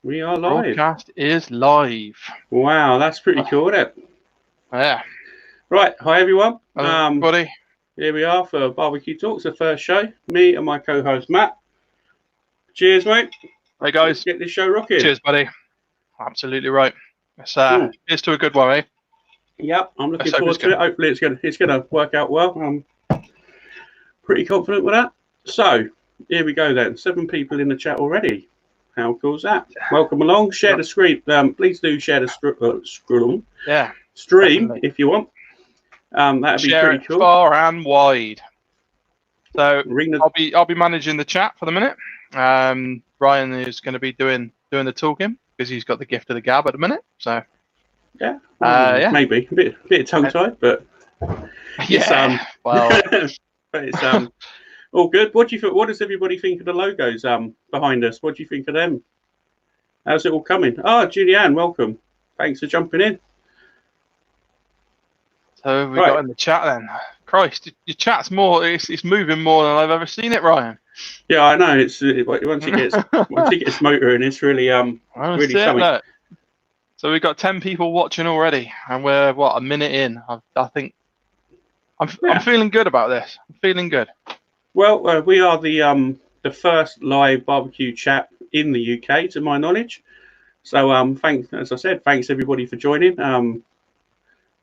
We are live. Broadcast is live. Wow, that's pretty cool, isn't it? Yeah. Right, hi everyone. Hello, everybody. Here we are for BBQ Talks, the first show. Me and my co-host Matt. Cheers, mate. Hey guys. Let's get this show rocking. Cheers, buddy. Absolutely right. Here's to a good one, eh? Yep, I'm looking forward to it. Hopefully it's gonna work out well. I'm pretty confident with that. So here we go then. 7 people in the chat already. How cool is that? Welcome along. Share the screen. Please do share the stream. Yeah. Stream Definitely. if you want. That'd be pretty cool. Far and wide. So I'll be managing the chat for the minute. Ryan is going to be doing the talking because he's got the gift of the gab at the minute. So yeah, yeah, maybe a bit tongue tied, but yeah. Well, but it's all good. What do you think? What does everybody think of the logos behind us? What do you think of them? How's it all coming? Oh, Julianne, welcome. Thanks for jumping in. So we got in the chat then. Christ, your chat's more. It's moving more than I've ever seen it, Ryan. Yeah, I know. Once it gets motoring, it's really really something. Look. So we've got 10 people watching already, and we're a minute in. I think I'm feeling good about this. I'm feeling good. Well, we are the first live barbecue chat in the UK, to my knowledge. So thanks, as I said, thanks everybody for joining.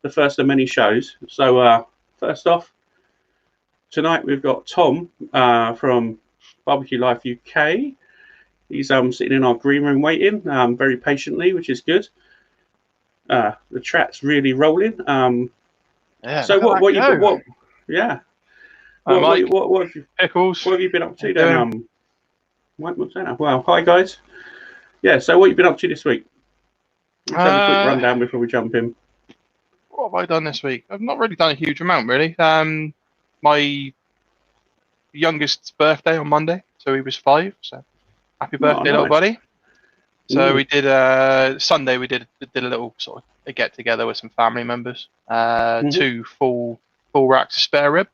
The first of many shows. So first off, tonight we've got Tom from BBQ Life UK. He's sitting in our green room waiting very patiently, which is good. The chat's really rolling. Yeah. So what yeah. What have you been up to then? What's that? Well, hi guys. Yeah, so what have you been up to this week? Let's have a quick rundown before we jump in. What have I done this week? I've not really done a huge amount, really. My youngest's birthday on Monday, so he was 5. So happy birthday, little buddy. So we did Sunday. We did a little sort of a get together with some family members. 2 full racks of spare rib.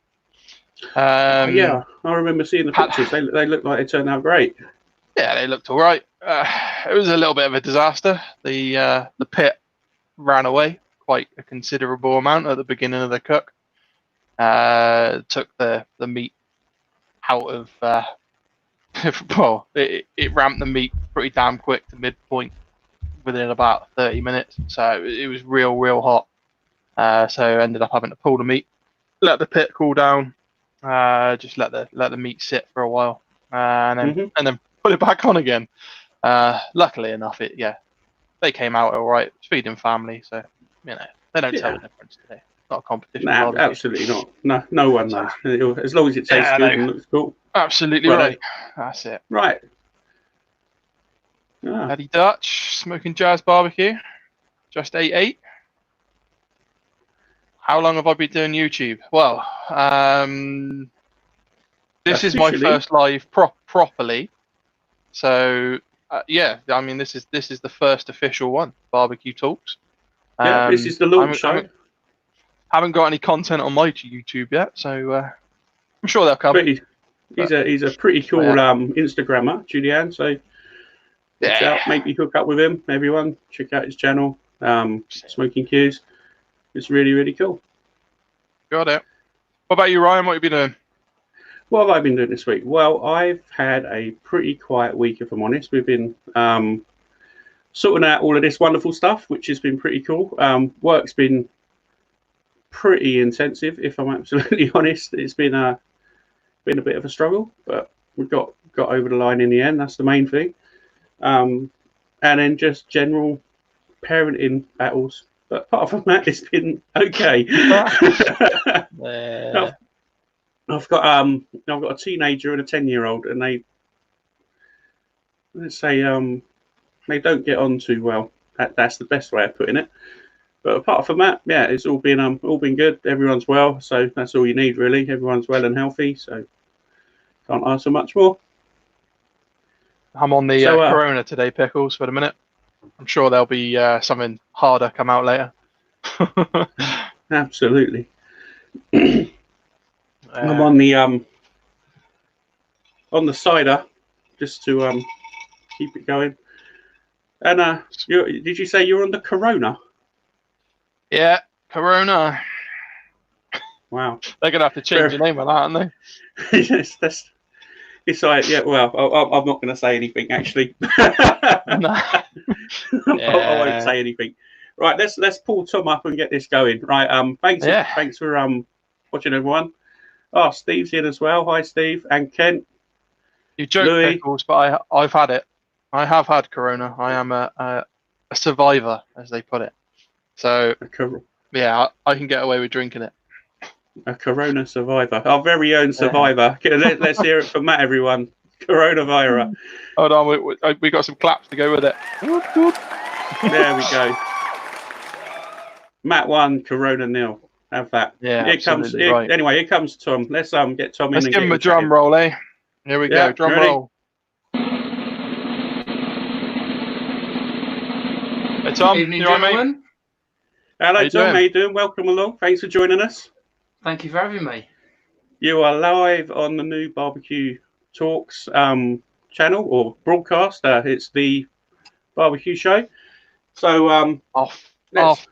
Yeah, I remember seeing the pictures. They looked like they turned out great. Yeah, they looked all right. It was a little bit of a disaster. The pit ran away quite a considerable amount at the beginning of the cook. Took the meat out of well, it ramped the meat pretty damn quick to midpoint within about 30 minutes. So it was real hot. So I ended up having to pull the meat, let the pit cool down, just let the meat sit for a while, and then put it back on again. Luckily enough, they came out all right. Feeding family, so they don't tell the difference today. Not a competition. Nah, absolutely not. No one knows. As long as it tastes good and looks cool. Absolutely right. That's it. Right. Eddie Dutch, smoking jazz barbecue. Just 8. How long have I been doing YouTube? Well, this is my first live properly. So yeah, I mean this is the first official one, BBQ Talks. Yeah, this is the launch show. Haven't got any content on my YouTube yet, so I'm sure they'll come. He's a pretty cool Instagrammer, Julianne. So maybe hook up with him. Everyone, check out his channel, Smoking Cues. It's really cool. Got it. What about you, Ryan? What have you been doing? What have I been doing this week? Well, I've had a pretty quiet week, if I'm honest. We've been sorting out all of this wonderful stuff, which has been pretty cool. Work's been pretty intensive, if I'm absolutely honest. It's been a bit of a struggle, but we got over the line in the end. That's the main thing. And then just general parenting battles. But apart from that, it's been okay. I've got a teenager and a 10-year-old, and they don't get on too well. That's the best way of putting it. But apart from that, yeah, it's all been good. Everyone's well, so that's all you need really. Everyone's well and healthy, so can't ask for much more. I'm on the Corona today, Pickles, for the minute. I'm sure there'll be something harder come out later. Absolutely. I'm on the cider just to keep it going. And did you say you're on the Corona? Yeah, Corona. Wow. They're gonna have to change the name of that, aren't they? Yes, it's like, yeah. Well, I'm not going to say anything actually. No. I won't say anything. Right, let's pull Tom up and get this going. Right, thanks for watching, everyone. Oh, Steve's in as well. Hi, Steve and Kent. You joke, Louis. Pickles, but I've had it. I have had Corona. I am a survivor, as they put it. So yeah, I can get away with drinking it. A Corona survivor, our very own survivor. Let's hear it from Matt, everyone. Coronavirus. Hold on, we got some claps to go with it. There we go. Matt 1, Corona 0. Have that. Yeah, here comes. Right. Anyway, here comes Tom. Let's get Tom in. Let's and give him a drum roll, eh? Here we go. Drum ready? roll. Hey Tom, Evening, you all right, gentlemen. mate? Hello, Tom. How you doing? Welcome along. Thanks for joining us. Thank you for having me. You are live on the new BBQ Talks channel or broadcast. It's the barbecue show. So our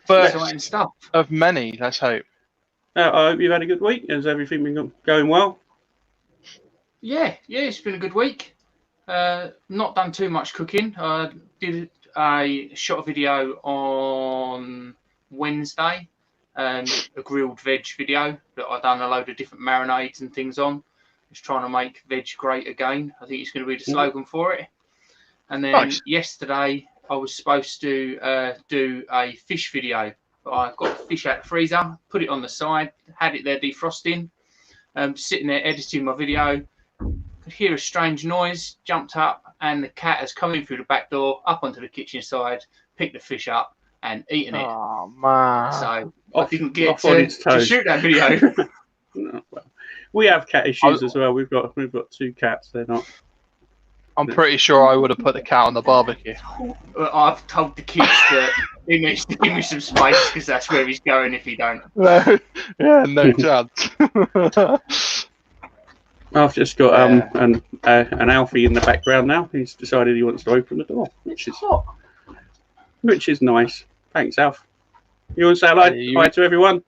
first exciting stuff of many. Let's hope. I hope you've had a good week. Has everything been going well? Yeah, it's been a good week. Not done too much cooking. Did a shot video on Wednesday, a grilled veg video that I've done a load of different marinades and things on. Just trying to make veg great again. I think it's going to be the slogan for it. And then yesterday I was supposed to do a fish video, but I got the fish out the freezer, put it on the side, had it there defrosting, sitting there editing my video. Could hear a strange noise, jumped up, and the cat has come in through the back door, up onto the kitchen side, picked the fish up and eaten it. Oh man! So I didn't get to shoot that video. No, well, we have cat issues as well. We've got 2 cats. They're not. I'm pretty sure I would have put the cat on the barbecue. I've told the kids that he needs to give me some space because that's where he's going if he don't. No, yeah, no chance. I've just got an Alfie in the background now. He's decided he wants to open the door, which is nice. Thanks, Alf. You want to say hi to everyone?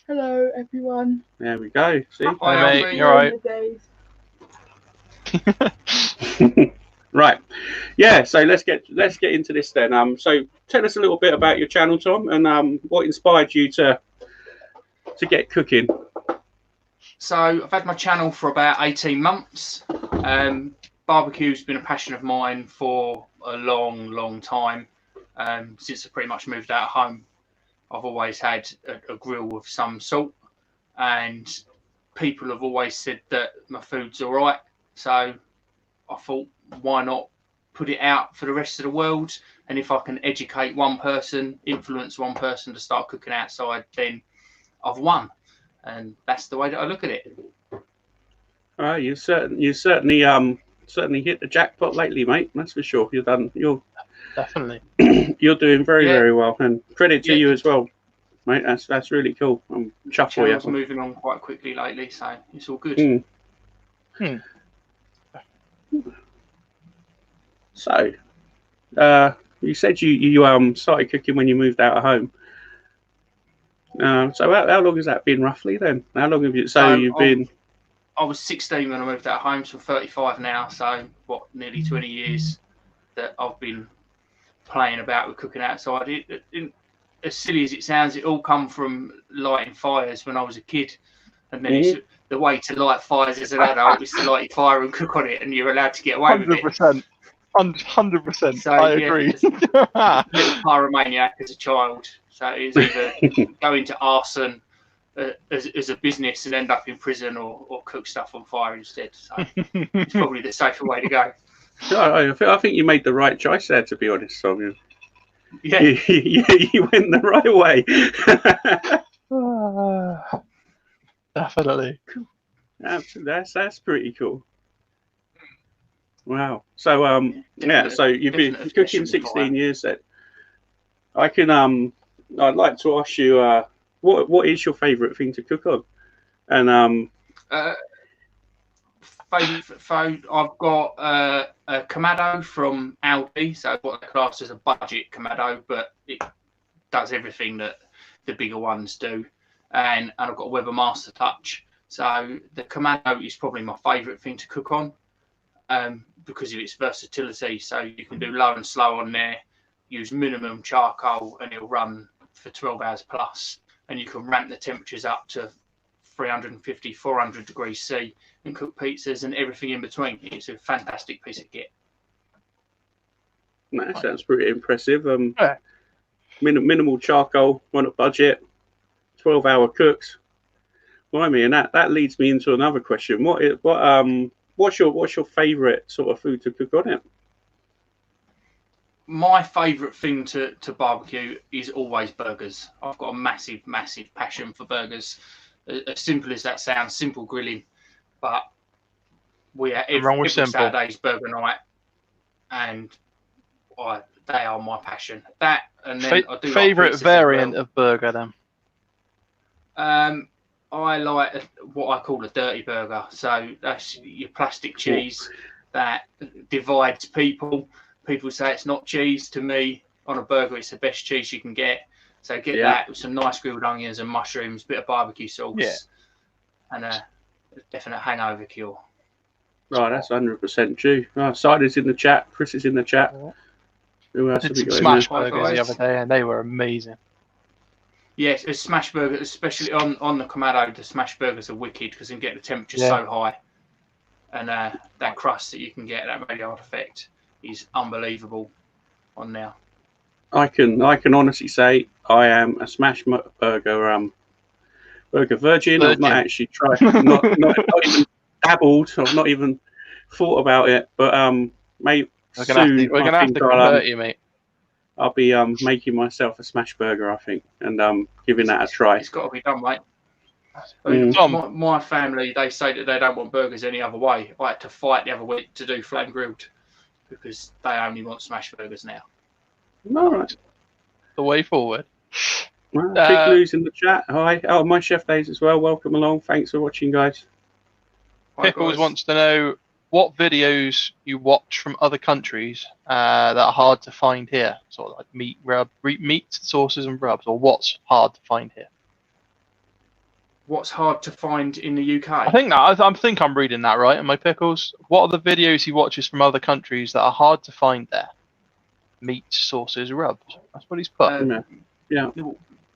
Hello, everyone. There we go. See, hi mate. You're right. Right. Yeah. So let's get into this then. So tell us a little bit about your channel, Tom, and what inspired you to get cooking. So I've had my channel for about 18 months. Barbecue's been a passion of mine for a long time. Since I pretty much moved out of home, I've always had a grill of some sort, and people have always said that my food's all right. So I thought, why not put it out for the rest of the world? And if I can educate one person, influence one person to start cooking outside, then I've won. And that's the way that I look at it. You certainly hit the jackpot lately, mate. That's for sure. You're definitely. You're doing very well, and credit to you as well, mate. That's really cool. I'm chuffed for you. Channel's moving on quite quickly lately, so it's all good. So, you said you started cooking when you moved out of home. So how long has that been roughly then? How long have you? You've been. I was 16 when I moved out of home, so I'm 35 now. So nearly 20 years that I've been playing about with cooking outside. As silly as it sounds, it all come from lighting fires when I was a kid, and then it's the way to light fires as an adult is to light your fire and cook on it, and you're allowed to get away with it. 100%. So, I agree. Little pyromaniac as a child. So it was either go into arson as a business and end up in prison, or cook stuff on fire instead. So it's probably the safer way to go. I think you made the right choice there, to be honest, Tom. Yeah, you went the right way. Definitely. That's pretty cool. Wow. So so you've been cooking 16 years then. I'd like to ask you what is your favourite thing to cook on? And favourite food, I've got a Kamado from Aldi, so what they class as a budget Kamado, but it does everything that the bigger ones do. And I've got a Weber Master Touch. So the Kamado is probably my favourite thing to cook on because of its versatility. So you can do low and slow on there, use minimum charcoal, and it'll run for 12 hours plus. And you can ramp the temperatures up to 350, 400 degrees C and cook pizzas and everything in between. It's a fantastic piece of kit. That sounds pretty impressive. Yeah. Minimal charcoal on a budget, 12-hour cooks. I mean, that leads me into another question. What's your favourite sort of food to cook on it? My favourite thing to barbecue is always burgers. I've got a massive, massive passion for burgers. As simple as that sounds, simple grilling, but we are every Saturday's burger night, and they are my passion. That and then I do favourite like variant of burger then. I like what I call a dirty burger. So that's your plastic cheese that divides people. People say it's not cheese. To me, on a burger, it's the best cheese you can get. So get that with some nice grilled onions and mushrooms, bit of barbecue sauce, and a definite hangover cure. Right, that's 100% true. Sider's in the chat. Chris is in the chat. Who else I have did we some got? smash burgers the other day, and they were amazing. Yes, a smash burger, especially on the Kamado, the smash burgers are wicked because you can get the temperature so high, and that crust that you can get, that radiant effect, is unbelievable on there. I can honestly say I am a smash burger virgin. I've not actually tried, not even dabbled. I've not even thought about it. But mate, we're gonna have to convert you, mate. I'll be making myself a smash burger, I think, and giving that a try. It's got to be done, mate. Tom, My family, they say that they don't want burgers any other way. I had to fight the other week to do flame grilled because they only want smash burgers now. All right. The way forward. Well, Big Lou's in the chat. Hi. Oh, my Chef Days as well. Welcome along. Thanks for watching, guys. Pickles wants to know what videos you watch from other countries that are hard to find here, sort of like meat sauces and rubs, or what's hard to find here. What's hard to find in the UK? I think I'm reading that right. Am I Pickles? What are the videos he watches from other countries that are hard to find there? Meat sauces, rubs. That's what he's put. Yeah.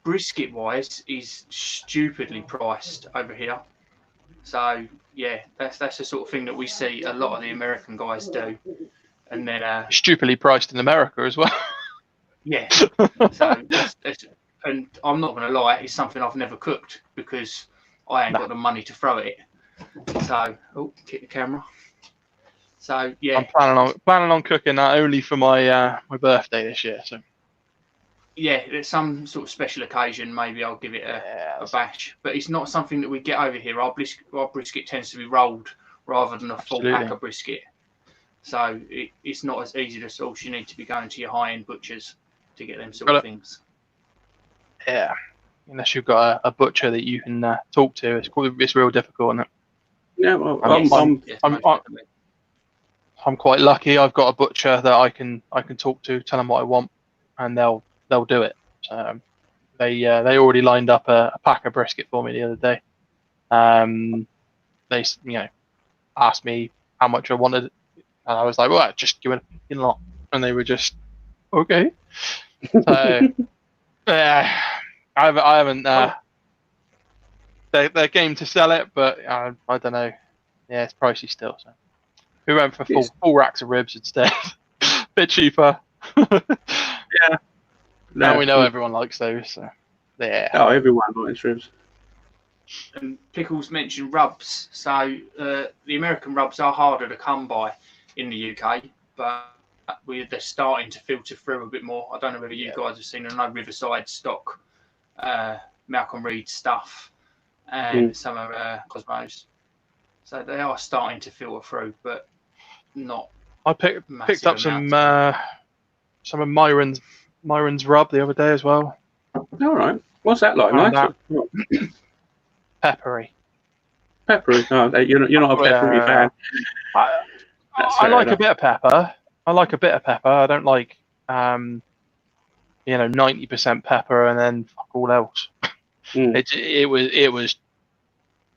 Brisket wise is stupidly priced over here. So yeah, that's the sort of thing that we see a lot of the American guys do, and then stupidly priced in America as well. Yeah. So and I'm not going to lie, it's something I've never cooked because I ain't got the money to throw it. So kick the camera. So yeah, I'm planning on cooking that only for my my birthday this year. So yeah, there's some sort of special occasion. Maybe I'll give it a bash, but it's not something that we get over here. Our brisket tends to be rolled rather than a full pack of brisket. So it's not as easy to source. You need to be going to your high-end butchers to get them sort of things. Yeah, unless you've got a butcher that you can talk to, it's real difficult, isn't it? Yeah, well, I'm quite lucky. I've got a butcher that I can talk to, tell them what I want, and they'll do it. So they already lined up a pack of brisket for me the other day. They asked me how much I wanted, and I was like, well, just give it a lot, and they were just okay. So yeah, I haven't. They're game to sell it, but I don't know. Yeah, it's pricey still. So we went for full racks of ribs instead. Bit cheaper. Yeah. Now we know everyone likes those. So yeah. Oh, everyone likes ribs. And Pickles mentioned rubs. So the American rubs are harder to come by in the UK, but they're starting to filter through a bit more. I don't know whether you guys have seen. I know Riverside stock Malcolm Reed stuff and some of Cosmos. So they are starting to filter through, but not. I picked up some of Myron's rub the other day as well. All right. What's that like? Nice. Peppery. Peppery. No, you're not a peppery fan. I like a bit of pepper. I don't like 90% pepper and then fuck all else. It was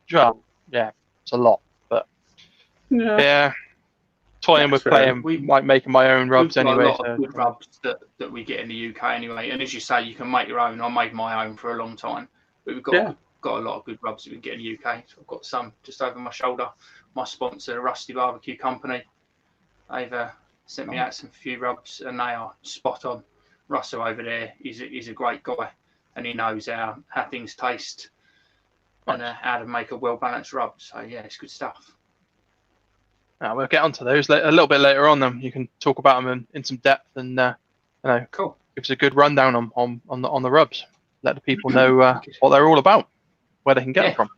it's a lot, but yeah. Toying with making my own rubs anyway. A lot of good rubs that we get in the UK anyway. And as you say, you can make your own. I made my own for a long time, but we've got a lot of good rubs that we can get in the UK. So I've got some just over my shoulder. My sponsor, Rusty BBQ Company, they've sent me out some few rubs, and they are spot on. Russell over there, he's a great guy, and he knows how things taste and how to make a well balanced rub. So yeah, it's good stuff. We'll get onto those a little bit later on. Then you can talk about them in some depth and cool. Give us a good rundown on the rubs. Let the people know what they're all about, where they can get them from.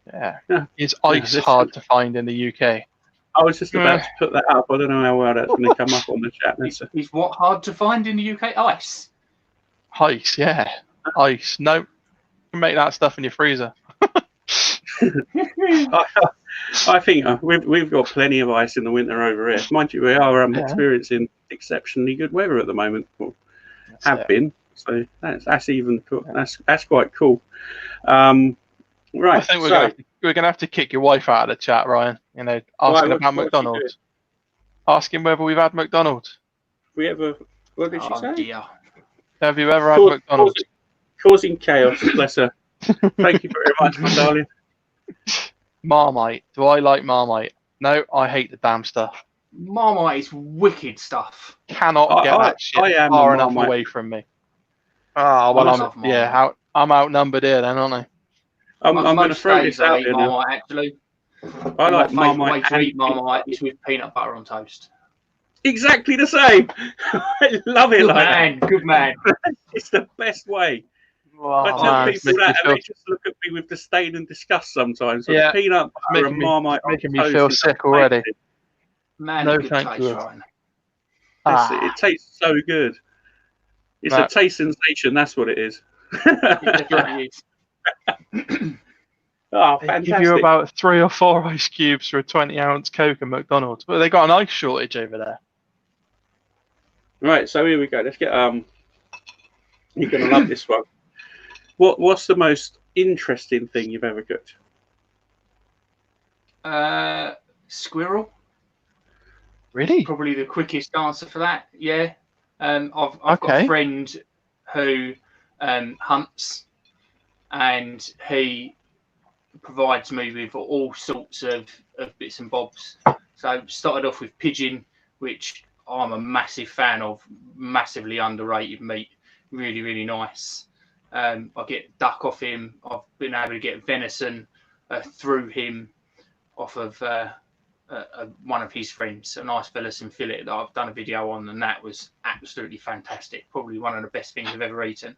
Yeah. Is ice hard to find in the UK? I was just about to put that up. I don't know how well that's going to come up on the chat. Is what hard to find in the UK? Ice. Ice, yeah. Ice. No, you can make that stuff in your freezer. I think we've got plenty of ice in the winter over here. Mind you, we are experiencing exceptionally good weather at the moment. Well, been. So that's even cool. That's quite cool. Right. I think we're gonna have to kick your wife out of the chat, Ryan. Asking about McDonald's. Asking whether we've had McDonald's. We ever? What did she say? Dear. Have you ever had McDonald's? Causing chaos, bless her. Thank you very much, my darling. Marmite. Do I like Marmite? No, I hate the damn stuff. Marmite is wicked stuff. Cannot get that shit far enough away from me. I'm outnumbered here then, aren't I? I'm going to throw this out here now. Actually, I like Marmite. My favourite way to eat Marmite is with peanut butter on toast. Exactly the same. I love it Good man. It's the best way. Wow, I tell people that, and they just look at me with disdain and disgust sometimes. So peanut butter and Marmite making me feel sick already. Man, no, thank you. It tastes so good. It's a taste sensation. That's what it is. Oh, fantastic. They give you about 3 or 4 ice cubes for a 20-ounce Coke at McDonald's, but they got an ice shortage over there. Right, so here we go. Let's get You're gonna love this one. What's the most interesting thing you've ever cooked? Squirrel. Really? Probably the quickest answer for that. Yeah. I've got a friend who hunts, and he provides me with all sorts of bits and bobs. So started off with pigeon, which I'm a massive fan of, massively underrated meat, really, really nice. I get duck off him. I've been able to get venison through him off of one of his friends, a nice venison fillet that I've done a video on, and that was absolutely fantastic. Probably one of the best things I've ever eaten.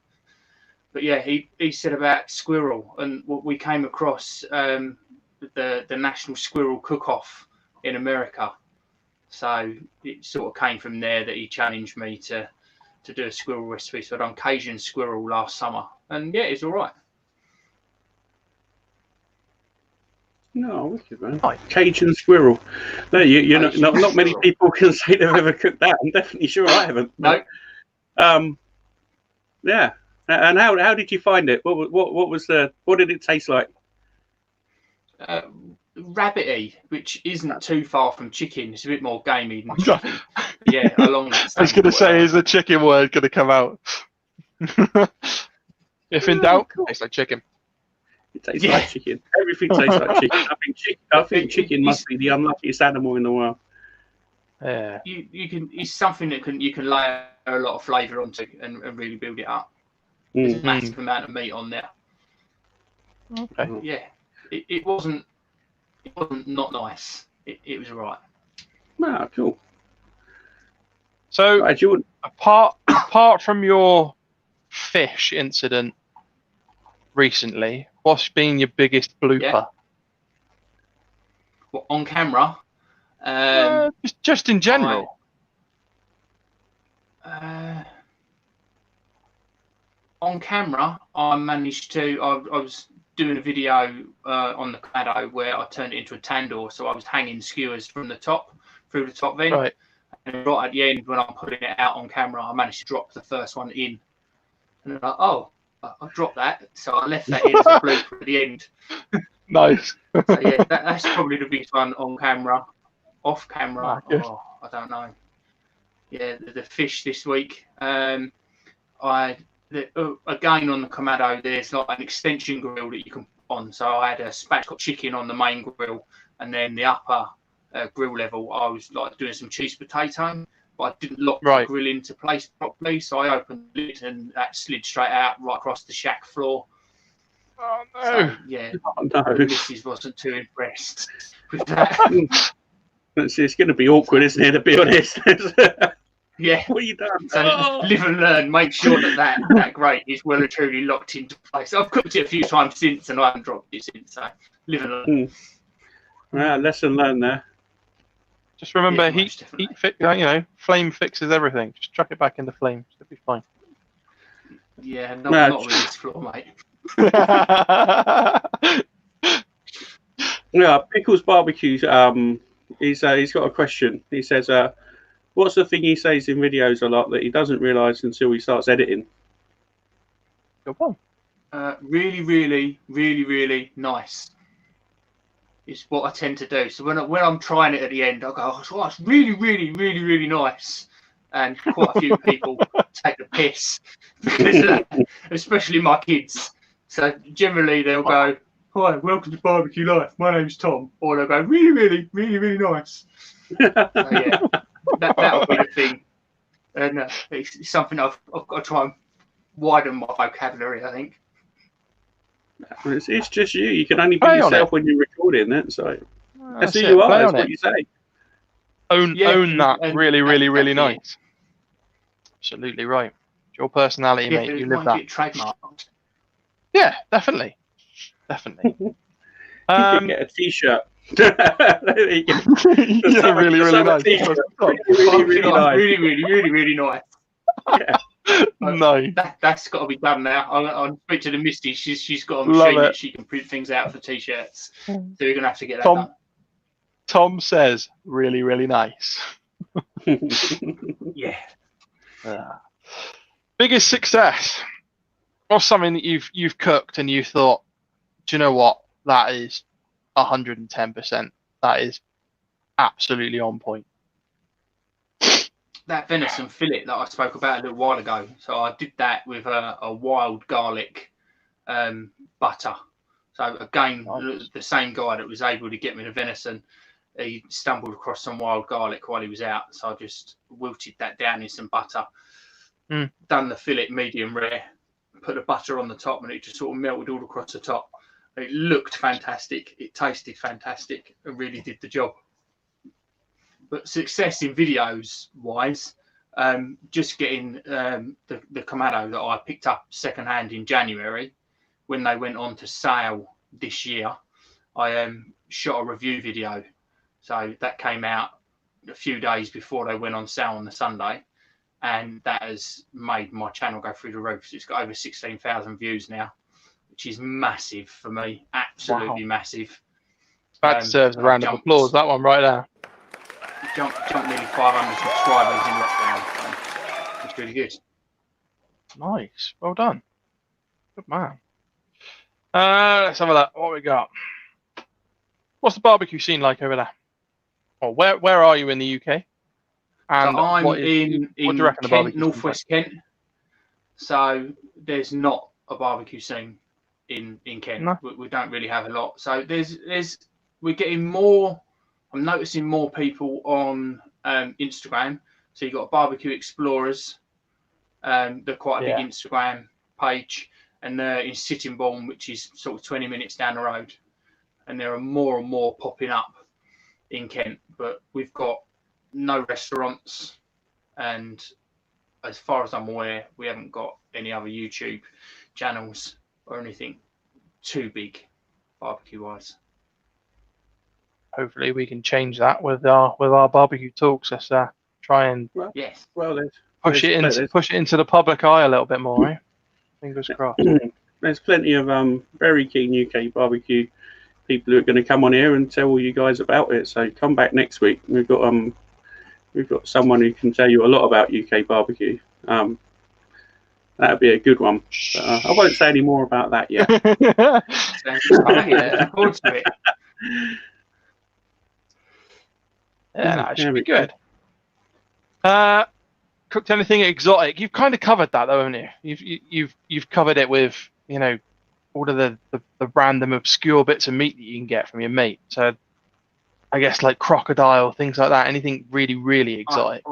But yeah, he said about squirrel, and what we came across the National Squirrel Cook-Off in America. So it sort of came from there that he challenged me to do a squirrel recipe. So I done Cajun squirrel last summer, and yeah, it's all right. No, wicked, man. Cajun squirrel. No, not many people can say they've ever cooked that. I'm definitely sure I haven't. No. Yeah. And how did you find it? What did it taste like? Rabbity, which isn't too far from chicken. It's a bit more gamey than chicken. Yeah, along that. I was going to say, is the chicken word going to come out? If in doubt, tastes like chicken. It tastes like chicken. Everything tastes like chicken. I think chicken must be the unluckiest animal in the world. Yeah. You can. It's something that you can layer a lot of flavour onto and really build it up. There's a massive amount of meat on there. Okay. Yeah. It wasn't not nice. It was right. Ah, cool. So apart from your fish incident recently, what's been your biggest blooper? Yeah. Well, on camera? Just in general. On camera, I managed to. I was doing a video on the Kamado where I turned it into a tandoor, so I was hanging skewers from the top through the top vent. Right. And right at the end, when I'm putting it out on camera, I managed to drop the first one in. And I'm like, oh, I dropped that. So I left that in as a blooper at the end. Nice. So yeah, that's probably the biggest one on camera. Off camera, Oh, I don't know. Yeah, the fish this week. Again on the Kamado, there's like an extension grill that you can put on. So I had a spatchcock chicken on the main grill, and then the upper grill level, I was like doing some cheese potato, but I didn't lock the grill into place properly. So I opened the lid and that slid straight out right across the shack floor. Oh no! So, yeah, no. The missus wasn't too impressed with that. It's going to be awkward, isn't it? To be honest. Yeah. What have you done? So live and learn. Make sure that grate is well and truly locked into place. I've cooked it a few times since, and I haven't dropped it since. So live and learn. Well, lesson learned there. Just remember, heat fix. Flame fixes everything. Just chuck it back in the flames. It'll be fine. Yeah, not with this floor, mate. Yeah, Pickles Barbecues. He's got a question. He says, "What's the thing he says in videos a lot that he doesn't realise until he starts editing?" Good one. Really, really, really, really nice. Is what I tend to do. So when I'm trying it at the end, I go, "Oh, it's really, really, really, really nice," and quite a few people take the piss because of that, especially my kids. So generally they'll go, "Hi, welcome to Barbecue Life. My name's Tom," or they'll go, "Really, really, really, really nice." So yeah, that'll be the thing, and it's something I've got to try and widen my vocabulary, I think. It's just you. You can only be yourself when you're recording it. So that's who you are. That's what you say. Own that. Really, really, really nice. Absolutely right. It's your personality, mate. You live that. Trademarked. Yeah, definitely. You can get a T-shirt. Really, really nice. Really nice. Really, really nice. Yeah. No, that's got to be done now. I'll speak to the Misty. She's got a machine that she can print things out for T-shirts. So you're gonna have to get that done. Tom says, really, really nice. Yeah. Biggest success, or something that you've cooked and you thought, do you know what? That is 110%. That is absolutely on point. That venison fillet that I spoke about a little while ago. So I did that with a wild garlic butter. So again, the same guy that was able to get me the venison, he stumbled across some wild garlic while he was out. So I just wilted that down in some butter, done the fillet medium rare, put the butter on the top, and it just sort of melted all across the top. It looked fantastic. It tasted fantastic. It really did the job. But success in videos wise, just getting the Kamado that I picked up secondhand in January when they went on to sale this year, I shot a review video. So that came out a few days before they went on sale on the Sunday, and that has made my channel go through the roof. So it's got over 16,000 views now, which is massive for me. Absolutely massive. That deserves a round of applause. That one right there. Jumped nearly 500 subscribers in lockdown. So it's really good. Nice. Well done. Good man. Let's have a look. What we got? What's the barbecue scene like over there? Or where are you in the UK? And so I'm in Kent, northwest Kent. So there's not a barbecue scene in Kent. No. We don't really have a lot. So we're getting more. I'm noticing more people on Instagram. So you've got Barbecue Explorers. They're quite a big Instagram page. And they're in Sittingbourne, which is sort of 20 minutes down the road. And there are more and more popping up in Kent. But we've got no restaurants. And as far as I'm aware, we haven't got any other YouTube channels or anything too big barbecue-wise. Hopefully we can change that with our barbecue talks. Let's try and yes, push it into the public eye a little bit more. Eh? Fingers crossed. there's plenty of very keen UK barbecue people who are going to come on here and tell all you guys about it. So come back next week. We've got someone who can tell you a lot about UK barbecue. That'd be a good one. But, I won't say any more about that yet. Looking forward to it. Yeah, that should be good. Cooked anything exotic? You've kind of covered that though, haven't you? You've covered it with, you know, all of the random obscure bits of meat that you can get from your mate. So I guess like crocodile, things like that. Anything really, really exotic.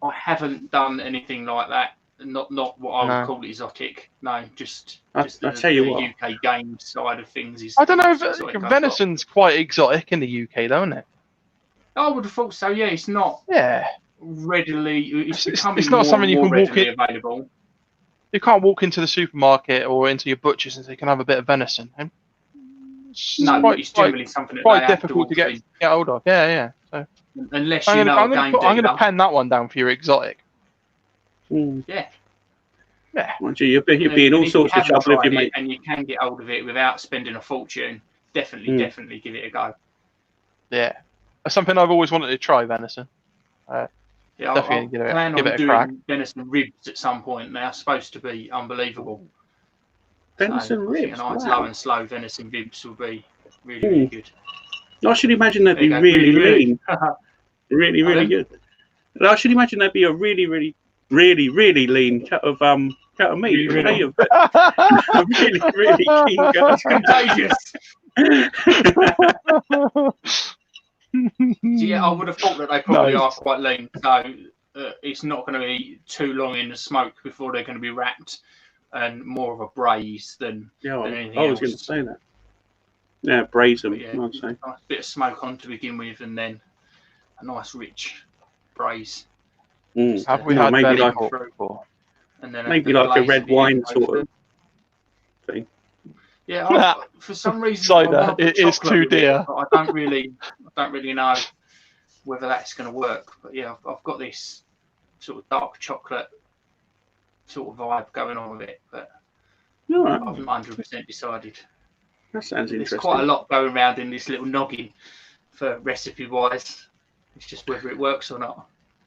I haven't done anything like that. Not what I would call exotic. No, just I'll tell you what. UK game side of things is. I don't know if venison's quite exotic in the UK though, isn't it? I would have thought so. Yeah, it's not. Yeah. Readily, it's becoming it's not something you can walk in. Available. You can't walk into the supermarket or into your butcher's and say, "Can I have a bit of venison?" And no, it's generally something that quite difficult to get hold of. Yeah. So unless I'm you know I'm going to pen that one down for your exotic. Yeah. Well, you're being all sorts of trouble if you make. And you can get hold of it without spending a fortune. Definitely give it a go. Yeah, that's something I've always wanted to try, venison. Definitely I plan on doing venison ribs at some point. They're supposed to be unbelievable. Venison ribs. A nice low and slow venison ribs will be really good. I should imagine they'd be really lean. really good. And I should imagine they'd be a really lean cut of meat. Really. A really keen cut. Contagious. So yeah, I would have thought that they probably are quite lean, so it's not going to be too long in the smoke before they're going to be wrapped, and more of a braise than anything I was going to say that. Yeah, braise them. Yeah, I'd say. A bit of smoke on to begin with, and then a nice rich braise. Have we had maybe like and then maybe like a red wine sort of thing? Yeah, for some reason, it is too dear. I don't really know whether that's going to work. But yeah, I've got this sort of dark chocolate sort of vibe going on with it, but I've not 100% decided. That sounds interesting. There's quite a lot going around in this little noggin for recipe-wise. It's just whether it works or not.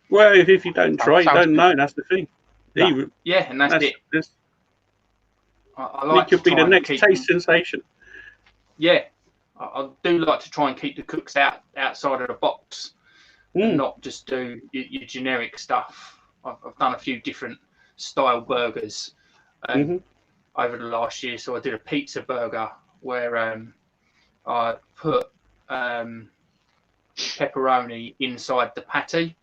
Well, if you don't try, you don't know. That's the thing. No. Yeah, and that's it. I like it could be the next taste sensation. Yeah, I do like to try and keep the cooks outside of the box and not just do your generic stuff. I've done a few different style burgers over the last year. So I did a pizza burger where I put pepperoni inside the patty,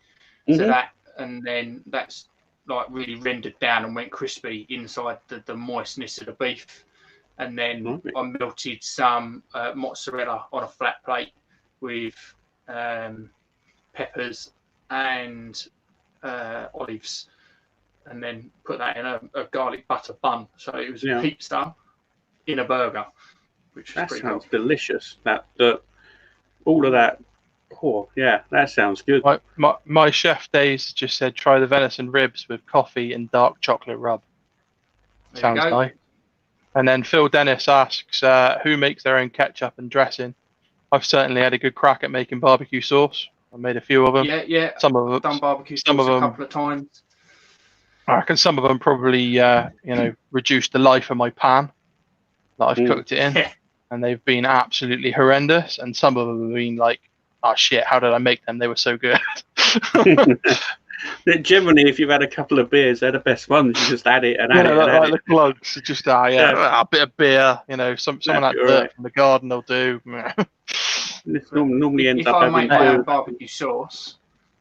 and then that's like really rendered down and went crispy inside the moistness of the beef, and then I melted some mozzarella on a flat plate with peppers and olives, and then put that in a garlic butter bun. So it was a pizza in a burger, which was pretty sounds delicious. All of that. Oh yeah, that sounds good. My chef days just said try the venison ribs with coffee and dark chocolate rub. Sounds nice. And then Phil Dennis asks who makes their own ketchup and dressing. I've certainly had a good crack at making barbecue sauce. I made a few of them. Yeah. Some of them. I've done barbecue sauce a couple of times. I reckon some of them probably reduced the life of my pan that I've cooked it in, and they've been absolutely horrendous. And some of them have been like, oh shit, how did I make them? They were so good. Generally, if you've had a couple of beers, they're the best ones. You just add it and add it. Like the plugs, just a bit of beer. Some of that dirt from the garden will do. This normally ends if up I having make my own barbecue sauce,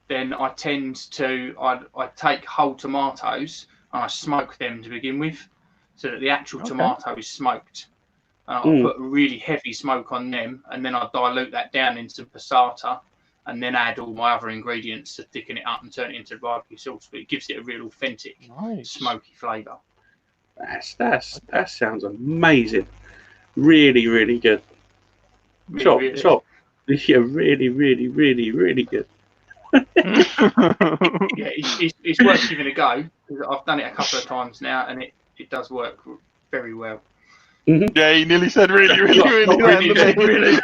then I tend to I take whole tomatoes and I smoke them to begin with, so that the actual tomato is smoked. I'll put a really heavy smoke on them, and then I'll dilute that down into passata, and then add all my other ingredients to thicken it up and turn it into barbecue sauce. But it gives it a real authentic, smoky flavour. That sounds amazing. Really, really good. Chop. Yeah, really, really, really, really good. Yeah, it's worth giving a go. I've done it a couple of times now, and it does work very well. Yeah, he nearly said really, really, Not really. really, then, really.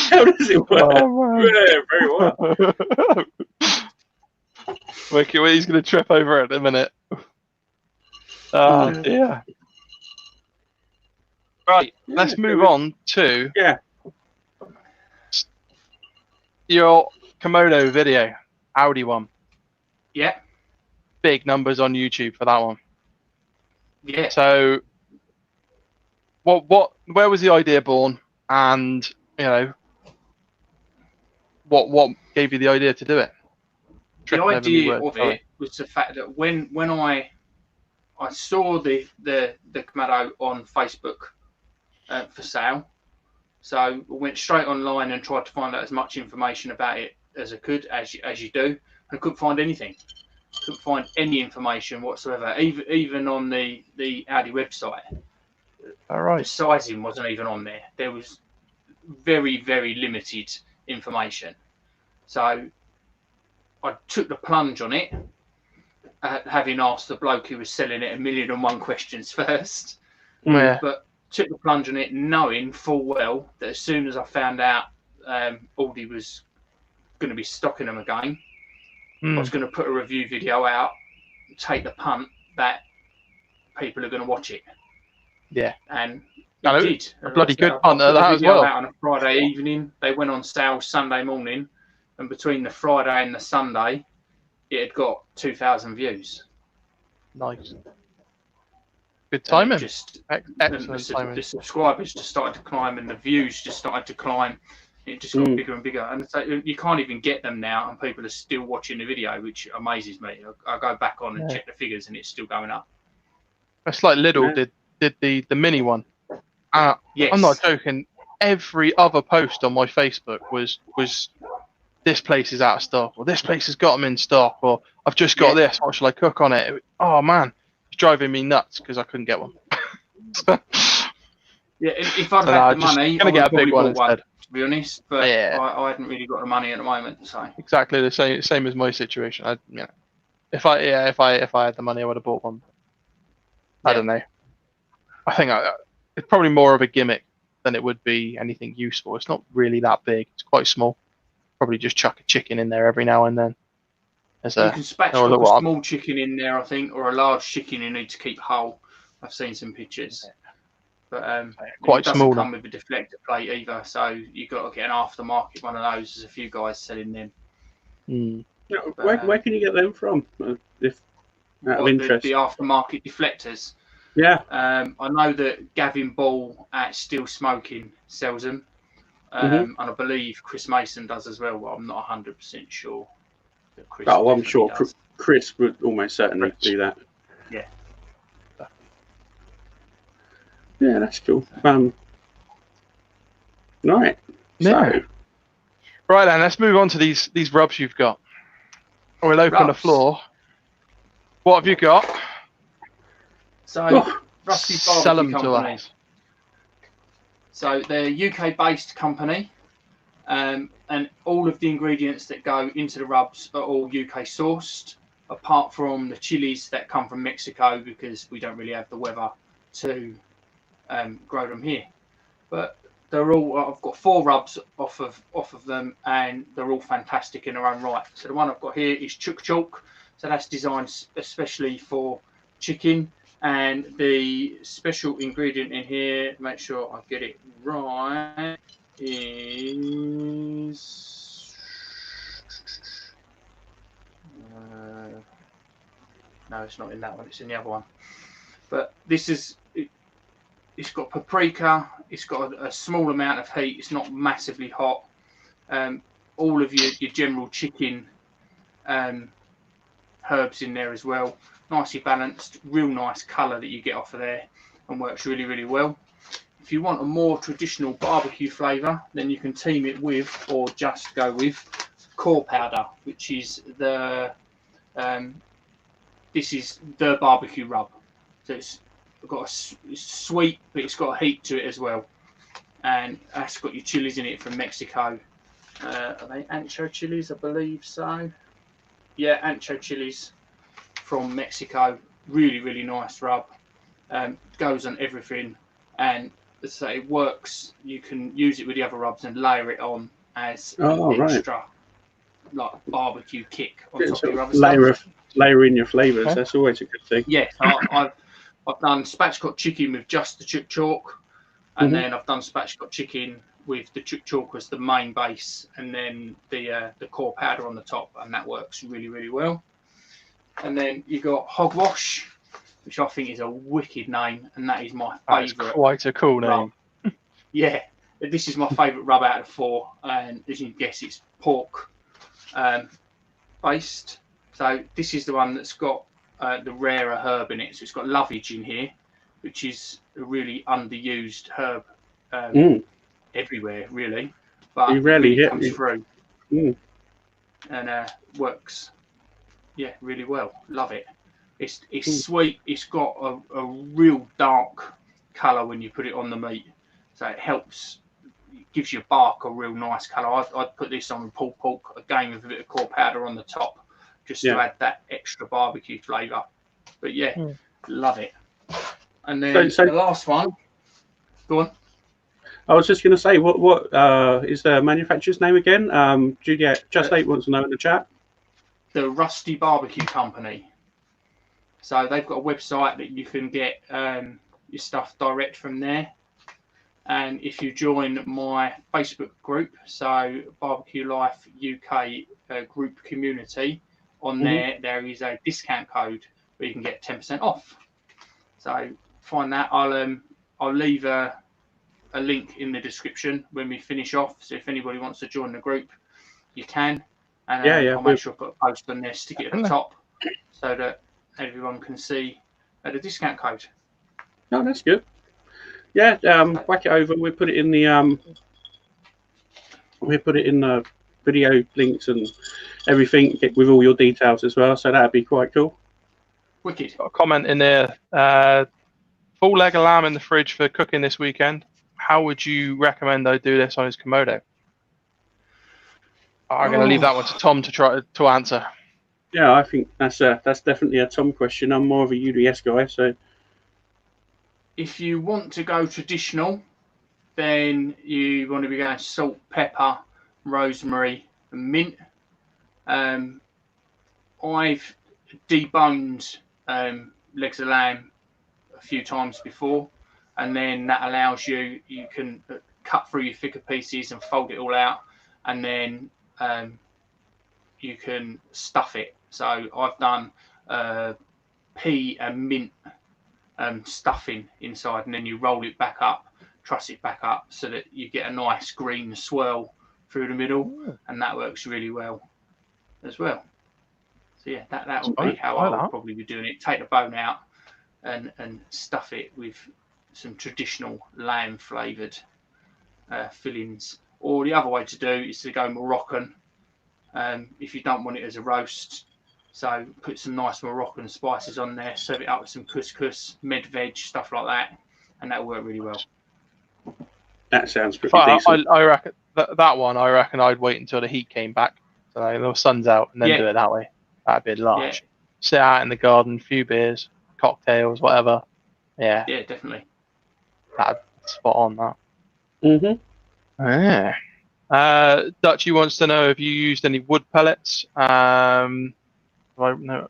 How does it work? Oh, man. Yeah, very well. Wicked, he's going to trip over it in a minute. Oh, dear. Right, let's move on to your Komodo video, Audi one. Yeah. Big numbers on YouTube for that one. Yeah. So, where was the idea born, and what gave you the idea to do it? The idea of it was the fact that when I saw the Komodo on Facebook for sale, so I went straight online and tried to find out as much information about it as I could, as you do, and I couldn't find anything. Couldn't find any information whatsoever, even on the Audi website. All right. The sizing wasn't even on there. There was very, very limited information. So I took the plunge on it, having asked the bloke who was selling it 1,000,001 questions first. Yeah. But took the plunge on it, knowing full well that as soon as I found out Aldi was going to be stocking them again, I was going to put a review video out, take the punt that people are going to watch it. Yeah. And No, it did. A bloody good I punt at put the that as video well. out on a Friday evening. They went on sale Sunday morning, and between the Friday and the Sunday, it had got 2,000 views. Nice. Good timing. Excellent timing. The subscribers just started to climb, and the views just started to climb. It just got bigger and bigger, and so you can't even get them now, and people are still watching the video, which amazes me. I go back on and check the figures, and it's still going up. It's like Lidl did the mini one. Yes. I'm not joking. Every other post on my Facebook was this place is out of stock, or this place has got them in stock, or I've just got this. What shall I cook on it? Oh man, it's driving me nuts because I couldn't get one. Yeah, if I'd had the money, I would get a big one instead. instead. To be honest, but I hadn't really got the money at the moment, so exactly the same as my situation. If I had the money, I would have bought one. I don't know. I think it's probably more of a gimmick than it would be anything useful. It's not really that big. It's quite small. Probably just chuck a chicken in there every now and then. You can spatchcock a small chicken in there, I think, or a large chicken you need to keep whole. I've seen some pictures. But quite it small. Doesn't come with a deflector plate either, so you've got to get an aftermarket one of those. There's a few guys selling them. Where can you get them from? If out of interest, the aftermarket deflectors. Yeah. I know that Gavin Ball at Still Smoking sells them, and I believe Chris Mason does as well. But I'm not 100% sure. That Chris I'm sure does. Chris would almost certainly do that. Yeah. Yeah, that's cool. Right. Yeah. So, right then, let's move on to these rubs you've got. We'll open the floor. What have you got? So, Rusty BBQ Sell them company. to us. So they're a UK-based company, and all of the ingredients that go into the rubs are all UK sourced, apart from the chilies that come from Mexico because we don't really have the weather to grow them here. But they're all. I've got 4 rubs off of them, and they're all fantastic in their own right. So the one I've got here is Chuk Chalk. So that's designed especially for chicken. And the special ingredient in here, make sure I get it right, is no, it's not in that one, it's in the other one. But this is it's got paprika, it's got a small amount of heat, it's not massively hot. All of your general chicken herbs in there as well. Nicely balanced, real nice colour that you get off of there, and works really, really well. If you want a more traditional barbecue flavour, then you can team it with, or just go with, core powder, which is this is the barbecue rub. So it's sweet, but it's got a heat to it as well, and that's got your chilies in it from Mexico. Are they ancho chilies? I believe so. Yeah, ancho chilies from Mexico, really nice rub. Goes on everything, and so it works. You can use it with the other rubs and layer it on as an extra like barbecue kick on top of your other stuff. Layer in your flavours. That's always a good thing. Yes, I've done spatchcock chicken with just the chook chalk, and then I've done spatchcock chicken with the chook chalk as the main base, and then the core powder on the top, and that works really well. And then you got hogwash, which I think is a wicked name, and that is my favourite. That's quite a cool name. Yeah, this is my favourite rub out of 4, and as you can guess, it's pork based. So this is the one that's got the rarer herb in it. So it's got lovage in here, which is a really underused herb everywhere, really. But you rarely it comes through and works, really well. Love it. It's sweet. It's got a real dark colour when you put it on the meat, so it helps. It gives your bark a real nice colour. I'd put this on with pulled pork again with a bit of core powder on the top, just to add that extra barbecue flavour. But love it. And then the last one. Go on. I was just going to say, what is the manufacturer's name again? Juliet Just 8 wants to know in the chat. The Rusty BBQ Company. So they've got a website that you can get your stuff direct from there. And if you join my Facebook group, so BBQ Life UK group community, on there is a discount code where you can get 10% off. So find that. I'll leave a link in the description when we finish off. So if anybody wants to join the group, you can. And I'll make sure I put a post on there, stick it at the top, so that everyone can see the discount code. Oh, that's good. Yeah, whack it over. We'll put it in the video links and everything with all your details as well. So that'd be quite cool. Wicked. Got a comment in there. Full leg of lamb in the fridge for cooking this weekend. How would you recommend I do this on his Komodo? I'm going to leave that one to Tom to try to answer. Yeah, I think that's definitely a Tom question. I'm more of a UDS guy, so. If you want to go traditional, then you want to be going salt, pepper, rosemary, and mint. I've deboned legs of lamb a few times before, and then that allows you can cut through your thicker pieces and fold it all out, and then you can stuff it. So I've done pea and mint stuffing inside, and then you roll it back up, truss it back up, so that you get a nice green swirl through the middle, and that works really well as well. So yeah, that will be how I'll probably be doing it. Take the bone out and stuff it with some traditional lamb flavoured fillings. Or the other way to do is to go Moroccan, if you don't want it as a roast. So put some nice Moroccan spices on there, serve it up with some couscous, med veg, stuff like that, and that'll work really well. That sounds pretty decent. I reckon that one. I reckon I'd wait until the heat came back, so the sun's out, and then do it that way. That'd be large. Sit out in the garden, a few beers, cocktails, whatever. Yeah. Yeah, definitely. That'd spot on that. Mm-hmm. Yeah. Dutchy wants to know if you used any wood pellets. I don't know.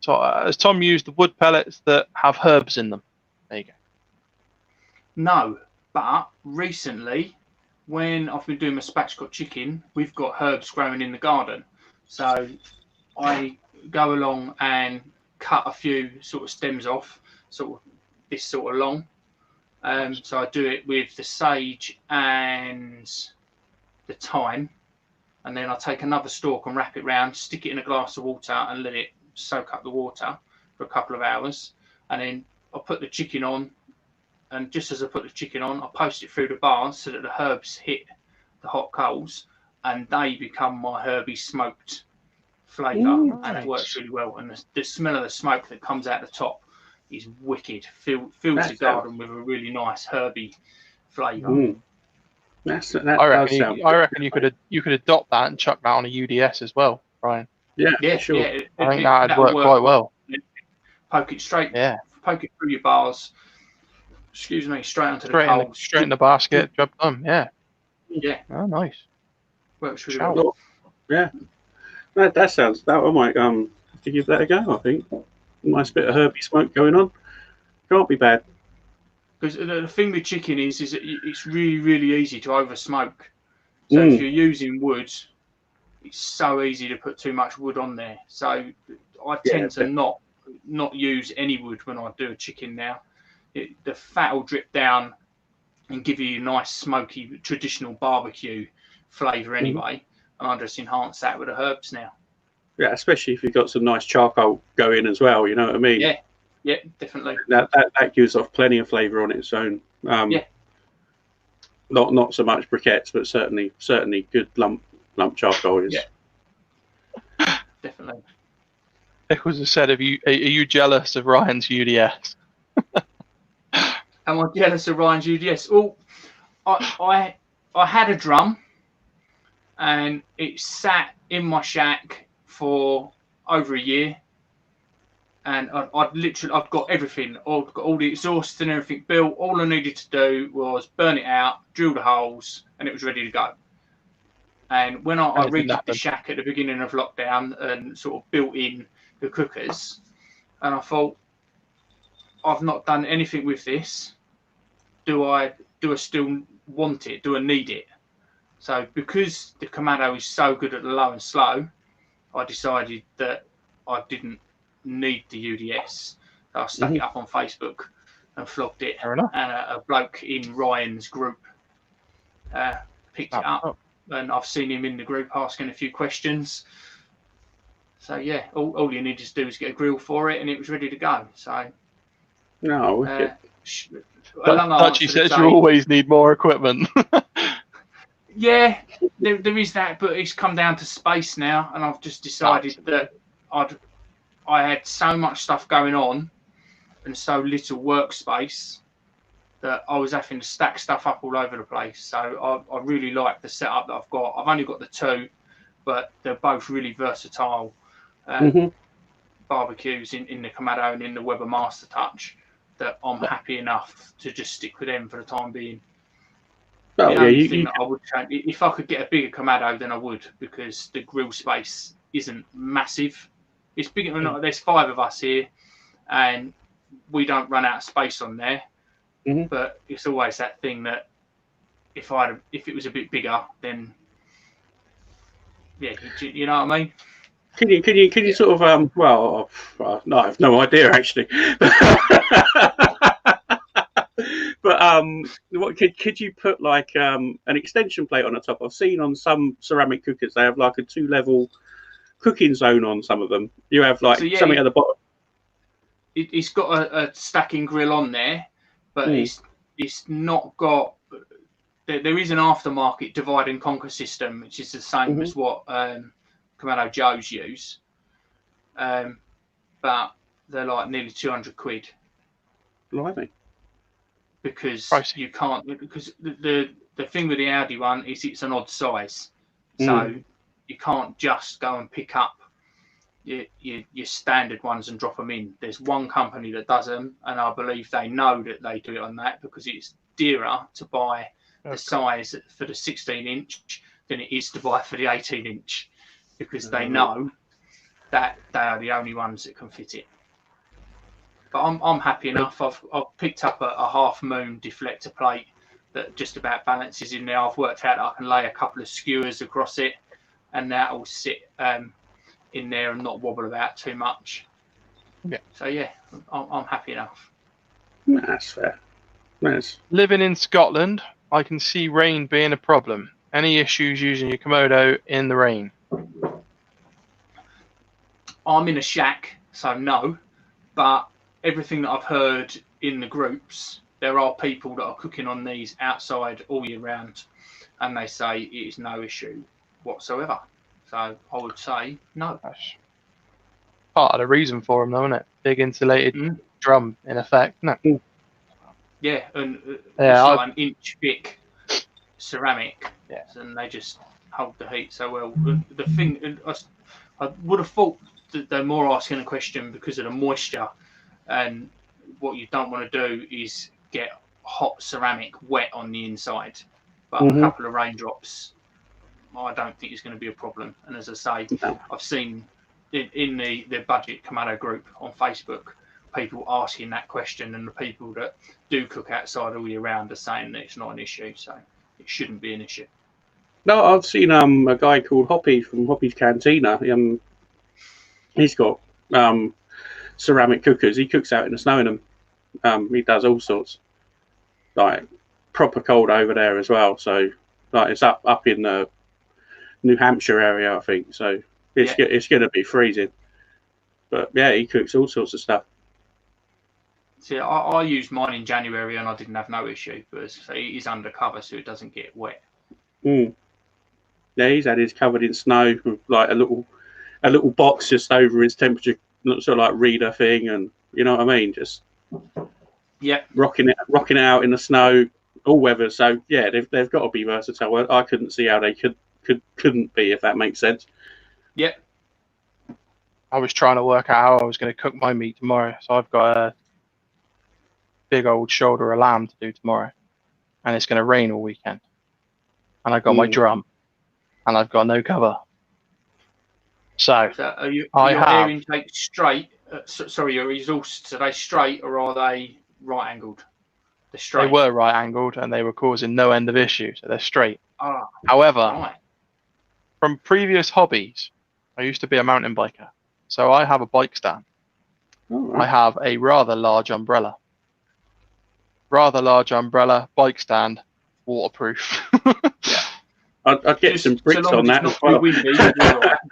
So has Tom used the wood pellets that have herbs in them? There you go. No, but recently, when I've been doing my spatchcock chicken, we've got herbs growing in the garden. So I go along and cut a few sort of stems off, sort of this sort of long. So I do it with the sage and the thyme, and then I take another stalk and wrap it round, stick it in a glass of water and let it soak up the water for a couple of hours. And then I put the chicken on, and just as I put the chicken on, I post it through the bars so that the herbs hit the hot coals and they become my herby smoked flavour. And it works really well. And the smell of the smoke that comes out the top is wicked. Fills the garden with a really nice herby flavour. I reckon you could adopt that and chuck that on a UDS as well, Brian. Yeah, sure. Yeah, I think that'd work quite well. poke it straight, poke it through your bars. Excuse me, straight onto the coals. Straight in the basket, job done. Yeah. Yeah. Oh, nice. Works really well. Yeah. That sounds. That I might have to give that a go. I think. Nice bit of herby smoke going on. Can't be bad. Because the thing with chicken is that it's really easy to over smoke. So if you're using wood, it's so easy to put too much wood on there. So I tend to not use any wood when I do a chicken now. The fat will drip down and give you a nice smoky traditional barbecue flavour anyway. And I just enhance that with the herbs now. Yeah, especially if you've got some nice charcoal going as well. You know what I mean? Yeah, definitely. That gives off plenty of flavour on its own. Not so much briquettes, but certainly good lump charcoal is. Yeah, definitely. Nichols has said, are you jealous of Ryan's UDS? Am I jealous of Ryan's UDS? Well, I had a drum, and it sat in my shack for over a year, and I've got everything. I've got all the exhaust and everything built. All I needed to do was burn it out, drill the holes, and it was ready to go. And when I redid the shack at the beginning of lockdown and sort of built in the cookers, and I thought, I've not done anything with this. Do I still want it? Do I need it? So because the Kamado is so good at the low and slow, I decided that I didn't need the UDS. So I stuck it up on Facebook and flogged it. Fair enough. And a bloke in Ryan's group picked it up. And I've seen him in the group asking a few questions. So yeah, all you need to do is get a grill for it and it was ready to go. So no, Dutchy says you always need more equipment. Yeah, there is that, but it's come down to space now, and I've just decided that I had so much stuff going on and so little workspace that I was having to stack stuff up all over the place. So I really like the setup that I've got. I've only got the two, but they're both really versatile barbecues in the Kamado and in the Weber Master Touch that I'm happy enough to just stick with them for the time being. Oh, the only thing that I would change, if I could get a bigger Kamado, then I would, because the grill space isn't massive. It's big enough. There's 5 of us here, and we don't run out of space on there. But it's always that thing that if it was a bit bigger, then yeah, you know what I mean. Can you sort of well, no, I have no idea actually. But what could you put like an extension plate on the top? I've seen on some ceramic cookers they have like a 2-level cooking zone on some of them. You have like something at the bottom. It's got a stacking grill on there, but it's not got. There is an aftermarket divide and conquer system, which is the same as what Kamado Joes use, but they're like nearly 200 quid. Blimey. Because you can't, because the thing with the Audi one is it's an odd size, so you can't just go and pick up your standard ones and drop them in. There's one company that does them, and I believe they know that they do it on that because it's dearer to buy the size for the 16-inch than it is to buy for the 18-inch, because they know that they are the only ones that can fit it. But I'm happy enough. I've picked up a half moon deflector plate that just about balances in there. I've worked out I can lay a couple of skewers across it, and that will sit in there and not wobble about too much. Yeah. So yeah, I'm happy enough. That's fair. Nice. Living in Scotland, I can see rain being a problem. Any issues using your Komodo in the rain? I'm in a shack, so no. But everything that I've heard in the groups, there are people that are cooking on these outside all year round, and they say it is no issue whatsoever. So I would say no. That's part of the reason for them, though, isn't it? Big insulated drum, in effect. No. Yeah, and it's like an inch thick ceramic, and they just hold the heat so well. The thing, I would have thought that they're more asking a question because of the moisture and what you don't want to do is get hot ceramic wet on the inside. But a couple of raindrops, I don't think is going to be a problem. And as I say, I've seen in the budget Kamado group on Facebook, people asking that question, and the people that do cook outside all year round are saying that it's not an issue, so it shouldn't be an issue. No, I've seen a guy called Hoppy from Hoppy's Cantina. He's got ceramic cookers. He cooks out in the snow in them. He does all sorts, like proper cold over there as well. So like it's up in the New Hampshire area, I think. So it's going to be freezing. But yeah, he cooks all sorts of stuff. See, I used mine in January and I didn't have no issue, but it is undercover, so it doesn't get wet. Yeah, he's had his covered in snow with like a little box just over his temperature sort of like reader thing, and you know what I mean, just rocking it out in the snow, all weather. So yeah, they've got to be versatile. I couldn't see how they couldn't be, if that makes sense. Yep. I was trying to work out how I was going to cook my meat tomorrow, so I've got a big old shoulder of lamb to do tomorrow, and it's going to rain all weekend, and I've got my drum, and I've got no cover. So are your air intake straight? Sorry, your exhausts, are they straight or are they right angled? They're straight. They were right angled and they were causing no end of issue, so they're straight. However, from previous hobbies, I used to be a mountain biker, so I have a bike stand. I have a rather large umbrella, bike stand, waterproof. I'd get some bricks on that as well.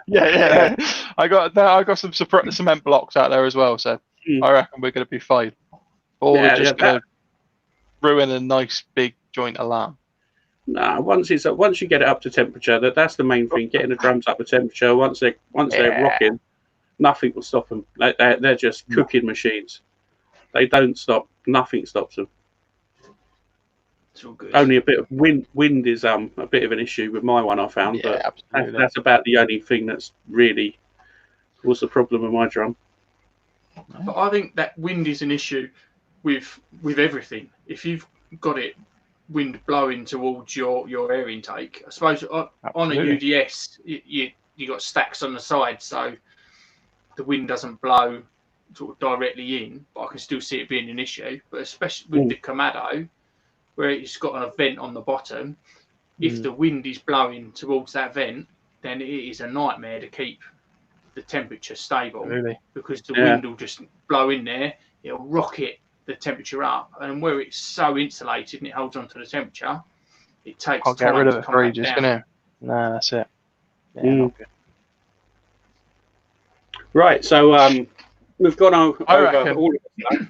Yeah. I got some cement blocks out there as well, so I reckon we're going to be fine. Or we're just going to ruin a nice big joint of lamb. Nah, once you get it up to temperature, that's the main thing. Getting the drums up to temperature. Once they're rocking, nothing will stop them. They're just cooking machines. They don't stop. Nothing stops them. All good. Only a bit of wind is a bit of an issue with my one, I found, but that's about the only thing that's really was the problem with my drum. But I think that wind is an issue with everything. If you've got it wind blowing towards your air intake, I suppose on a UDS you got stacks on the side, so the wind doesn't blow sort of directly in, but I can still see it being an issue. But especially with the Kamado, where it's got an vent on the bottom, if the wind is blowing towards that vent, then it is a nightmare to keep the temperature stable, because the wind will just blow in there, it'll rocket the temperature up, and where it's so insulated and it holds on to the temperature, it takes I'll time get rid of to it come for back ages, down. can it? No, that's it. Yeah, not good. Right, so we've gone over all of the stuff,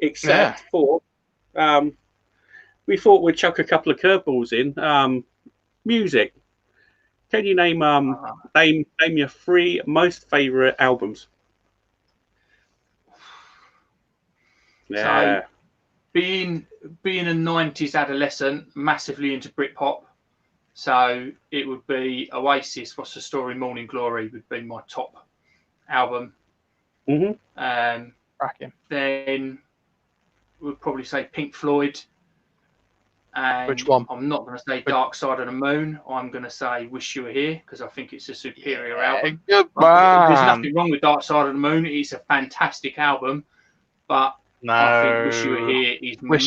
except for we thought we'd chuck a couple of curveballs in. Music. Can you name your 3 most favourite albums? So, being a 90s adolescent, massively into Britpop, so it would be Oasis, What's the Story, Morning Glory would be my top album. Then we'd probably say Pink Floyd. And which one? I'm not going to say Dark Side of the Moon. I'm going to say Wish You Were Here, because I think it's a superior album. There's nothing wrong with Dark Side of the Moon. It's a fantastic album, but I think Wish You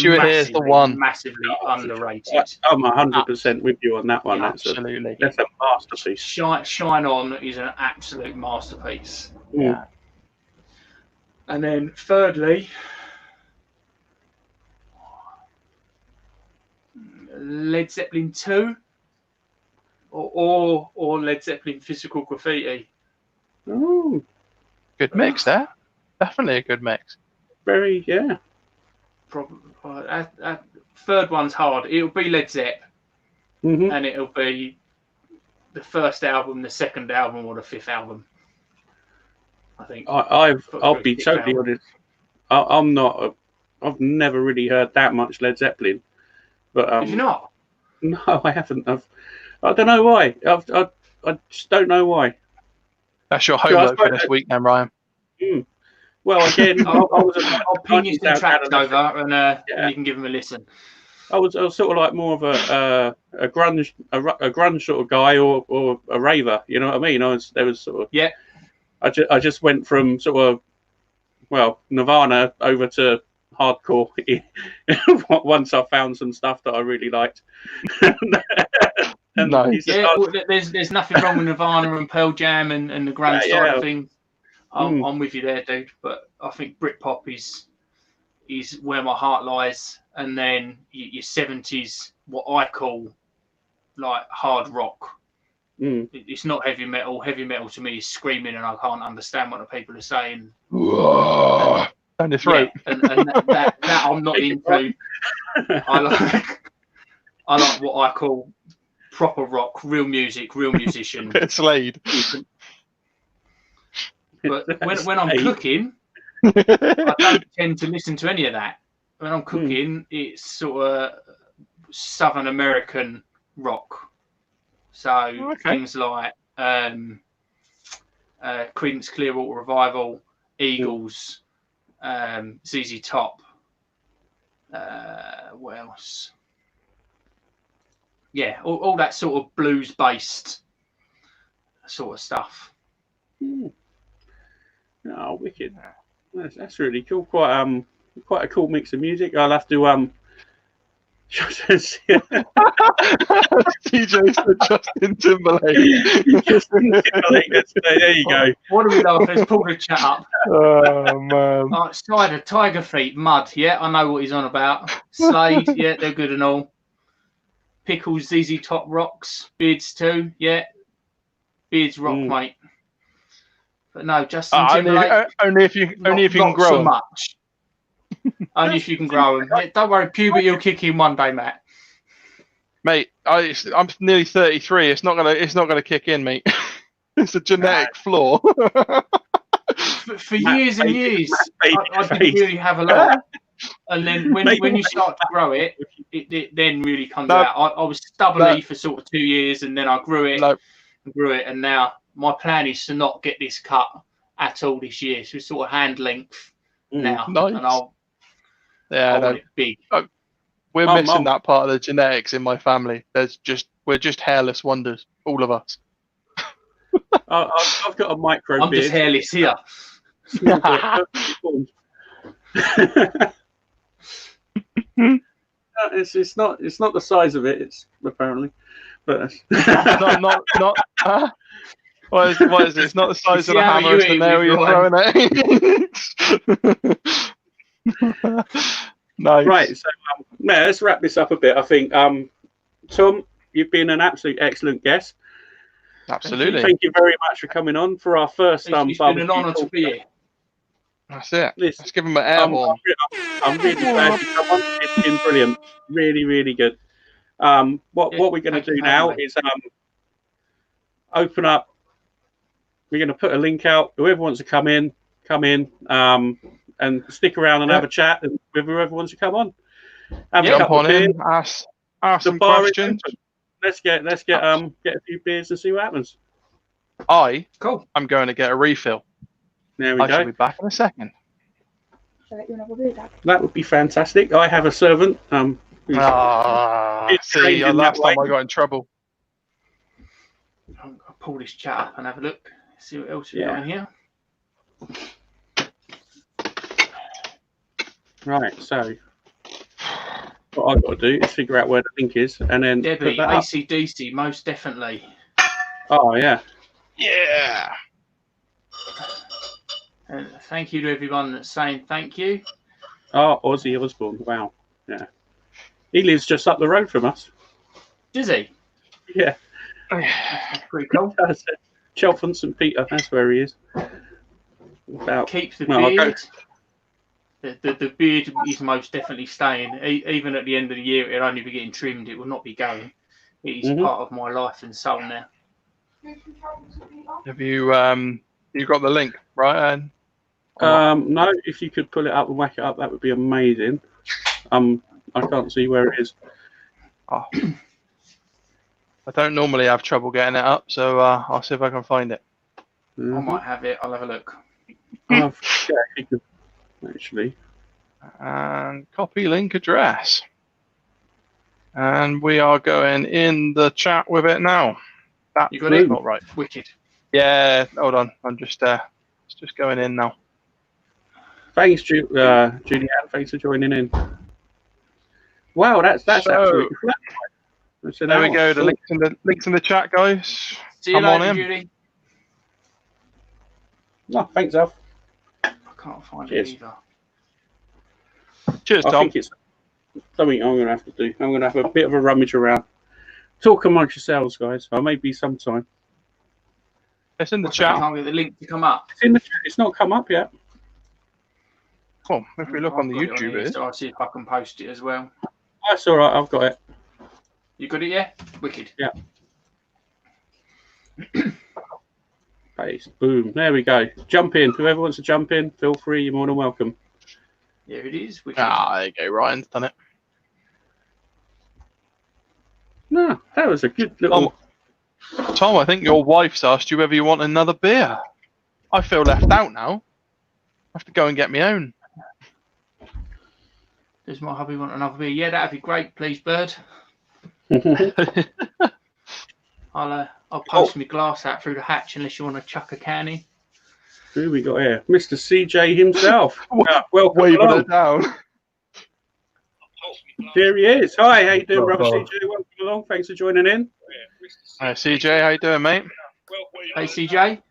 Were Here is the one. Massively underrated. I'm 100% with you on that one. Absolutely. That's a masterpiece. Shine On is an absolute masterpiece. Yeah. And then thirdly, Led Zeppelin 2 or Led Zeppelin Physical Graffiti. Oh, good mix there. Definitely a good mix. Very, Probably third one's hard. It'll be Led Zepp, and it'll be the first album, the second album, or the 5th album. I think. I'll be totally honest. I'm not. I've never really heard that much Led Zeppelin. But have you not? No, I haven't. I don't know why. I just don't know why. That's your homework for this week, then, Ryan. Well, again, I was I'll ping you some tracks over, and you can give them a listen. I was sort of like more of a grunge sort of guy, or a raver. You know what I mean? There was sort of I just went from sort of, well, Nirvana over to hardcore once I found some stuff that I really liked. Nice. There's nothing wrong with Nirvana and Pearl Jam and the grunge side of things. I'm with you there, dude. But I think Britpop is where my heart lies, and then your 70s, what I call like hard rock. It's not heavy metal. Heavy metal to me is screaming, and I can't understand what the people are saying. Down your throat. Yeah, and that I'm not into. I like what I call proper rock, real music, real musician. Bit of Slade. But when I'm cooking, I don't tend to listen to any of that. When I'm cooking, it's sort of Southern American rock. So things like Creedence Clearwater Revival, Eagles, ZZ Top. What else? Yeah, all that sort of blues-based sort of stuff. Oh, wicked! That's really cool. Quite a cool mix of music. I'll have to TJ said Justin Timberlake. Justin Timberlake. There you go. What do we laugh? Let's pull the chat up. Oh man. Cider, Tiger Feet, Mud. Yeah, I know what he's on about. Slade. Yeah, they're good and all. Pickles, ZZ Top rocks. Beards too. Yeah, Beards rock, mate. But no, Justin Timberlake. Only if you can grow so them. Much. Only if you can grow them. Yeah, don't worry, puberty will kick in one day, Matt. Mate, I'm nearly 33. It's not gonna kick in, mate. It's a genetic flaw. For years and years, I didn't really have a lot. And then when you start to grow it, it then really comes out. I was stubbornly for sort of 2 years, and then I grew it, and now my plan is to not get this cut at all this year. So it's sort of hand length now, nice. And I'll want it big. We're missing that part of the genetics in my family. We're just hairless wonders, all of us. I've got a micro. I'm just hairless here. It's not the size of it. It's apparently, but not. What is it? It's not the size of the hammer. It's the nail you're throwing at. Nice. Right. So let's wrap this up a bit. I think Tom, you've been an absolute excellent guest. Absolutely. Thank you very much for coming on for our first. It's been an honour to be here. That's it. Let's give him an air horn. I'm really glad you come on. It's been brilliant. Really, really good. What we're going to do now is open up. We're going to put a link out. Whoever wants to come in, and stick around and have a chat with whoever wants to come on. Jump on in, ask some questions. Let's get a few beers and see what happens. I'm going to get a refill. There we go. I shall be back in a second. That would be fantastic. I have a servant. See, last time I got in trouble. I'll pull this chat up and have a look. See what else we've got in here. Right, so what I've got to do is figure out where the link is, and then Debbie, AC/DC, most definitely. Oh yeah. Yeah. And thank you to everyone that's saying thank you. Oh, Ozzy Osbourne. Wow. Yeah. He lives just up the road from us. Does he? Yeah. That's pretty cool. Chelfont St Peter, that's where he is. Keep the beard. The beard is most definitely staying. Even at the end of the year, it'll only be getting trimmed. It will not be going. It is part of my life and soul now. Have you got the link, right? No, if you could pull it up and whack it up, that would be amazing. I can't see where it is. Oh. I don't normally have trouble getting it up, so I'll see if I can find it. I might have it. I'll have a look. Actually. And copy link address. And we are going in the chat with it now. That's You got it? not right. Wicked. Yeah, hold on. It's just going in now. Thanks, Julianne. Thanks for joining in. Wow, that's absolutely flat. There we go. The links in the chat, guys. See you Come on later, in. Judy. No, thanks, Alf. I can't find Cheers. it either. Cheers, I Tom. think it's something I'm going to have to do. I'm going to have a bit of a rummage around. Talk amongst yourselves, guys. I may be sometime. It's in the I chat. can't get the link to come up. It's in the chat. It's not come up yet. Well, if we look on the I've got it YouTube, here, it is. so I'll see if I can post it as well. That's all right. I've got it. You got it, yeah? Wicked. Yeah. Paste. Boom. There we go. Jump in. Whoever wants to jump in, feel free. You're more than welcome. There it is. Wicked. There you go. Ryan's done it. No, that was a good little. Tom, I think your wife's asked you whether you want another beer. I feel left out now. I have to go and get my own. Does my hubby want another beer? Yeah, that'd be great, please, Bird. I'll post my glass out through the hatch unless you want to chuck a can in. Who we got here? Mr. CJ himself. Welcome Waving along. it down. There he is. Hi, how you doing, brother CJ? Welcome along. Thanks for joining in. Hi, CJ. How you doing, mate? Hey, CJ.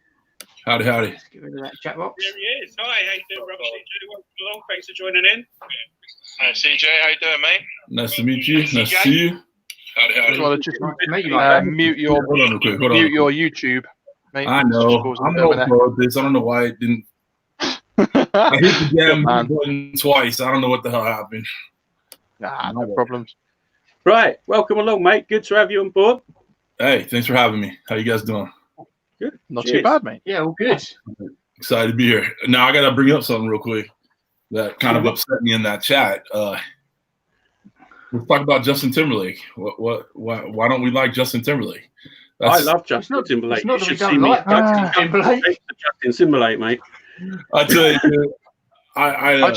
Howdy. Let's get rid of that chat box. There he is. Hi, how you doing, brother CJ? Welcome along. Thanks for joining in. Hi, CJ. How you doing, mate? Nice to meet you. Nice to see you. Just want to Nice to meet you, mate. mute your Hold on real quick. Hold on. mute your YouTube, mate. I know. I'm no pro at this. I don't know why it didn't. I hit the damn man. button twice. I don't know what the hell happened. Nah, no problems. Right. Welcome along, mate. Good to have you on board. Hey, thanks for having me. How you guys doing? Good. Not Cheers. too bad, mate. Yeah, all good. Excited to be here. Now I gotta bring up something real quick that kind of upset me in that chat. Let's talk about Justin Timberlake. Why don't we like Justin Timberlake? I love Justin Timberlake. It's not You that we should see don't me. like Justin Timberlake. Justin Timberlake, mate. I tell you, dude, I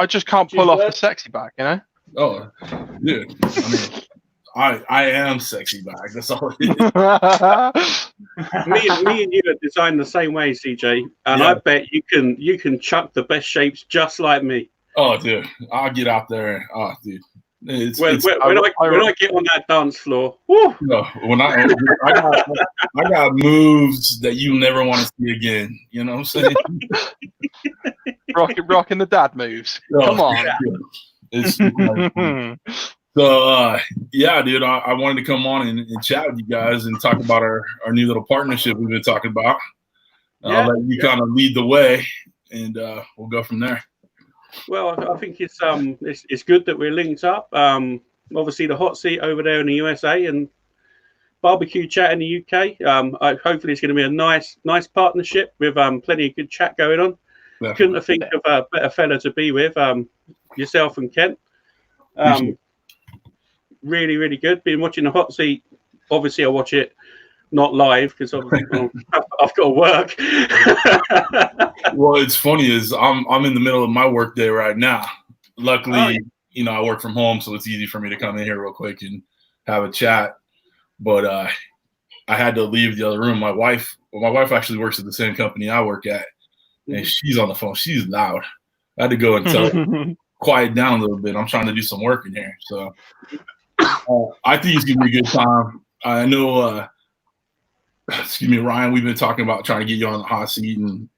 just can't pull off the sexy back, you know. Oh, dude. I mean, I am sexy back. That's all it is. me and you are designed the same way, CJ, and Yeah. I bet you can chuck the best shapes just like me. Oh, dude, I'll get out there. And, oh, dude, When I get on that dance floor, whoo, no, when I got moves that you never want to see again. You know what I'm saying? rocking the dad moves. Oh, Come on. yeah. So yeah, dude, I wanted to come on and chat with you guys and talk about our new little partnership we've been talking about. I'll let you kind of lead the way, and we'll go from there. well, I think it's good that we're linked up. Obviously, the hot seat over there in the USA and barbecue chat in the UK. Hopefully, it's going to be a nice partnership with plenty of good chat going on. Definitely. Couldn't have think of a better fella to be with. Yourself and Kent. Really, really good. Been watching the hot seat. Obviously, I watch it not live because I've got to work. Well, it's funny is I'm in the middle of my work day right now. Luckily, you know, I work from home, so it's easy for me to come in here real quick and have a chat. But I had to leave the other room. My wife actually works at the same company I work at, and she's on the phone. She's loud. I had to go and tell her, quiet down a little bit. I'm trying to do some work in here. So I think it's gonna be a good time. I know. Excuse me, Ryan. We've been talking about trying to get you on the hot seat, and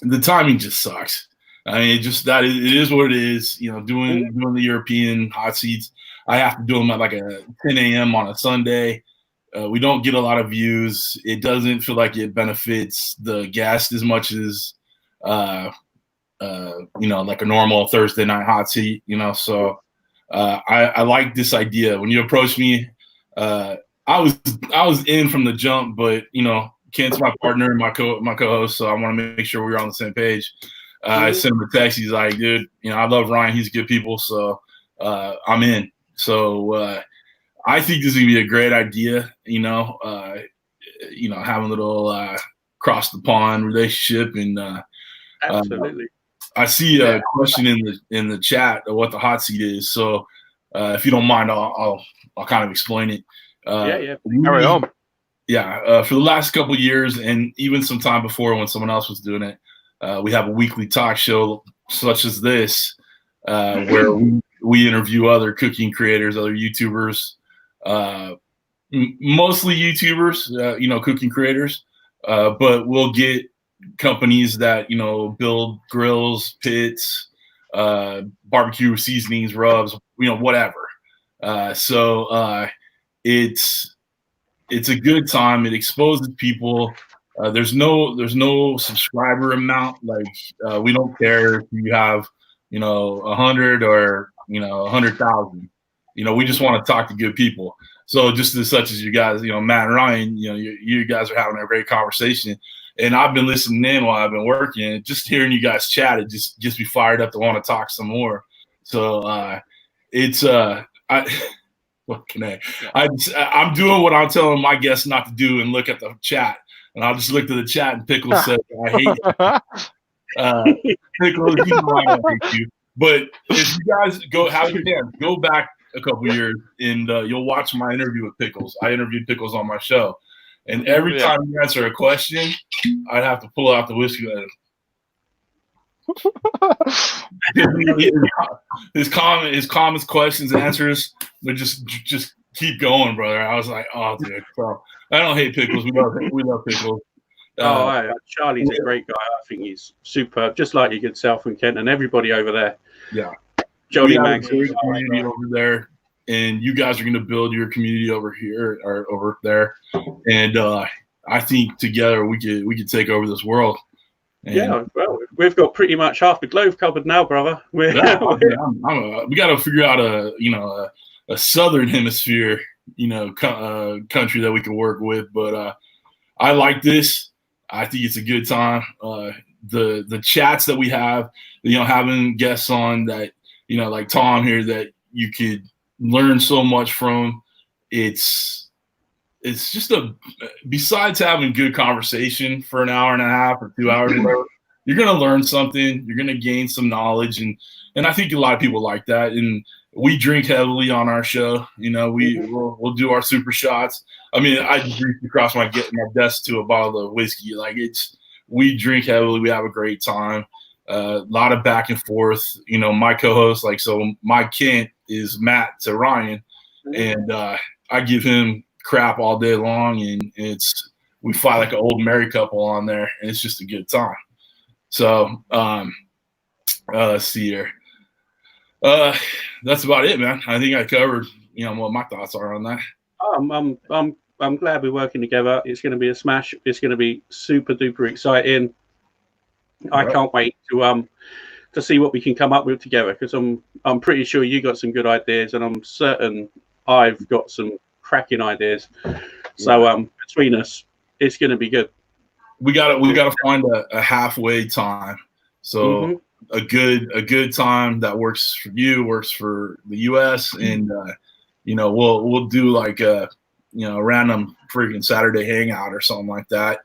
the timing just sucks. I mean, it is what it is. You know, doing the European hot seats. I have to do them at like a 10 a.m. on a Sunday. We don't get a lot of views. It doesn't feel like it benefits the guest as much as you know, like a normal Thursday night hot seat. You know, so I like this idea. When you approached me, I was in from the jump, but you know, Kent's my partner and my co-host, so I want to make sure we're on the same page. I sent him a text. He's like, dude, you know, I love Ryan. He's good people, so I'm in. So I think this is gonna be a great idea. You know, having a little cross the pond relationship, and Absolutely. I see a question in the chat of what the hot seat is. So if you don't mind, I'll kind of explain it. Carry on. Yeah, for the last couple of years, and even some time before when someone else was doing it, we have a weekly talk show such as this, where we interview other cooking creators, other YouTubers, mostly YouTubers, cooking creators, but we'll get companies that build grills, pits, barbecue seasonings, rubs, whatever. So it's a good time. It exposes people. There's no subscriber amount. Like we don't care if you have 100 or 100,000. We just want to talk to good people. So just as such as you guys, Matt and Ryan, you guys are having a great conversation. And I've been listening in while I've been working. Just hearing you guys chat, it just gets me fired up to want to talk some more. So I'm doing what I'm telling my guests not to do and look at the chat. And I'll just look to the chat and Pickles said, I hate you. Pickles, I don't hate you. But if you guys go back a couple years and you'll watch my interview with Pickles. I interviewed Pickles on my show. And every time you answer a question, I'd have to pull out the whiskey. His comments, questions, answers, but just keep going, brother. I was like, oh, dude, bro. I don't hate Pickles. We love Pickles. Charlie's a great guy. I think he's superb, just like your good self and Kent and everybody over there. Yeah, Jody Mags community over there, and you guys are going to build your community over here or over there, and I think together we could take over this world. And well, we've got pretty much half the globe covered now, brother. We got to figure out a southern hemisphere, country that we can work with. But I like this. I think it's a good time. The chats that we have, having guests on that, like Tom here, that you could learn so much from. It's just besides having good conversation for an hour and a half or 2 hours, you're going to learn something. You're going to gain some knowledge. And I think a lot of people like that. And we drink heavily on our show. We'll do our super shots. I mean, I just reached across my desk to a bottle of whiskey. We drink heavily. We have a great time. A lot of back and forth. My co-host, so my Kent is Matt to Ryan. And I give him crap all day long, and we fight like an old married couple on there, and it's just a good time. So let's see here. That's about it, man. I think I covered what my thoughts are on that. I'm glad we're working together. It's going to be a smash. It's going to be super duper exciting. I can't wait to see what we can come up with together, because I'm pretty sure you got some good ideas, and I'm certain I've got some cracking ideas. So between us, it's going to be good. We got to find a halfway time. So a good time that works for you, works for the US, and we'll do like a random freaking Saturday hangout or something like that.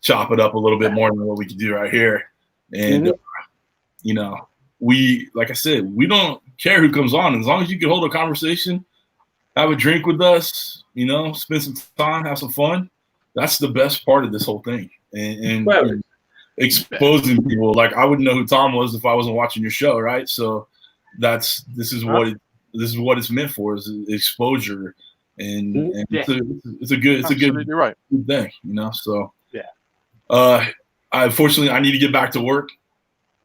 Chop it up a little bit more than what we can do right here. And we, like I said, we don't care who comes on, as long as you can hold a conversation, have a drink with us, spend some time, have some fun. That's the best part of this whole thing. And exposing people. Like, I wouldn't know who Tom was if I wasn't watching your show, right? So this is what it's meant for, is exposure. And it's a good thing, So unfortunately I need to get back to work.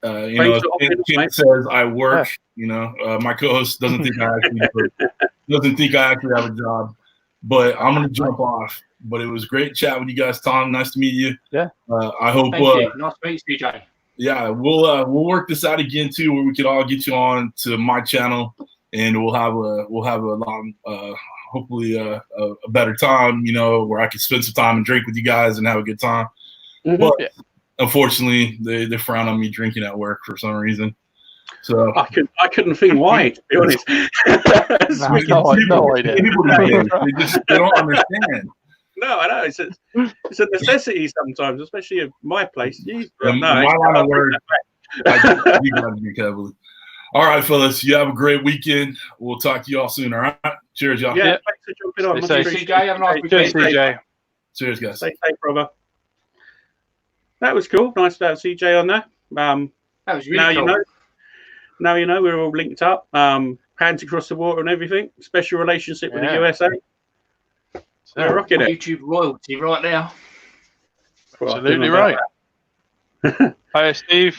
Kent says I work. My co-host doesn't think I actually have a job, but I'm gonna jump off. But it was great chat with you guys, Tom. Nice to meet you. Yeah. I hope. Nice to meet you, CJ. Yeah, we'll work this out again too, where we can all get you on to my channel, and we'll have a long, hopefully a better time. Where I can spend some time and drink with you guys and have a good time. But unfortunately, they frown on me drinking at work for some reason. So I couldn't think why, to be honest. No idea. They don't understand. No, I know it's a necessity sometimes, especially in my place. Jeez, In no, my line of I work, take that back. you gotta drink heavily. All right, fellas, you have a great weekend. We'll talk to y'all soon. All right, cheers, y'all. Yeah, Yeah. thanks for jumping on. Stay Much safe. appreciated. CJ, have a nice Cheers, weekend. CJ. Cheers, guys. Stay safe, brother. That was cool. Nice to have CJ on there. That was really Now cool. you know. Now you know we're all linked up. Hands across the water and everything. Special relationship with the Yeah. USA. We're rocking it. YouTube royalty right now. Well, Absolutely I don't know right. Hi, Steve.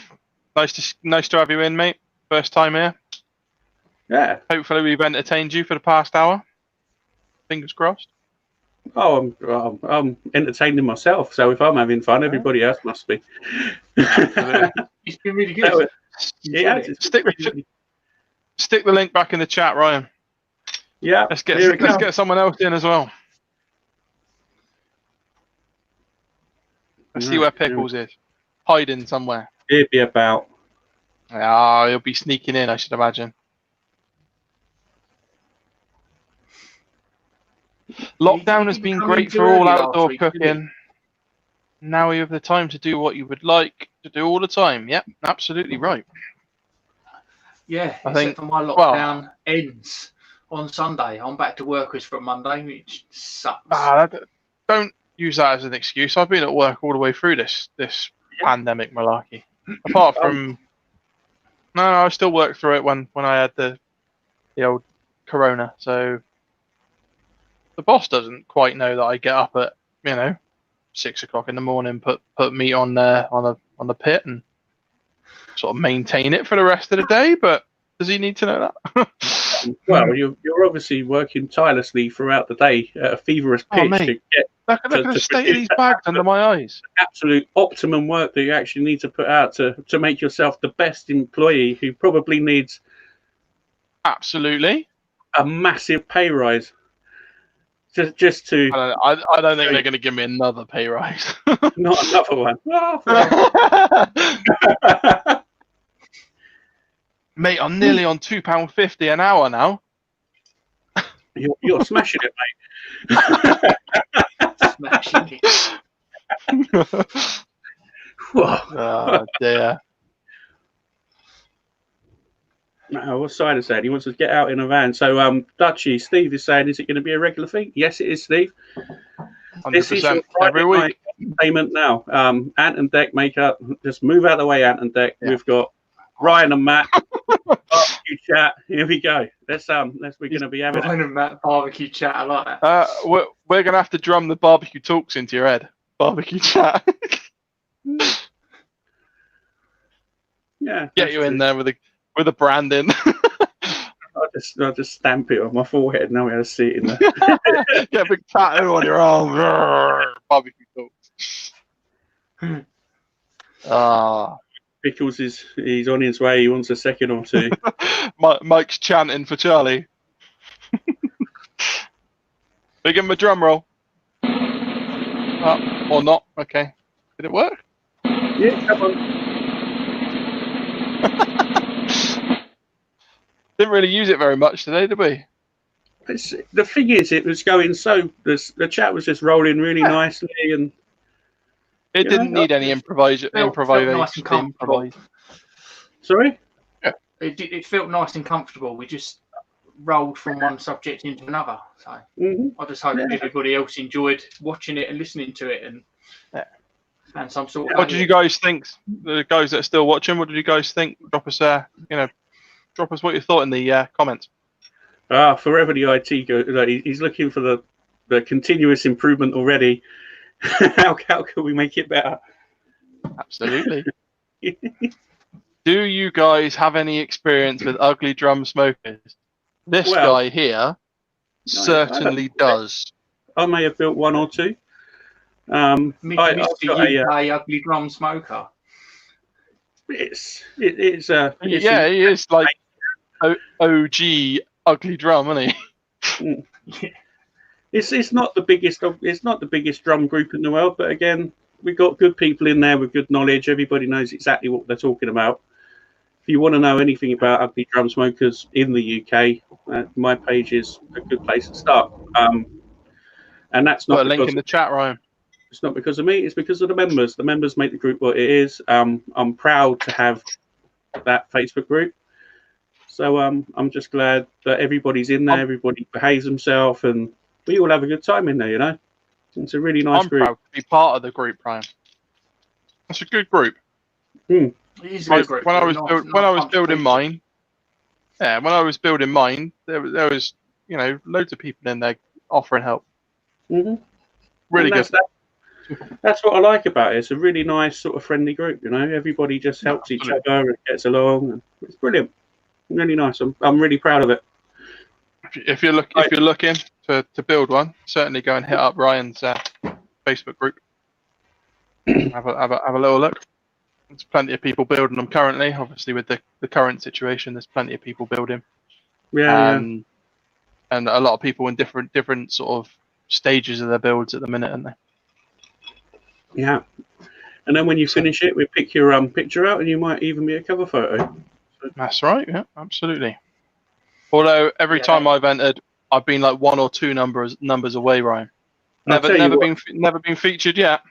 Nice to have you in, mate. First time here. Yeah. Hopefully, we've entertained you for the past hour. Fingers crossed. Oh, I'm entertaining myself. So if I'm having fun, everybody else must be. Absolutely. It's been really That good. was- yeah, it's Stick the link back in the chat, Ryan. yeah. Let's Here it comes. get someone else in as well. Let's see where Pickles is. Hiding somewhere. It'd be about. Ah, he'll be sneaking in, I should imagine. Lockdown has been great for all outdoor cooking. Now you have the time to do what you would like to do all the time. Yep, absolutely right. Yeah, I except think- for my lockdown ends on Sunday. I'm back to work from Monday, which sucks. Don't use that as an excuse. I've been at work all the way through this pandemic malarkey. Apart from, no, I still worked through it when I had the old corona. So the boss doesn't quite know that I get up at 6 o'clock in the morning, put meat on the pit and sort of maintain it for the rest of the day. But does he need to know that? Well, you're obviously working tirelessly throughout the day at a feverish pitch mate. to get Look at the state of these bags under my eyes. absolute optimum work that you actually need to put out to make yourself the best employee who probably needs Absolutely. a massive pay rise. Just to I don't think they're going to give me another pay rise. not another one. Oh, Mate, I'm nearly on £2.50 an hour now. you're smashing it, mate. Smashing it. Whoa. Oh dear. No, what's Sider saying? He wants to get out in a van. So, Dutchy, Steve is saying, is it going to be a regular thing? Yes, it is, Steve. This is your 100% every Friday night week. entertainment now. Ant and Deck make up. Just move out of the way, Ant and Deck. Yeah. We've got Ryan and Matt. Barbecue chat. Here we go. We're going to be having Ryan and Matt barbecue chat. I like that. We're going to have to drum the barbecue talks into your head. Barbecue chat. Yeah. Get you in there with a branding. I'll just stamp it on my forehead. Now we have to see it in there. Get a big tattoo on your arm. Barbecue talks. Pickles he's on his way. He wants a second or two. Mike's chanting for Charlie. We give him a drum roll. Or not. Okay. Did it work? Yeah, come on. Didn't really use it very much today, did we? The thing is, it was going the chat was just rolling really nicely, and It didn't need any improvisation. Felt nice and comfortable. Sorry. It felt nice and comfortable. We just rolled from one subject into another. So I just hope everybody else enjoyed watching it and listening to it, and some sort of. What did you guys think? The guys that are still watching, what did you guys think? Drop us what you thought in the comments. Forever the IT go. He's looking for the continuous improvement already. How can we make it better? Absolutely. Do you guys have any experience with ugly drum smokers? This guy here certainly does. I may have built one or two. Mr. UK ugly drum smoker. It's He is like OG ugly drum, isn't he? It's not the biggest drum group in the world, but again, we've got good people in there with good knowledge. Everybody knows exactly what they're talking about. If you want to know anything about ugly drum smokers in the UK, my page is a good place to start. And that's Put not a link because in the chat, Ryan. it's not because of me. It's because of the members. The members make the group what it is. I'm proud to have that Facebook group. So I'm just glad that everybody's in there. Everybody behaves themselves, and we all have a good time in there. You know, it's a really nice I'm group. proud to be part of the group, Ryan. It's a good group. It is a good group. When I was building mine, yeah, when I was building mine, there was loads of people in there offering help. Mm-hmm. Really good. That's what I like about it. It's a really nice sort of friendly group. You know, everybody just helps each other and gets along. And it's brilliant. Really nice. I'm really proud of it. If you're looking to build one, certainly go and hit up Ryan's Facebook group. have a little look. There's plenty of people building them currently. Obviously, with the current situation, there's plenty of people building. Yeah. And a lot of people in different sort of stages of their builds at the minute, aren't they? Yeah. And then when you finish it, we pick your picture out, and you might even be a cover photo. That's right. Yeah, absolutely. Although every time I've entered, I've been like 1 or 2 numbers away, Ryan. Never been featured yet.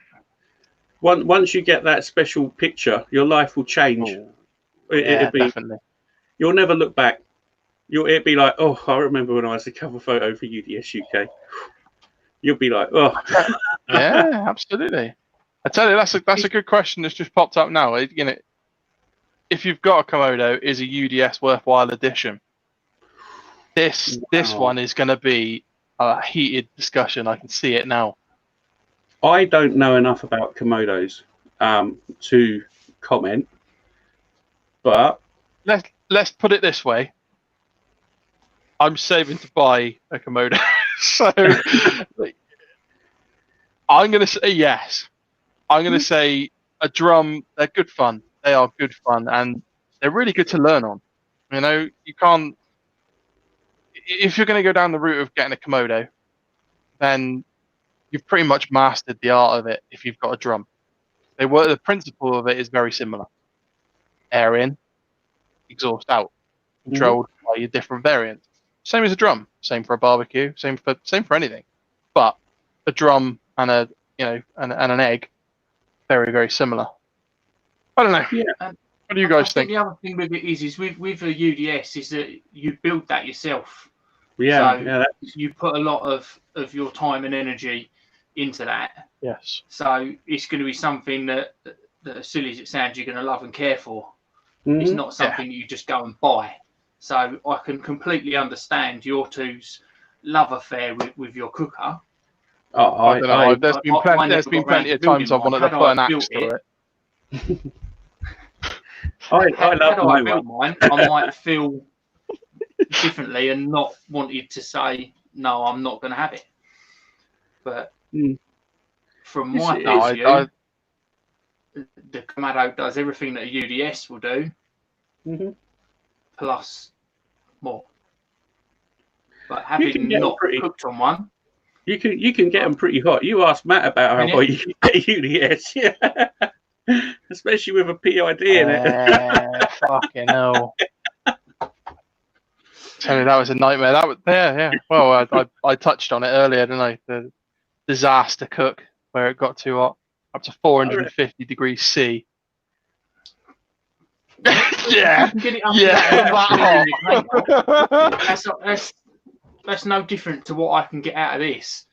Once you get that special picture, your life will change. It'll be, definitely. You'll never look back. It'll be like, oh, I remember when I was a cover photo for UDS UK. You'll be like, oh. Yeah, absolutely. I tell you, that's a good question that's just popped up now. If you've got a Komodo, is a UDS worthwhile addition? This one is going to be a heated discussion. I can see it now. I don't know enough about Komodos to comment, but let's put it this way. I'm saving to buy a Komodo, so I'm going to say yes. I'm going to say a drum. They're good fun. They are good fun, and they're really good to learn on. You know, you can't. If you're going to go down the route of getting a Komodo, then you've pretty much mastered the art of it. If you've got a drum, the principle of it is very similar. Air in, exhaust out, controlled by your different variants. Same as a drum. Same for a barbecue. Same for anything. But a drum and and an egg, very, very similar. I don't know. Yeah. What do you guys think? The other thing with it is with a UDS is that you build that yourself. Yeah. So you put a lot of your time and energy into that. Yes. So it's going to be something that as silly as it sounds, you're going to love and care for. It's not something you just go and buy. So I can completely understand your two's love affair with your cooker. I don't know. There's been plenty of times I've wanted to put an axe to it. I love mine. I might feel differently and not wanted to say no. I'm not going to have it. But from my point of view, the Komodo does everything that a UDS will do, plus more. But having not cooked on one, you can get them pretty hot. You asked Matt about how hot you can get UDS, especially with a PID in it. Fucking hell! Tell me, that was a nightmare. That was Well, I touched on it earlier, didn't I? The disaster cook where it got too hot, up to 450 degrees C. Yeah. That's no different to what I can get out of this.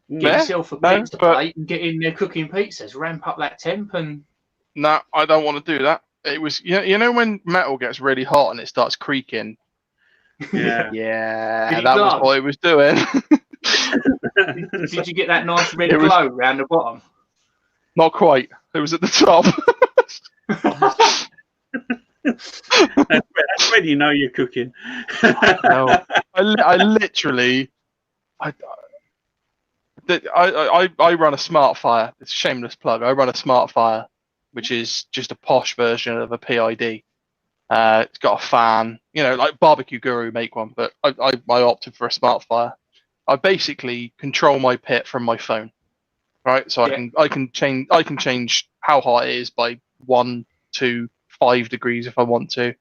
Get yourself a pizza plate and get in there cooking pizzas. Ramp up that temp and. No, I don't want to do that. It was you know when metal gets really hot and it starts creaking. Yeah, that was what it was doing. Did you get that nice red glow around the bottom? Not quite. It was at the top. That's when you know you're cooking. No, I literally, I run a smart fire. It's a shameless plug. I run a smart fire, which is just a posh version of a PID. It's got a fan, like Barbecue Guru make one, but I opted for a smart fire. I basically control my pit from my phone, right? So I can change how hot it is by 1, 2, 5 degrees if I want to,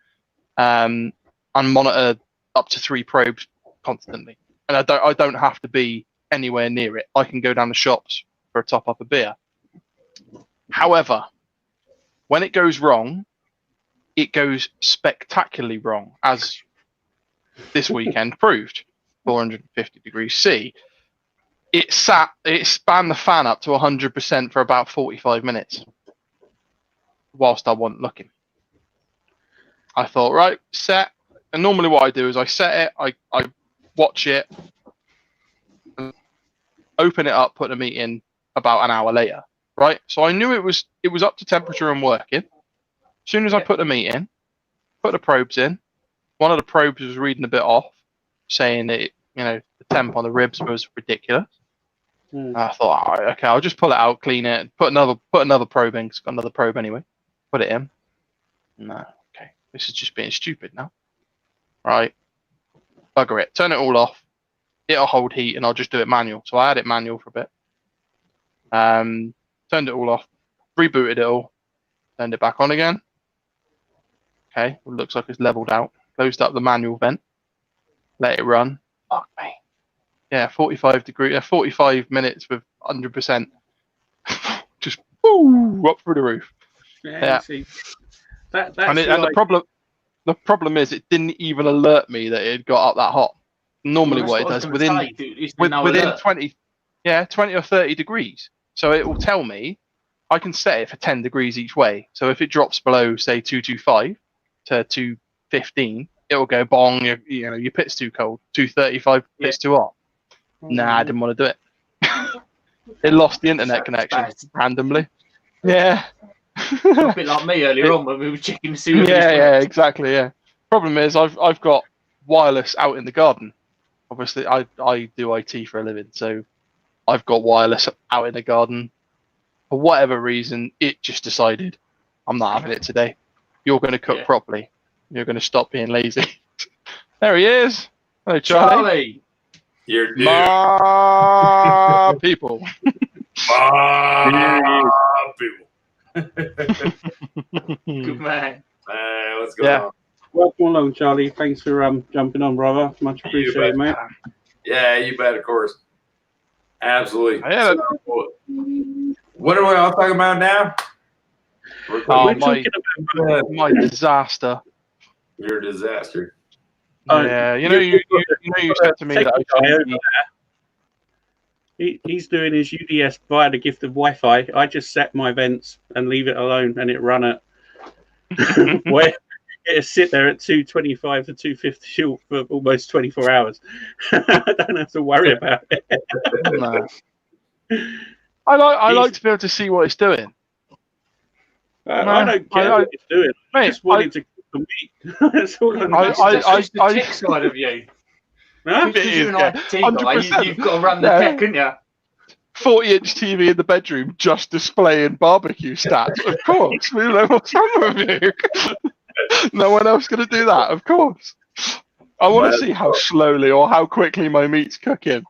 and monitor up to 3 probes constantly. And I don't have to be anywhere near it. I can go down the shops for a top up of beer. However, when it goes wrong, it goes spectacularly wrong, as this weekend proved. 450 degrees C. It spanned the fan up to 100% for about 45 minutes whilst I wasn't looking. I thought, right, set. And normally what I do is I set it, I watch it, and open it up, put the meat in about an hour later, right? So I knew it was up to temperature and working. As soon as I put the meat in, put the probes in, one of the probes was reading a bit off, saying that the temp on the ribs was ridiculous. I thought, all right, okay, I'll just pull it out, clean it, put another probe in, 'cause I've got another probe anyway. Put it in. No, okay, this is just being stupid now. Right, bugger it, turn it all off. It'll hold heat, and I'll just do it manual. So I had it manual for a bit. Turned it all off, rebooted it all, turned it back on again. Okay, well, looks like it's leveled out. Closed up the manual vent, let it run. Fuck me. Yeah, 45 minutes with 100%. Just up through the roof. Yeah. See, that's and the problem is it didn't even alert me that it had got up that hot. Normally, what it does within 20 or 30 degrees. So it will tell me I can set it for 10 degrees each way. So if it drops below, say 225 to 215, it will go bong. Your pit's too cold. 235 pit's too hot. Nah, I didn't want to do it. It lost the internet connection randomly. Yeah. A bit like me earlier on when we were checking to see. Yeah, exactly. Yeah. Problem is, I've got wireless out in the garden. Obviously, I do IT for a living, so I've got wireless out in the garden. For whatever reason, it just decided, I'm not having it today. You're going to cook properly. You're going to stop being lazy. There he is. Hello, Charlie. You're due. Ma people. Ma people. Good man. What's going on? Welcome along, Charlie. Thanks for jumping on, brother. Much appreciated, mate. Yeah, you bet, of course. Absolutely. Yeah. So, what are we all talking about now? We're talking about my disaster. Your disaster. Yeah, you said to me that he's doing his UDS via the gift of Wi-Fi. I just set my vents and leave it alone, and it run it. Where it sit there at 225 to 250 for almost 24 hours. I don't have to worry about it. No. I like to be able to see what it's doing. I don't care what it's doing. I just wanted to cook the meat. That's all That's the tech side of you. Huh? Because you're an IT guy, you've got to run the tech, haven't you? 40-inch TV in the bedroom just displaying barbecue stats. Of course. What's wrong with you? No one else going to do that, of course. I want to see how slowly or how quickly my meat's cooking.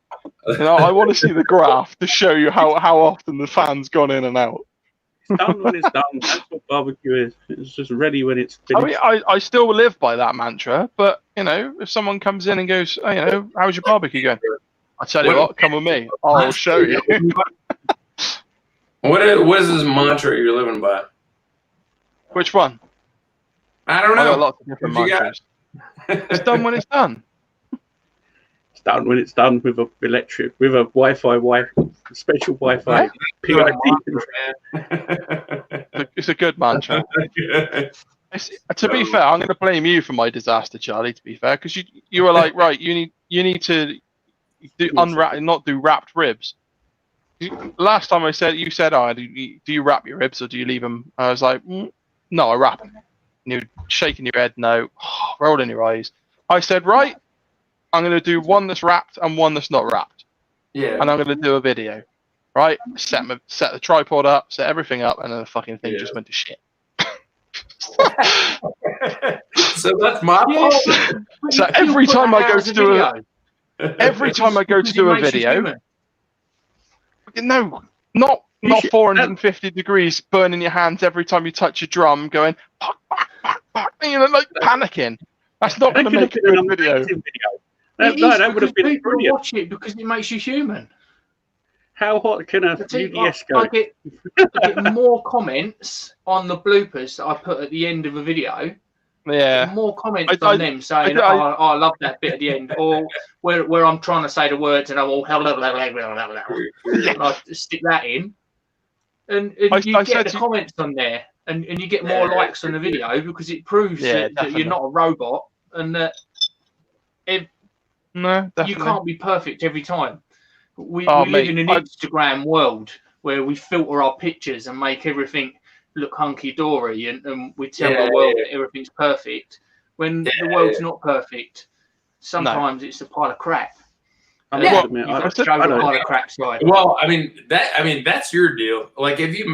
I want to see the graph to show you how often the fan's gone in and out. It's done when it's done. That's what barbecue is. It's just ready when it's finished. I mean, I still live by that mantra, but, if someone comes in and goes, how's your barbecue going? I tell you what, come with me. I'll show you. What is this mantra you're living by? Which one? I don't know. I've got lots of different mantras. It's done when it's done. It's done when it's done with a Wi-Fi, special Wi-Fi. PID. It's a good mantra. To be fair, I'm going to blame you for my disaster, Charlie. To be fair, because you were like, right, you need to not do wrapped ribs. Last time you said, do you wrap your ribs or do you leave them? I was like, no, I wrap them. And you're shaking your head, no, rolling your eyes. I said, right, I'm going to do one that's wrapped and one that's not wrapped. Yeah. And I'm going to do a video. Right? Set the tripod up, set everything up, and then the fucking thing just went to shit. So that's my fault. So every time I go to do a video, no, not 450 degrees burning your hands every time you touch a drum, going like panicking. That's not going to make a good video. That would have been people brilliant. watch it because it makes you human. How hot can a UDS go? I get more comments on the bloopers that I put at the end of a video. Yeah. More comments on them saying, I love that bit at the end, or where I'm trying to say the words and I'm all I stick that in, and you get the comments on there, and you get more likes on the video because it proves that you're not a robot and that you can't be perfect every time. We live in an Instagram world where we filter our pictures and make everything look hunky-dory, and we tell the world that everything's perfect when the world's not perfect. Sometimes it's a pile of crap. I you've got to show the pile of crap side. Well, that's your deal. Like if you're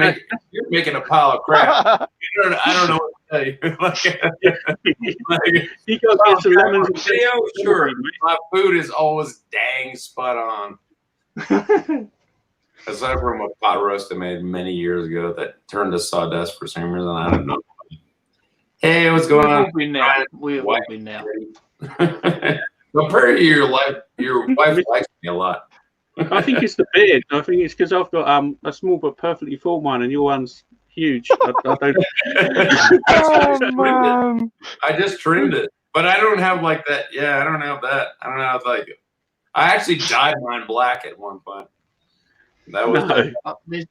making a pile of crap, I don't know what to tell you. You go get some lemons and sure. My food is always dang spot on. Aside from a pot roast I made many years ago that turned to sawdust for some reason, I don't know. Hey, what's going on? We've all been there. Compared to your wife likes me a lot. I think it's the beard. I think it's because I've got a small but perfectly full one, and your one's huge. I don't. I just trimmed it, but I don't have like that. Yeah, I don't have that. I don't have like it. I actually dyed mine black at one point. That was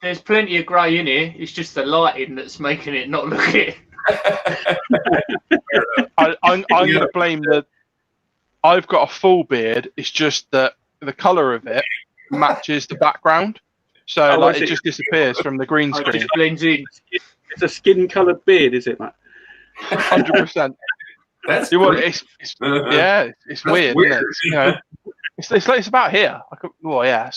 there's plenty of grey in here. It's just the lighting that's making it not look it. I'm going to blame that. I've got a full beard. It's just that the colour of it matches the background, so it just disappears from the green screen. It just blends in. It's a skin-coloured beard, is it, Matt? 100%. That's it's weird, isn't it? You know, it's about here.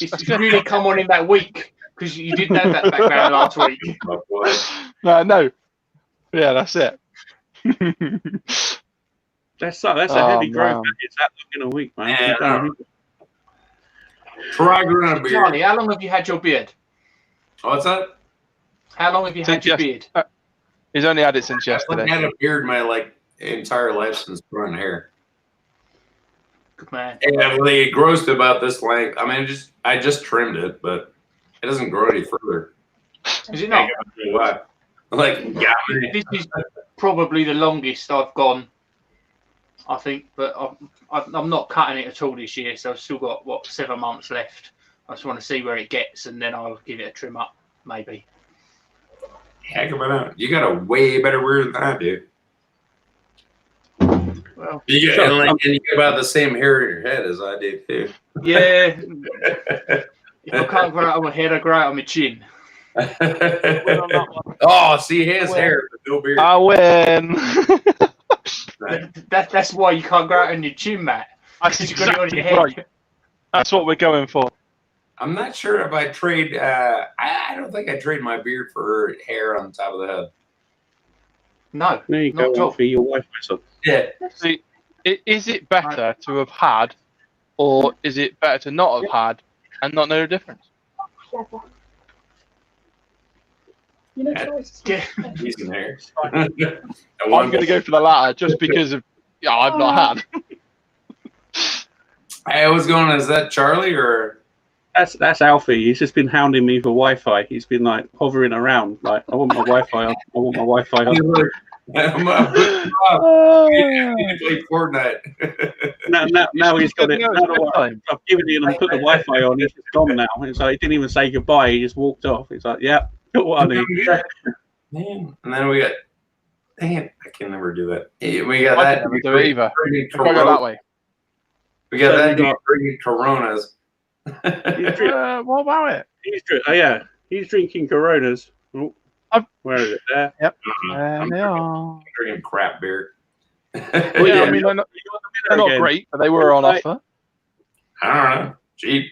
It's really come on in that week because you didn't have that background last week. No. Yeah, that's it. That's a heavy growth. It's that long in a week, man. Yeah, try growing a beard. Charlie, how long have you had your beard? What's that? How long have you had your beard? He's only had it since yesterday. I've had a beard my entire life since growing hair. Good man. And it grows to about this length. I mean, I just trimmed it, but it doesn't grow any further. Is it not? This is probably the longest I've gone, I think, but I'm not cutting it at all this year, so I've still got 7 months left. I just want to see where it gets, and then I'll give it a trim up, maybe. Heck of it. You got a way better beard than I do. Well, you get about the same hair in your head as I do too. Yeah. If I can't grow out on my head, I grow out on my chin. Oh, see his hair, but no beard. I win. That's why you can't grow out on your chin, Matt. That's exactly on your head. Right. That's what we're going for. I'm not sure if I trade. I don't think I trade my beard for hair on top of the head. No, there you go for your wife, my son. Yeah. See, is it better to have had, or is it better to not have had and not know the difference? Decent hair. I'm going to go for the latter just because of I've not had. Hey, what's going on? Is that Charlie or? That's Alfie. He's just been hounding me for Wi-Fi. He's been hovering around, I want my Wi-Fi on. I want my Wi-Fi on. Play Fortnite. now he's got it. I've given him and put the Wi-Fi on. He's just gone now. It's like he didn't even say goodbye. He just walked off. It's like, yeah, got what I need. Man, and then we got. Dang it, I can never do that. We got that. Never do it either. Go that way. We got that. Drinking Coronas. What about it? He's drinking Coronas. Oh, where is it? There. Yep. They are. Drinking crap beer. I mean, they're not great, but they were on offer. I don't know. Cheap.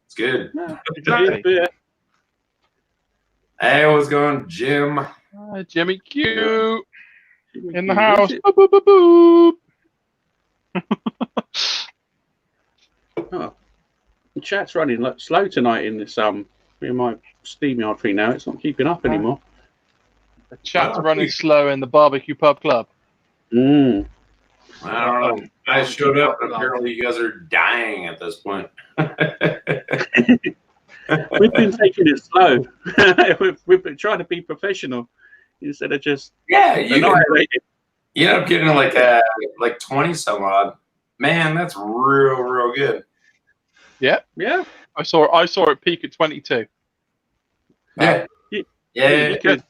It's good. Yeah, exactly. Hey, what's going on, Jim? Jimmy Q in the house. Boop, boop, boop, boop. Oh. The chat's running slow tonight in this in my SteamYard thing now. It's not keeping up anymore. The chat's running slow in the BBQ Pub Club. Mm. I don't know. I showed up, and apparently you guys are dying at this point. We've been taking it slow. we've been trying to be professional instead of just annihilating. You end up getting like 20 some odd. Man, that's real good. Yeah. I saw it peak at 22. Yeah. Yeah. Good.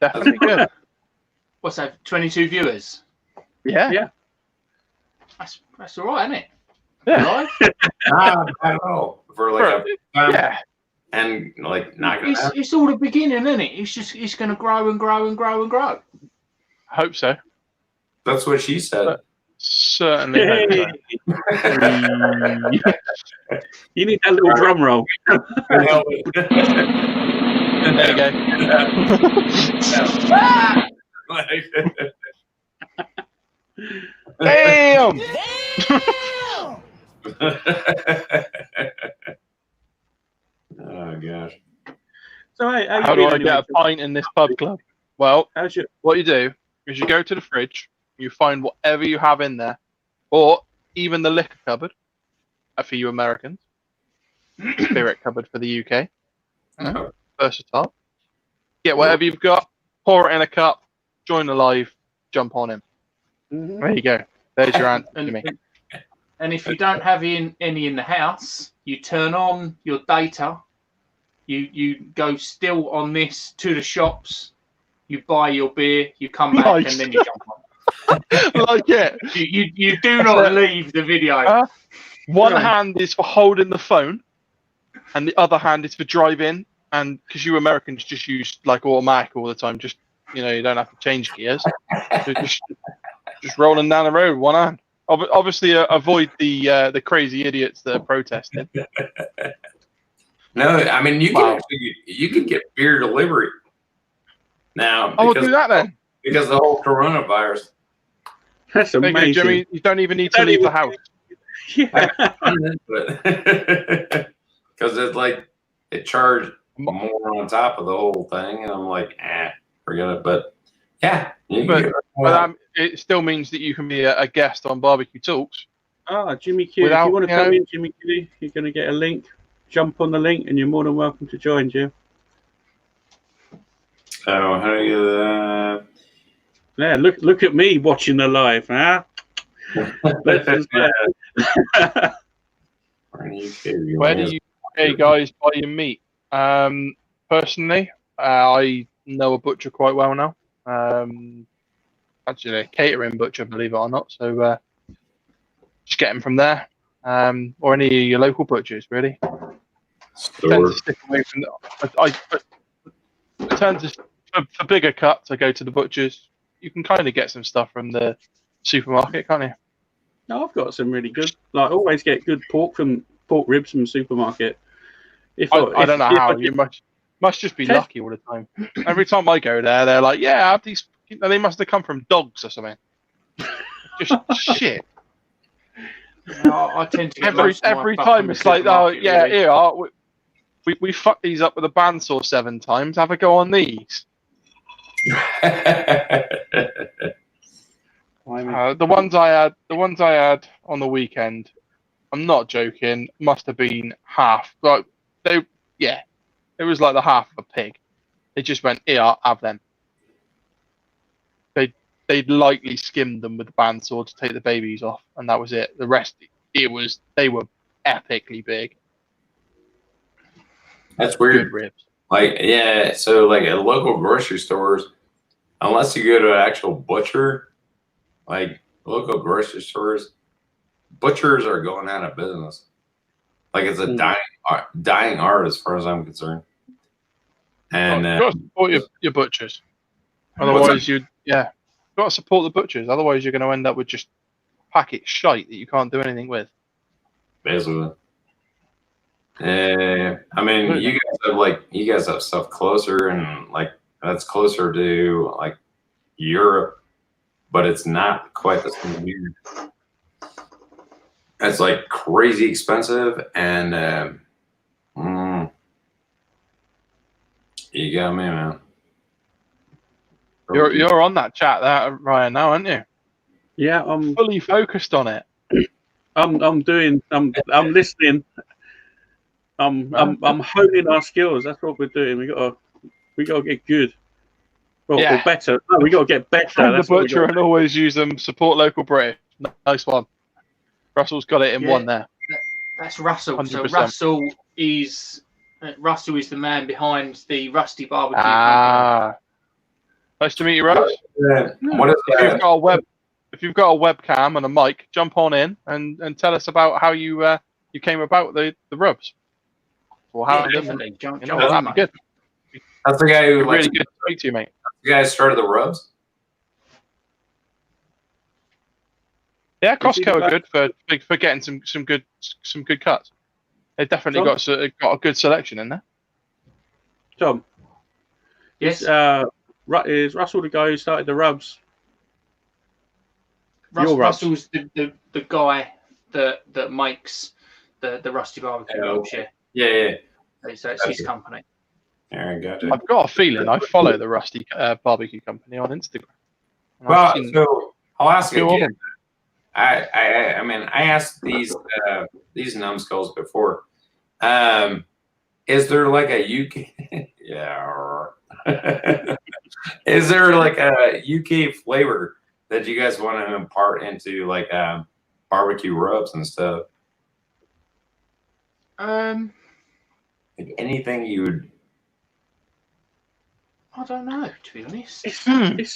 Definitely good. What's that? 22 viewers. Yeah. That's all right, isn't it? Yeah. Not bad at all for like yeah. And like not gonna it's all the beginning, isn't it? It's going to grow and grow and grow and grow. I hope so. That's what she said. Certainly hope so. You need that little drum roll. There you go. Damn! Oh gosh. So how do I get a pint in this pub club? Well, what you do is you go to the fridge, you find whatever you have in there, or even the liquor cupboard for you Americans, spirit cupboard for the UK. Versatile. Get whatever you've got, pour it in a cup, join the live, jump on him. There you go. There's your answer to me. And if you don't have any in the house, you turn on your data. You go still on this to the shops. You buy your beer. You come back and then you jump on. Like it. You do not leave the video. One hand is for holding the phone, and the other hand is for driving. And because you Americans just use like automatic all the time, just you don't have to change gears. So just rolling down the road, one hand. Obviously, avoid the crazy idiots that are protesting. No, I mean you can get beer delivery now. We'll do that then. Because the whole coronavirus. That's amazing. Jimmy, you don't even need to leave the house. Yeah. Because it's like it charged more on top of the whole thing, and I'm like, forget it. But yeah, but it still means that you can be a guest on Barbecue Talks. Jimmy Q, if you want to come in, Jimmy Q, you're going to get a link. Jump on the link, and you're more than welcome to join, Jim. Oh, how do you do that? Yeah, look at me watching the live, huh? Where do you guys buy your meat? Personally, I know a butcher quite well now. Actually, a catering butcher, believe it or not. So just get them from there, or any of your local butchers, really. I tend to stick away from I tend to, for bigger cuts, I go to the butchers. You can kind of get some stuff from the supermarket, can't you? No, I've got some really good. Like, always get good pork ribs from the supermarket. I don't know how. You must just be lucky all the time. Every time I go there, they're like, "Yeah, I have these." They must have come from dogs or something. Just shit. I tend to get every time it's like, "Oh yeah, really. Here we fucked these up with a bandsaw 7 times. Have a go on these." The ones I had on the weekend, I'm not joking, must have been half. Like it was like the half of a pig. They just went, "Here, have them." They'd lightly skimmed them with the bandsaw to take the babies off, and that was it. The rest, they were epically big. That's weird. Good ribs. So like at local grocery stores, unless you go to an actual butcher, like local grocery stores, butchers are going out of business. Like it's a dying art as far as I'm concerned. And you got to support your butchers. Otherwise, you got to support the butchers. Otherwise, you're going to end up with just packet shite that you can't do anything with. Basically. I mean, you guys have stuff closer, and like that's closer to like Europe, but it's not quite the same here. It's like crazy expensive, and you got me, man. You're on that chat there, Ryan, now, aren't you? Yeah, I'm fully focused on it. I'm listening. I'm honing our skills. That's what we're doing. We gotta get good. Or better. No, we gotta get better. Find the That's what we butcher gotta and always use them. Support local British. Nice one. Russell's got it in one there. That's Russell. 100%. So Russell is the man behind the Rusty BBQ Company. Nice to meet you, Russ. What is that? If you've got a webcam and a mic, jump on in and tell us about how you came about the rubs. Or how Definitely. Jump that'd on, be good. That's the guy who Really good to speak to you, mate. The guy who started the rubs. Yeah, Costco are good for getting some good cuts. They've definitely got a good selection in there. Tom. Yes. Is Russell the guy who started the rubs? Russell's the guy that makes the Rusty BBQ Rubs. Yeah. So it's his company. Yeah, I got it. I've got a feeling I follow the Rusty BBQ Company on Instagram. Well, so I'll ask you Go again. I mean, I asked these numbskulls before. Is there like a UK? Yeah. Is there like a UK flavor that you guys want to impart into like barbecue rubs and stuff? Like anything you would. I don't know, to be honest. It's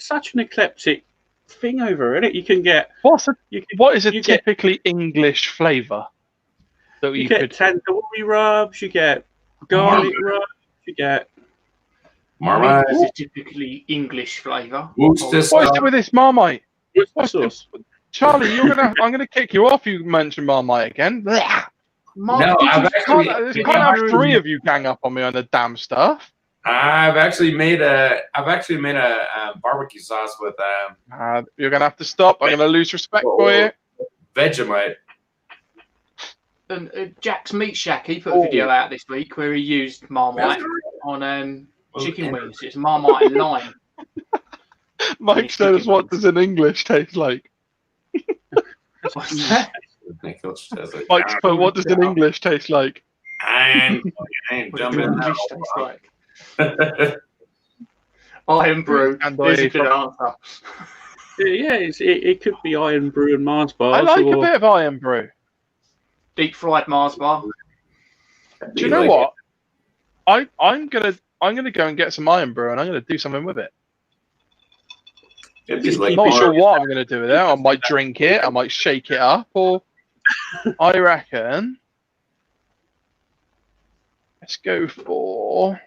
such an eclectic thing over, isn't it? You can get what is a typically English flavour that you get tandoori rubs, you get garlic rubs, you get Marmite. It's a typically English flavour. What is it with this Marmite? What's sauce? Charlie, I'm gonna kick you off. You mentioned Marmite again. No, you can't have three of you gang up on me on the damn stuff. I've actually made a barbecue sauce with you're gonna have to stop. I'm gonna lose respect for you. Vegemite. And Jack's Meat Shack, he put a video out this week where he used Marmite on chicken wings. It's Marmite and lime. Mike says, "What does an English taste like?" What's that? Mike's put, "What does an English taste like?" I ain't What jumping does in English taste like? Iron brew. There's a good answer. Yeah, it could be iron brew and Mars bars. I like a bit of iron brew. Deep fried Mars bar. Do you know what? I'm gonna go and get some iron brew and I'm gonna do something with it. I'm not sure what I'm gonna do with it. I might drink it. I might shake it up, or I reckon let's go for.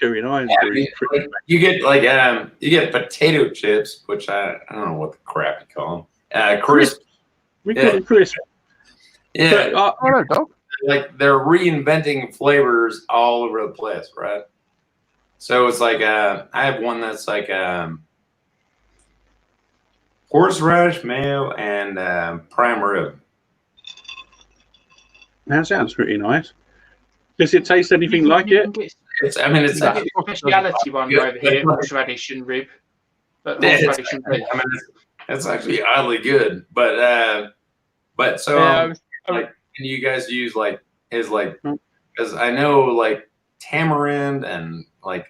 You get potato chips, which I don't know what the crap you call them. Crisp. We call them crisp. Yeah. Like they're reinventing flavors all over the place, right? So it's like I have one that's like horseradish, mayo, and prime rib. That sounds pretty nice. Does it taste anything like it? It's a speciality one over here, horseradish and rib. But horseradish and beef. I mean, it's actually oddly good, but so can you guys use because I know like tamarind and like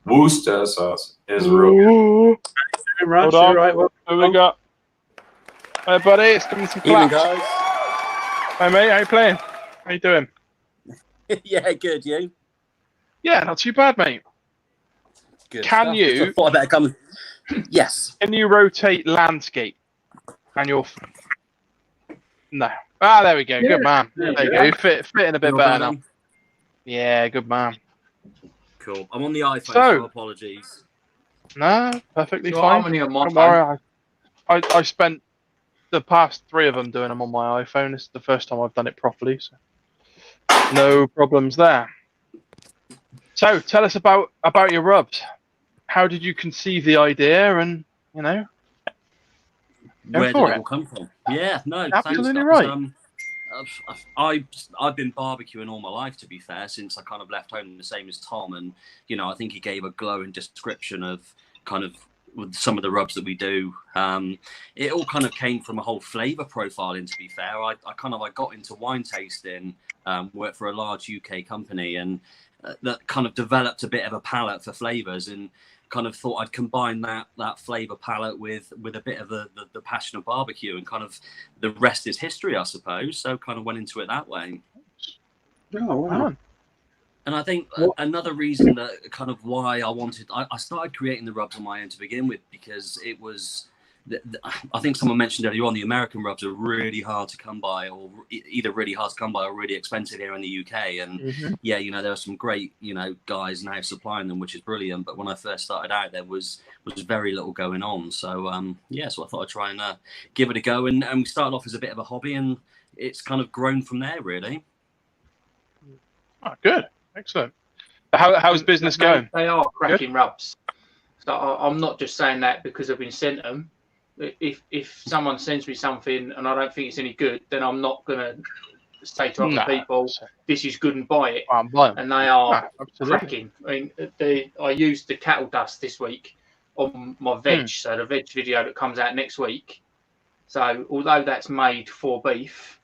Worcester sauce is real good. Hold on. Right, what we got? Hey buddy, it's giving some claps. Guys. Hey mate, how you playing? How you doing? Yeah, good. You? Yeah, not too bad, mate. Good. Can you? I thought I better come. Yes. Can you rotate landscape? And you'll. No. Ah, there we go. Good man. There you go. Fitting a bit better now. Yeah, good man. Cool. I'm on the iPhone, so apologies. No, perfectly fine. Don't worry. I spent the past 3 of them doing them on my iPhone. It's the first time I've done it properly, so no problems there. So tell us about your rubs. How did you conceive the idea, and where did it all come from? Yeah, no, absolutely thanks, right. I've been barbecuing all my life, to be fair, since I kind of left home the same as Tom, and I think he gave a glowing description of kind of with some of the rubs that we do. It all kind of came from a whole flavor profiling, to be fair. I got into wine tasting, worked for a large UK company, and that kind of developed a bit of a palate for flavors, and kind of thought I'd combine that flavor palette with a bit of the passion of barbecue, and kind of the rest is history, I suppose. So kind of went into it that way. Oh, wow. And I think another reason that kind of why I started creating the rubs on my own to begin with, because it was, I think someone mentioned earlier on, the American rubs are really hard to come by, or either really hard to come by or really expensive here in the UK. And yeah, you know, there are some great, you know, guys now supplying them, which is brilliant. But when I first started out, there was very little going on. So yeah, so I thought I'd try and give it a go. And we started off as a bit of a hobby, and it's kind of grown from there, really. Oh, good. Excellent. How's business going? They are cracking rubs. So I'm not just saying that because I've been sent them. If someone sends me something and I don't think it's any good, then I'm not going to say to other people, this is good and buy it. And they are cracking. I mean, I used the cattle dust this week on my veg. So the veg video that comes out next week. So although that's made for beef,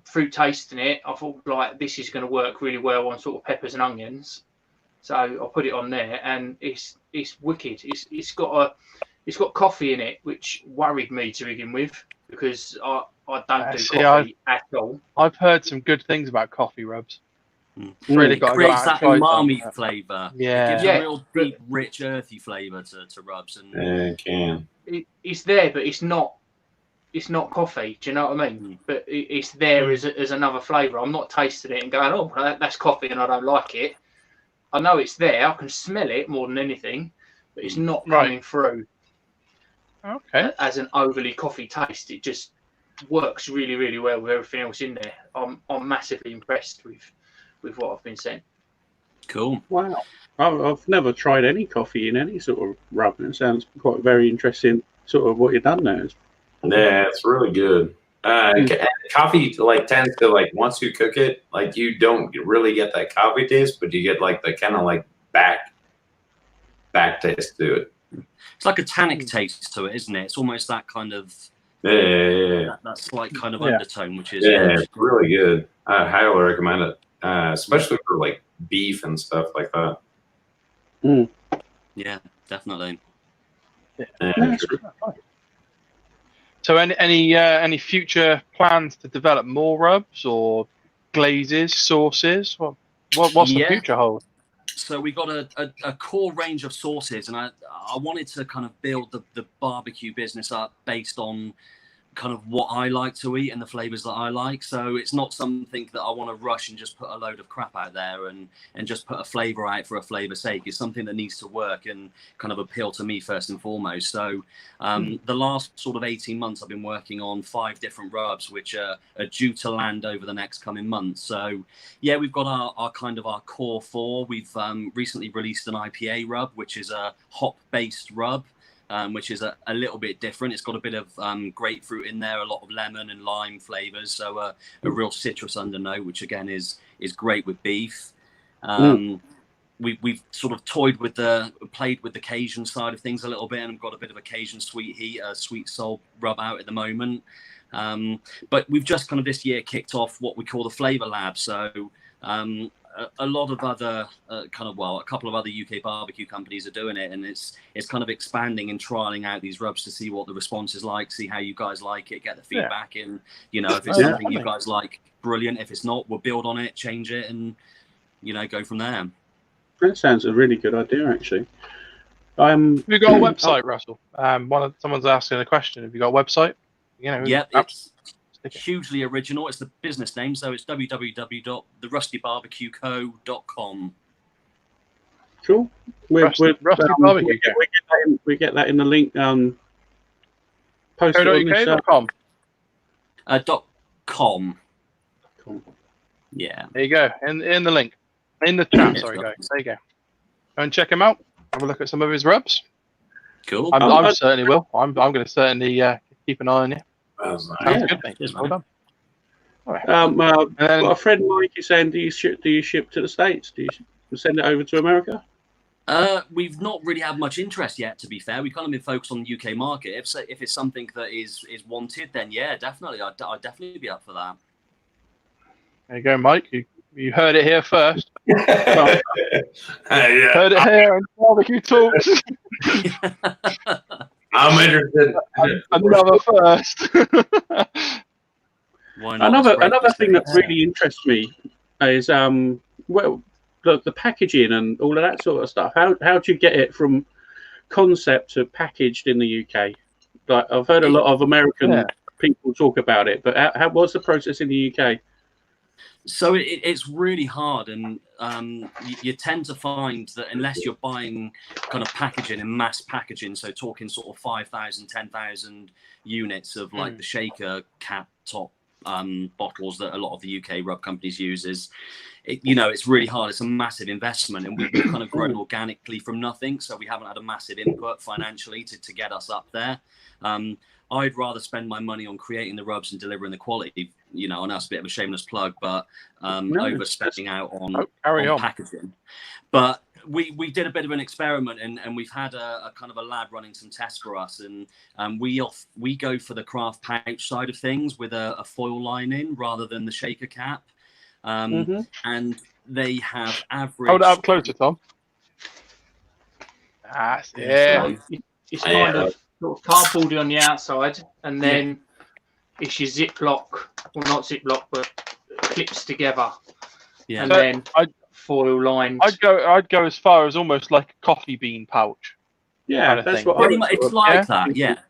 through tasting it, I thought like this is going to work really well on sort of peppers and onions. So I put it on there, and it's wicked. It's got coffee in it, which worried me to begin with, because I don't do coffee at all. I've heard some good things about coffee rubs. Really it creates that umami flavour. Yeah, it gives a real deep, rich, earthy flavour to rubs. And it can. It's there, but it's not coffee. Do you know what I mean? But it's there as another flavour. I'm not tasting it and going, oh, that's coffee and I don't like it. I know it's there. I can smell it more than anything, but it's not coming through as an overly coffee taste. It just works really, really well with everything else in there. I'm massively impressed with what I've been sent. Cool. Wow. I've never tried any coffee in any sort of rub, and it sounds quite very interesting, sort of what you've done there. Yeah, it's really good. Coffee tends to once you cook it, you don't really get that coffee taste, but you get the kind of back taste to it. It's like a tannic taste to it, isn't it? It's almost that kind of that slight kind of undertone, which is it's really good. I highly recommend it, especially for beef and stuff like that. Yeah, definitely. So any future plans to develop more rubs or glazes, sauces? What's the future hold? So we got a core range of sauces, and I wanted to kind of build the barbecue business up based on kind of what I like to eat and the flavors that I like. So it's not something that I want to rush and just put a load of crap out there and just put a flavor out for a flavor's sake. It's something that needs to work and kind of appeal to me first and foremost. So the last sort of 18 months, I've been working on 5 different rubs, which are due to land over the next coming months. So yeah, we've got our kind of our core 4. We've recently released an IPA rub, which is a hop-based rub. Which is a little bit different. It's got a bit of grapefruit in there, a lot of lemon and lime flavors, so a real citrus undernote, which again is great with beef. We've sort of played with the Cajun side of things a little bit, and I've got a bit of a Cajun sweet heat, sweet salt rub out at the moment. But we've just kind of this year kicked off what we call the Flavor Lab. So a lot of other a couple of other UK barbecue companies are doing it, and it's kind of expanding and trialing out these rubs to see what the response is like, see how you guys like it, get the feedback, and if it's something you guys like, brilliant. If it's not, we'll build on it, change it, and go from there. That sounds a really good idea, actually. We've got a website, Russell. Someone's asking a question. Have you got a website? Yeah, it's hugely original. It's the business name, so it's www.therustybarbqco.com. Cool. We get that in the link. Post it on this, .com. Yeah. There you go. In the link. In the chat, sorry guys. There you go. Go and check him out. Have a look at some of his rubs. Cool. I certainly will. I'm going to certainly keep an eye on you. Sounds good, mate. Well done. Right. Got a friend Mike is saying, do you ship to the States? Do you send it over to America? We've not really had much interest yet, to be fair. We've kind of been focused on the UK market. If it's something that is wanted, then yeah, definitely. I'd definitely be up for that. There you go, Mike. You heard it here first. Yeah. Heard it here on BBQ Talks. I'm interested. Another first. Why not? Another thing that really interests me is well, the packaging and all of that sort of stuff. How do you get it from concept to packaged in the UK? Like I've heard a lot of American people talk about it, but what's the process in the UK? So it's really hard, and you tend to find that unless you're buying kind of packaging and mass packaging, so talking sort of 5,000, 10,000 units of like the shaker cap top bottles that a lot of the UK rub companies use, it's really hard. It's a massive investment, and we've kind of grown organically from nothing, so we haven't had a massive input financially to get us up there. I'd rather spend my money on creating the rubs and delivering the quality. I know it's a bit of a shameless plug, but overspending out on packaging. But we did a bit of an experiment, and we've had a kind of a lad running some tests for us, and we go for the craft pouch side of things with a foil lining rather than the shaker cap, and they have average. Hold it up closer, Tom. That's it. It's kind of sort of cardboardy on the outside, and then it's your Ziploc, well not Ziploc, but clips together, and then foil lined. I'd go as far as almost like a coffee bean pouch. Yeah, that's what pretty much. It's like that. Yeah,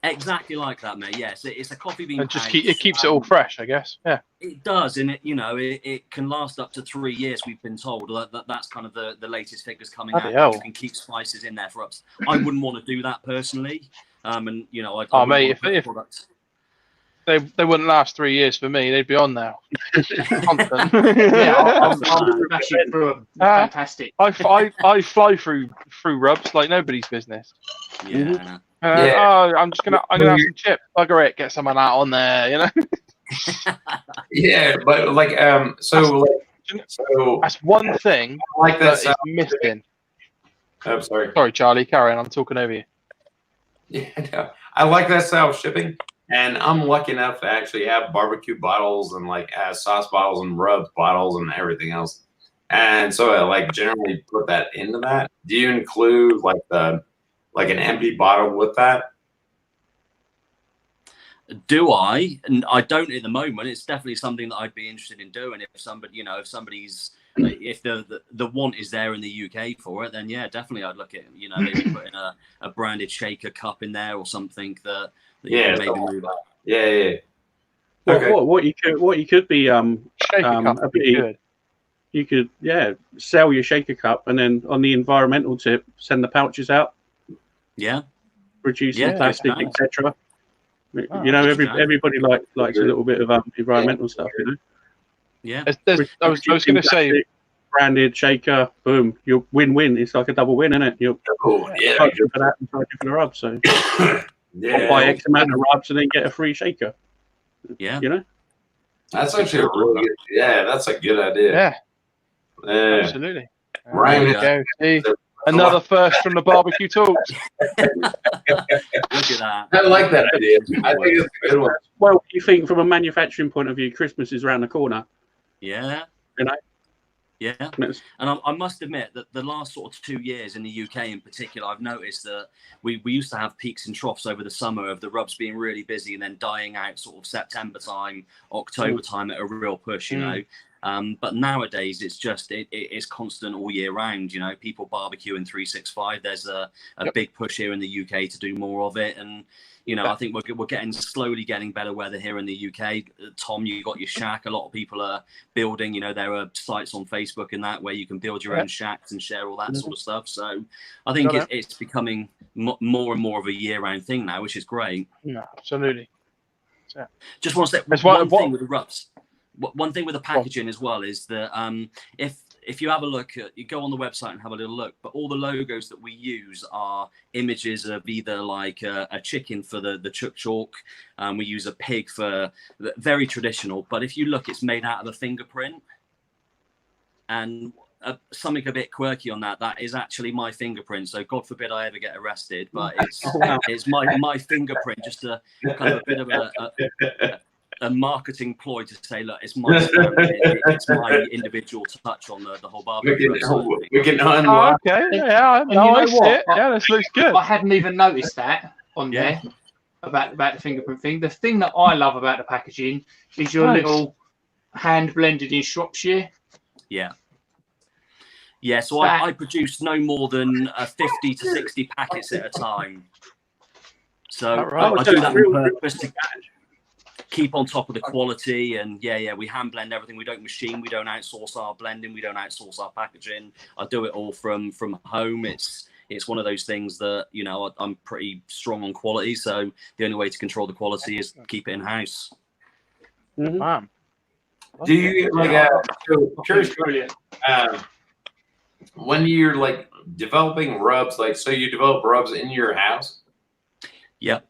exactly like that, mate. Yes, it's a coffee bean. And pouch. it keeps it all fresh, I guess. Yeah, it does, and it can last up to 3 years. We've been told that's kind of the latest figures coming out. You can keep spices in there for up. I wouldn't want to do that personally. And mate, if they wouldn't last 3 years for me, they'd be on now. Constant. I'm smashing through them. Fantastic. I fly through rubs like nobody's business. Yeah. I'm gonna have some chips. Bugger it, get some of that on there. Yeah, but like so that's one thing like that is missing. I'm sorry. Sorry, Charlie. Carry on. I'm talking over you. Yeah, no, I like that style of shipping. And I'm lucky enough to actually have barbecue bottles and like sauce bottles and rub bottles and everything else. And so I like generally put that into that. Do you include like an empty bottle with that? Do I? And I don't at the moment. It's definitely something that I'd be interested in doing. If the want is there in the UK for it, then yeah, definitely I'd look at maybe putting a branded shaker cup in there or something that maybe move up. Yeah. Okay. What you could be shaker cup would be good. You could sell your shaker cup, and then on the environmental tip, send the pouches out. Yeah. Reducing plastic, etc. Everybody likes a little bit of environmental stuff, Yeah. I was going to say, branded shaker, boom, you're win-win. It's like a double win, isn't it? You're charging for that and charging for the rub. So buy X amount of rubs and then get a free shaker. Yeah. That's actually a really good. Yeah, that's a good idea. Yeah. Absolutely. Right. Go. See, another first from the BBQ Talks. Look at that. I like that idea. I think it's a good one. Well, you think from a manufacturing point of view, Christmas is around the corner. Yeah. Yeah, and I must admit that the last sort of 2 years in the UK in particular, I've noticed that we used to have peaks and troughs over the summer of the rubs being really busy and then dying out sort of September time, October time at a real push, But nowadays it's constant all year round. People barbecue in 365. There's a big push here in the UK to do more of it, and I think we're slowly getting better weather here in the UK. Tom, you got your shack. A lot of people are building. There are sites on Facebook and that where you can build your own shacks and share all that sort of stuff. So I think it's becoming more and more of a year-round thing now, which is great. Yeah, absolutely. Yeah. Just want to say one thing with the rubs. One thing with the packaging as well is that if you have a look you go on the website and have a little look, but all the logos that we use are images of either like a chicken for the chuk chalk, we use a pig for very traditional, but if you look, it's made out of a fingerprint, and something a bit quirky on that. That is actually my fingerprint. So God forbid I ever get arrested, but it's my fingerprint, just a kind of a bit of a marketing ploy to say, look, it's my stamp. It's my individual touch on the whole barbecue. We can unlock. Oh, okay, yeah, I see it. Yeah, this looks good. I hadn't even noticed that on there about the fingerprint thing. The thing that I love about the packaging is your little hand blended in Shropshire. Yeah. Yeah, so I produce no more than 50 to 60 packets at a time. So I do that on purpose to keep on top of the quality. And we hand blend everything. We don't machine. We don't outsource our blending. We don't outsource our packaging. I do it all from home. It's one of those things that, you know, I'm pretty strong on quality. So the only way to control the quality is keep it in house. Wow. Do you brilliant. When you're like developing rubs, like, so you develop rubs in your house? Yep.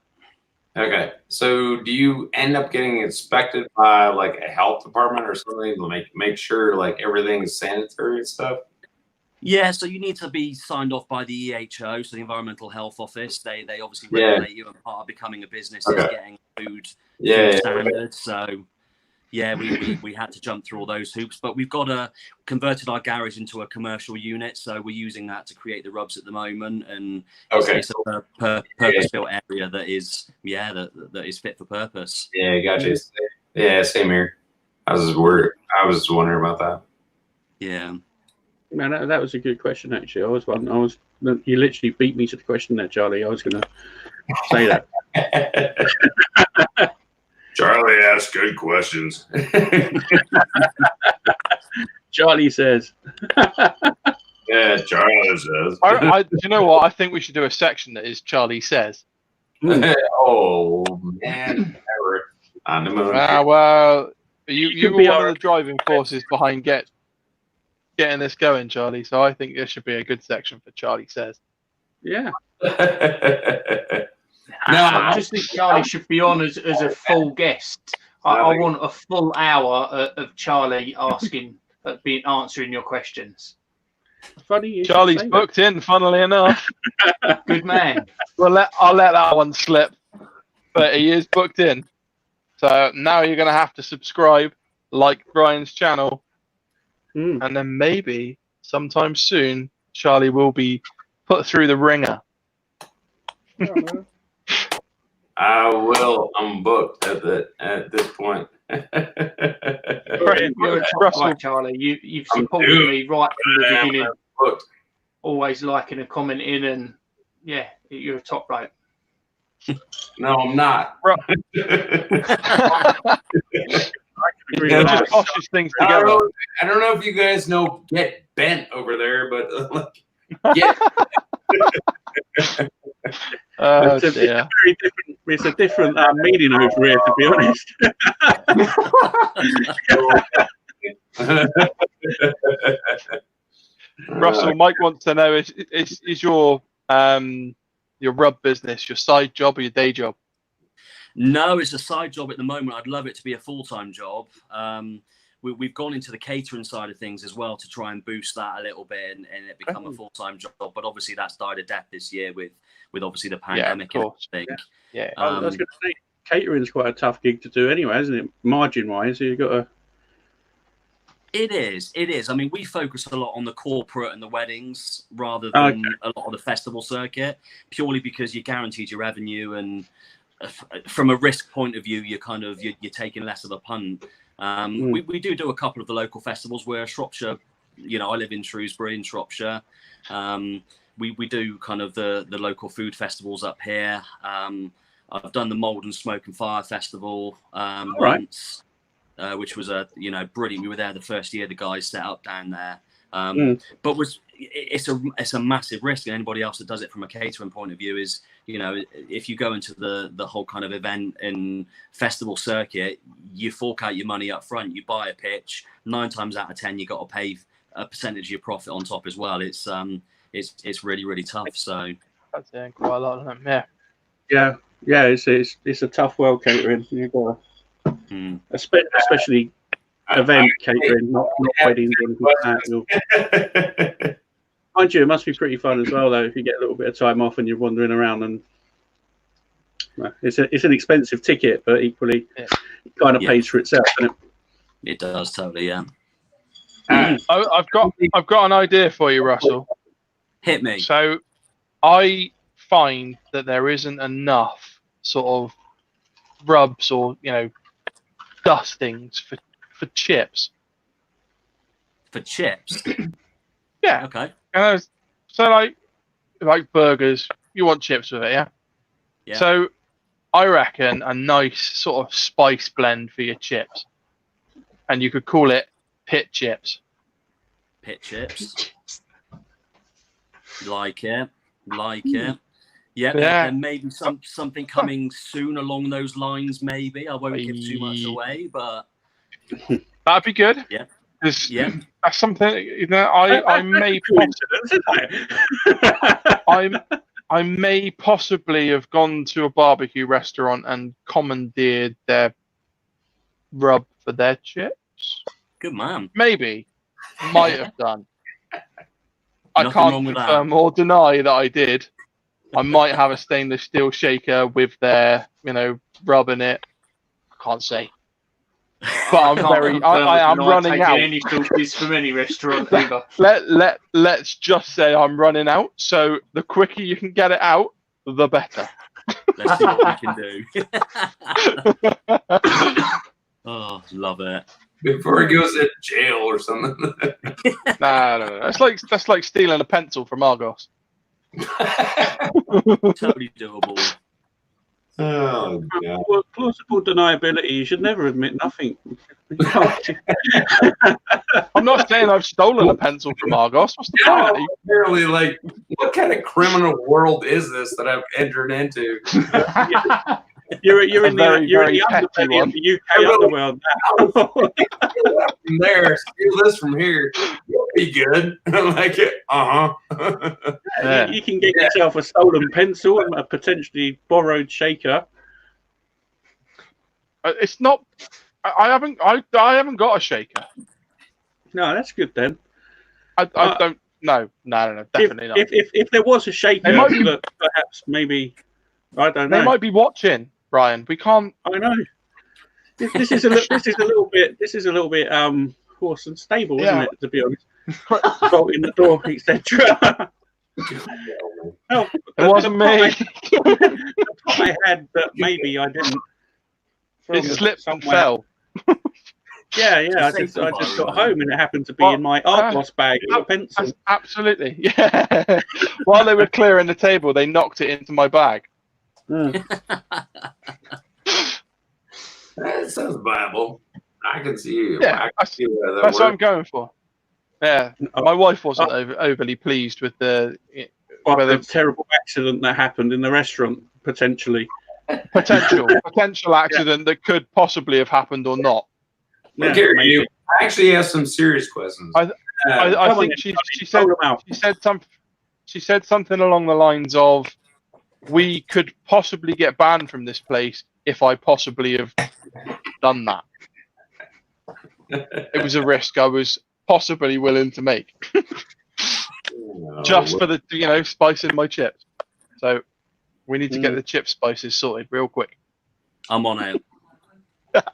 Okay. So do you end up getting inspected by like a health department or something to make sure like everything is sanitary and stuff? Yeah, so you need to be signed off by the EHO, so the Environmental Health Office. They obviously regulate you, and part of becoming a business is getting food standards. So yeah, we had to jump through all those hoops, but we've got converted our garage into a commercial unit, so we're using that to create the rubs at the moment, and it's a purpose-built area that is that is fit for purpose. Yeah, gotcha. Yeah, same here. I was wondering about that. Yeah. Man, that was a good question, actually. You literally beat me to the question there, Charlie. I was going to say that. Charlie asks good questions. Charlie says. Yeah, Charlie says. Do you know what? I think we should do a section that is Charlie says. Oh, man. Well, you were one of the driving forces behind getting this going, Charlie. So I think there should be a good section for Charlie says. Yeah. I just think Charlie should be on as a full guest. I want a full hour of Charlie answering your questions. Funny. Charlie's booked in, funnily enough. Good man. Well, I'll let that one slip, but he is booked in. So now you're going to have to subscribe, like Brian's channel, and then maybe sometime soon Charlie will be put through the ringer. I will. I'm booked at this point. You're a top right, Charlie. You've supported me right from the beginning. Always liking and commenting, and you're a top rate. No, I'm not. Just poshes things together. I don't know if you guys know Get Bent over there, but yeah. It's a different meaning over here, to be honest. Russell, Mike wants to know: is your rub business your side job or your day job? No, it's a side job at the moment. I'd love it to be a full-time job. We've gone into the catering side of things as well to try and boost that a little bit and it become a full-time job. But obviously that's died a death this year with obviously the pandemic and everything. Yeah, I was going to say catering is quite a tough gig to do anyway, isn't it? Margin-wise, you've got to. It is. I mean, we focus a lot on the corporate and the weddings rather than a lot of the festival circuit, purely because you're guaranteed your revenue, and from a risk point of view, you're taking less of a punt. We do a couple of the local festivals where Shropshire, I live in Shrewsbury in Shropshire. We do kind of the local food festivals up here. I've done the Mould and Smoke and Fire Festival once. Which was brilliant. We were there the first year the guys set up down there. But it's a massive risk, and anybody else that does it from a catering point of view is, if you go into the whole kind of event and festival circuit, you fork out your money up front, you buy a pitch, 9 times out of 10 you got to pay a percentage of your profit on top as well. It's really, really tough. So that's quite a lot of them. Yeah. It's a tough world, catering. You've got especially event catering, not weddings or anything like that. Mind you, it must be pretty fun as well, though, if you get a little bit of time off and you're wandering around. And well, it's an expensive ticket, but equally, it kind of pays for itself, doesn't it? It does totally, yeah. I've got an idea for you, Russell. Hit me. So, I find that there isn't enough sort of rubs or dustings for chips. For chips. Yeah. Okay. So like burgers, you want chips with it, yeah? Yeah. So I reckon a nice sort of spice blend for your chips, and you could call it pit chips. Pit chips. Like it. Yeah. Yeah. And maybe something coming soon along those lines. Maybe I won't give too much away, but that'd be good. Yeah. Yeah. That's something I may I may possibly have gone to a barbecue restaurant and commandeered their rub for their chips. Good man. Maybe. Might have done. I Nothing can't wrong with confirm or deny that I did. I might have a stainless steel shaker with their, rub in it. I can't say. But I am running out. Any filthies from any restaurant either. Let's just say I'm running out. So the quicker you can get it out, the better. Let's see what we can do. Oh, love it. Before he goes to jail or something. No. That's like stealing a pencil from Argos. Totally doable. Oh, God. Well, plausible deniability. You should never admit nothing. I'm not saying I've stolen a pencil from Argos. What's the point? Apparently, what kind of criminal world is this that I've entered into? You're in the petty underbelly one. of the UK underworld now. From there, steal this from here. You'll be good. I'm like, Yeah. You can get yourself a stolen pencil and a potentially borrowed shaker. It's not. I haven't got a shaker. No, that's good then. I don't. No, definitely not. If there was a shaker, They might be- that perhaps maybe I don't know. They might be watching, Brian. We can't. I know. This is a little bit horse and stable, isn't it? To be honest, bolting the door, etc. No, It wasn't me. The thought I had that maybe I didn't. It slipped and somewhere. fell. Yeah. I just got home and it happened to be in my Argos bag with a pencil. Absolutely, yeah. While they were clearing the table, they knocked it into my bag. That sounds viable. I can see you. Yeah, I can see where that that's what I'm works. going for. Yeah, my wife wasn't overly pleased with the terrible accident that happened in the restaurant, potentially. potential accident that could possibly have happened or not. Yeah, Look here, maybe. you. I actually have some serious questions. I think she said something along the lines of, "We could possibly get banned from this place if I possibly have done that." It was a risk I was possibly willing to make, just for the spice in my chips. So we need to get the chip spices sorted real quick. I'm on it.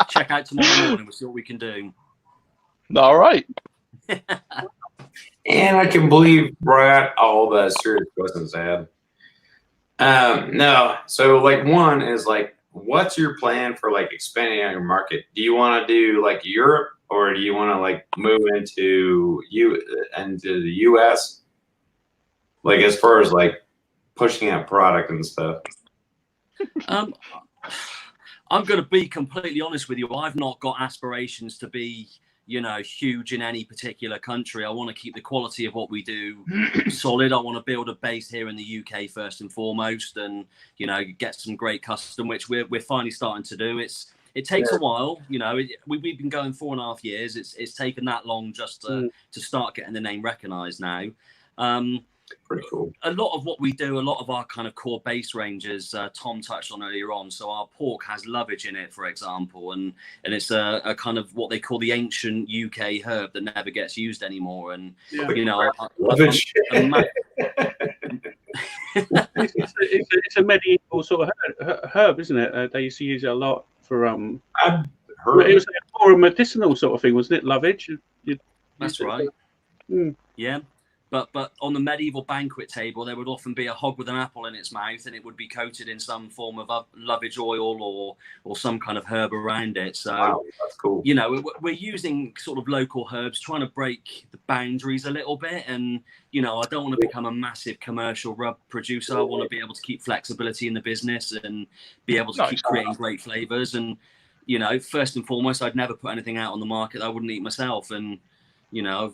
Check out tomorrow morning. We'll see what we can do. All right. And I can believe Brad all the serious questions I had. No, so one is what's your plan for expanding out your market? Do you want to do Europe, or do you want to move into the US? As far as pushing out product and stuff. I'm going to be completely honest with you. I've not got aspirations to be, huge in any particular country. I want to keep the quality of what we do solid. I want to build a base here in the UK first and foremost, and get some great custom, which we're finally starting to do. It takes a while, we've been going 4.5 years. It's taken that long just to start getting the name recognised now. Pretty cool. A lot of what we do, a lot of our kind of core base ranges, Tom touched on earlier on. So our pork has lovage in it, for example, and it's a kind of what they call the ancient UK herb that never gets used anymore. And you know, lovage. It's a medieval sort of herb, isn't it? They used to use it a lot for I've heard it was more a medicinal sort of thing, wasn't it? Lovage. That's right. Yeah. But on the medieval banquet table, there would often be a hog with an apple in its mouth, and it would be coated in some form of lovage oil or some kind of herb around it. So, wow, that's cool. You know, we're using sort of local herbs, trying to break the boundaries a little bit. And, you know, I don't want to become a massive commercial rub producer. I want to be able to keep flexibility in the business and be able to keep creating great flavors. And, you know, first and foremost, I'd never put anything out on the market that I wouldn't eat myself. And, you know,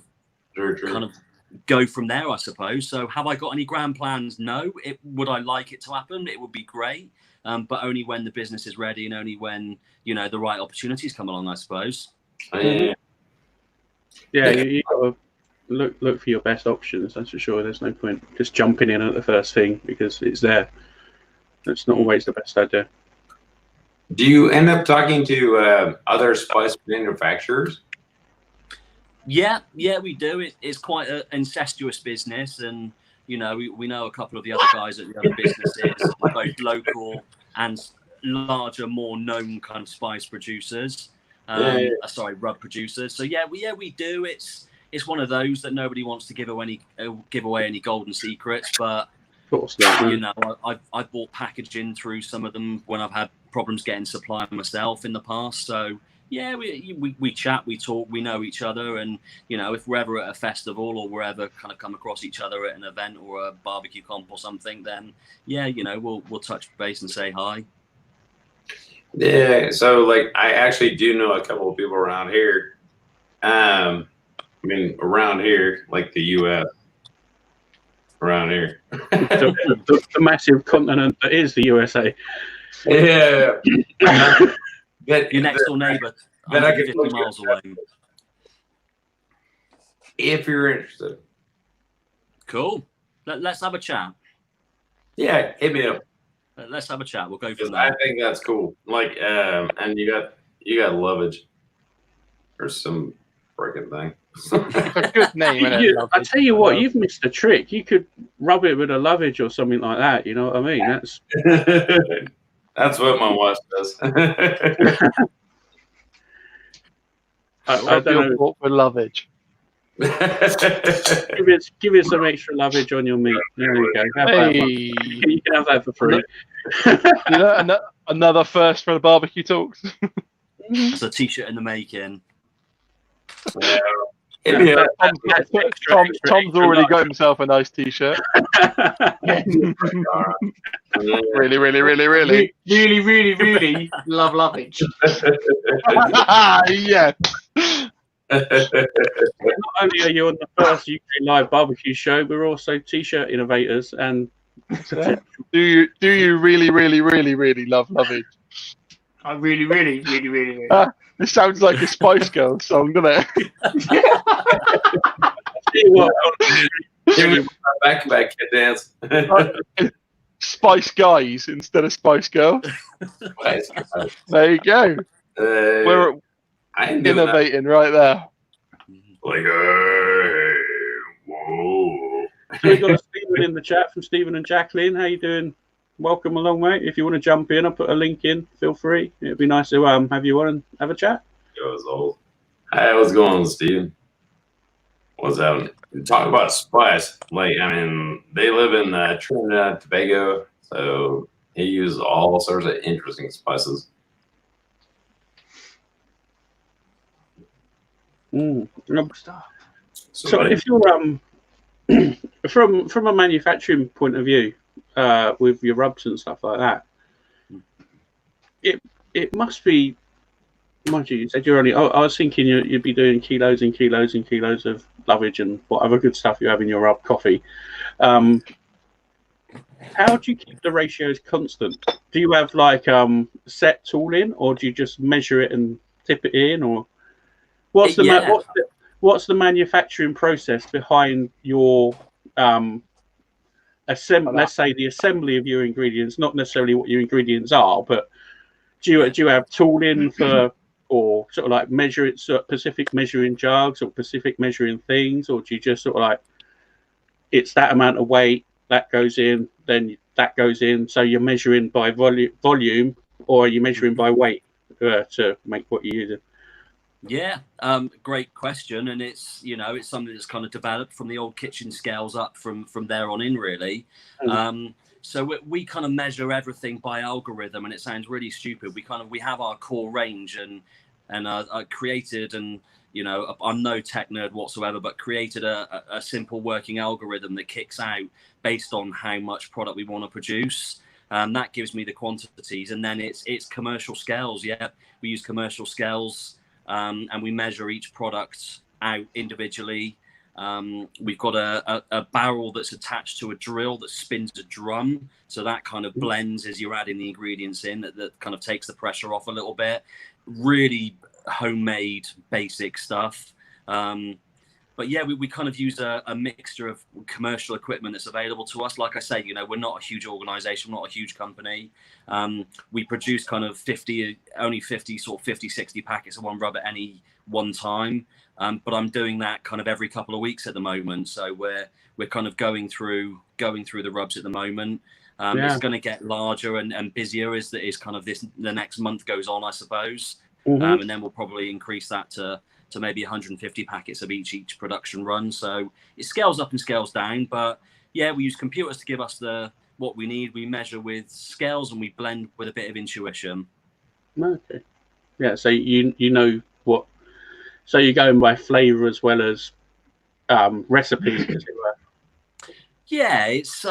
kind of go from there, I suppose. So have I got any grand plans? No. Would I like it to happen? It would be great, but only when the business is ready and only when, you know, the right opportunities come along, I suppose. You got to look for your best options, that's for sure. There's no point just jumping in at the first thing because it's there. That's not always the best idea. Do you end up talking to other spice manufacturers? Yeah, we do. It's quite an incestuous business, and you know, we know a couple of the other guys at the other businesses, both local and larger, more known kind of spice producers. Rub producers. So we do. It's one of those that nobody wants to give away any golden secrets, but of course not. You know, I've bought packaging through some of them when I've had problems getting supply myself in the past. So. Yeah, we chat, we talk, we know each other, and you know, if we're ever at a festival or we're ever kind of come across each other at an event or a barbecue comp or something, then yeah, you know, we'll touch base and say hi. Yeah, so like I actually do know a couple of people around here. I mean, around here, like the U.S. Around here, the massive continent that is the USA. Yeah. Your next door neighbour, 50 miles away. If you're interested. Cool. Let's have a chat. Yeah, hit me up. Let's have a chat. We'll go from there. I think that's cool. Like, and you got lovage or some freaking thing. It's a good name. Isn't I tell you what, you've missed a trick. You could rub it with a lovage or something like that. You know what I mean? That's. That's what my wife does. I don't know for lovage. give it some extra lovage on your meat. There you go. You can have that for free. You know, another first for the barbecue talks. It's a t-shirt in the making. Tom's already got himself a nice t-shirt. Really love lovage. Yeah. Not only are you on the first UK live barbecue show, we're also t-shirt innovators. And do you really love lovage? I really. This sounds like a Spice Girls song, doesn't it? Back kid dance. Spice Guys instead of Spice Girls. There you go. We're innovating right there. Like, whoa. So we've got Stephen in the chat from Stephen and Jacqueline. How you doing? Welcome along, mate. If you want to jump in, I'll put a link in. Feel free. It'd be nice to have you on and have a chat. Hi, what's going on, Steve? What's up? Talk about spice. Like, I mean, they live in Trinidad and Tobago, so he uses all sorts of interesting spices. So if you're from a manufacturing point of view, with your rubs and stuff like that, it must be. Mind you said you're only. I was thinking you'd be doing kilos and kilos and kilos of lovage and whatever good stuff you have in your rub coffee. How do you keep the ratios constant? Do you have like set tooling, or do you just measure it and tip it in, or what's the manufacturing process behind your let's say the assembly of your ingredients, not necessarily what your ingredients are, but do you have tooling for, or sort of like measure it, specific measuring jugs or specific measuring things, or do you just sort of like, it's that amount of weight that goes in, then that goes in, so you're measuring by volume, or are you measuring by weight to make what you're using? Yeah, great question, and it's it's something that's kind of developed from the old kitchen scales up from there on in, really. So we kind of measure everything by algorithm, and it sounds really stupid. We have our core range, and I created, and I'm no tech nerd whatsoever, but created a simple working algorithm that kicks out based on how much product we want to produce. That gives me the quantities, and then it's commercial scales. Yeah, we use commercial scales. And we measure each product out individually. We've got a barrel that's attached to a drill that spins a drum, so that kind of blends as you're adding the ingredients in. That kind of takes the pressure off a little bit. Really homemade, basic stuff. But yeah, we kind of use a mixture of commercial equipment that's available to us. Like I say, we're not a huge organization, not a huge company. We produce kind of 50, 60 packets of one rub at any one time. But I'm doing that kind of every couple of weeks at the moment. So we're kind of going through the rubs at the moment. It's going to get larger and busier as kind of the next month goes on, I suppose. And then we'll probably increase that to maybe 150 packets of each production run. So it scales up and scales down. But yeah, we use computers to give us what we need. We measure with scales and we blend with a bit of intuition. Okay. Yeah, so you know what. So you're going by flavour as well as recipes, as it were. Yeah, it's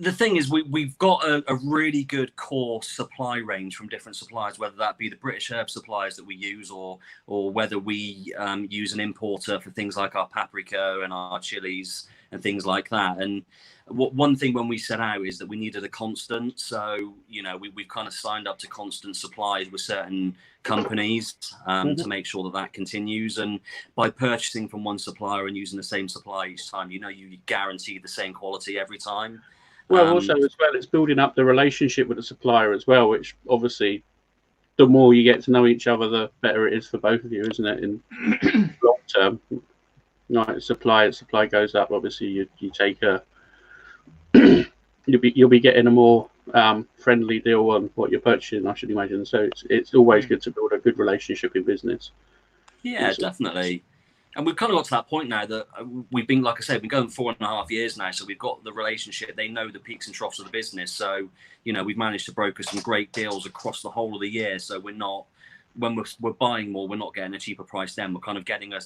the thing is we've got a really good core supply range from different suppliers, whether that be the British herb suppliers that we use, or whether we use an importer for things like our paprika and our chilies and things like that. And one thing when we set out is that we needed a constant. So we've kind of signed up to constant supplies with certain companies to make sure that continues. And by purchasing from one supplier and using the same supply each time, you guarantee the same quality every time. Well, also as well, it's building up the relationship with the supplier as well, which obviously the more you get to know each other, the better it is for both of you, isn't it? In long term, like supply goes up. Obviously, you take you'll be getting a more friendly deal on what you're purchasing, I should imagine. So it's always good to build a good relationship in business. Yeah, definitely. And we've kind of got to that point now that we've been, like I said, we've been going 4.5 years now. So we've got the relationship. They know the peaks and troughs of the business. So, we've managed to broker some great deals across the whole of the year. So we're not, when we're buying more, we're not getting a cheaper price then. We're kind of getting a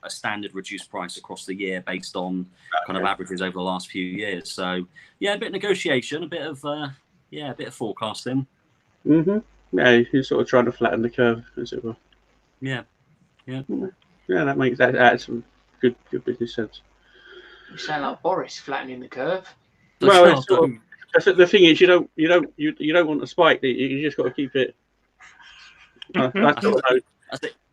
standard reduced price across the year based on kind of averages over the last few years. So, yeah, a bit of negotiation, a bit of forecasting. Yeah, you're sort of trying to flatten the curve, as it were. Yeah. Yeah, that's some good business sense. You sound like Boris flattening the curve. Well, the thing is, you don't want to spike. You just got to keep it.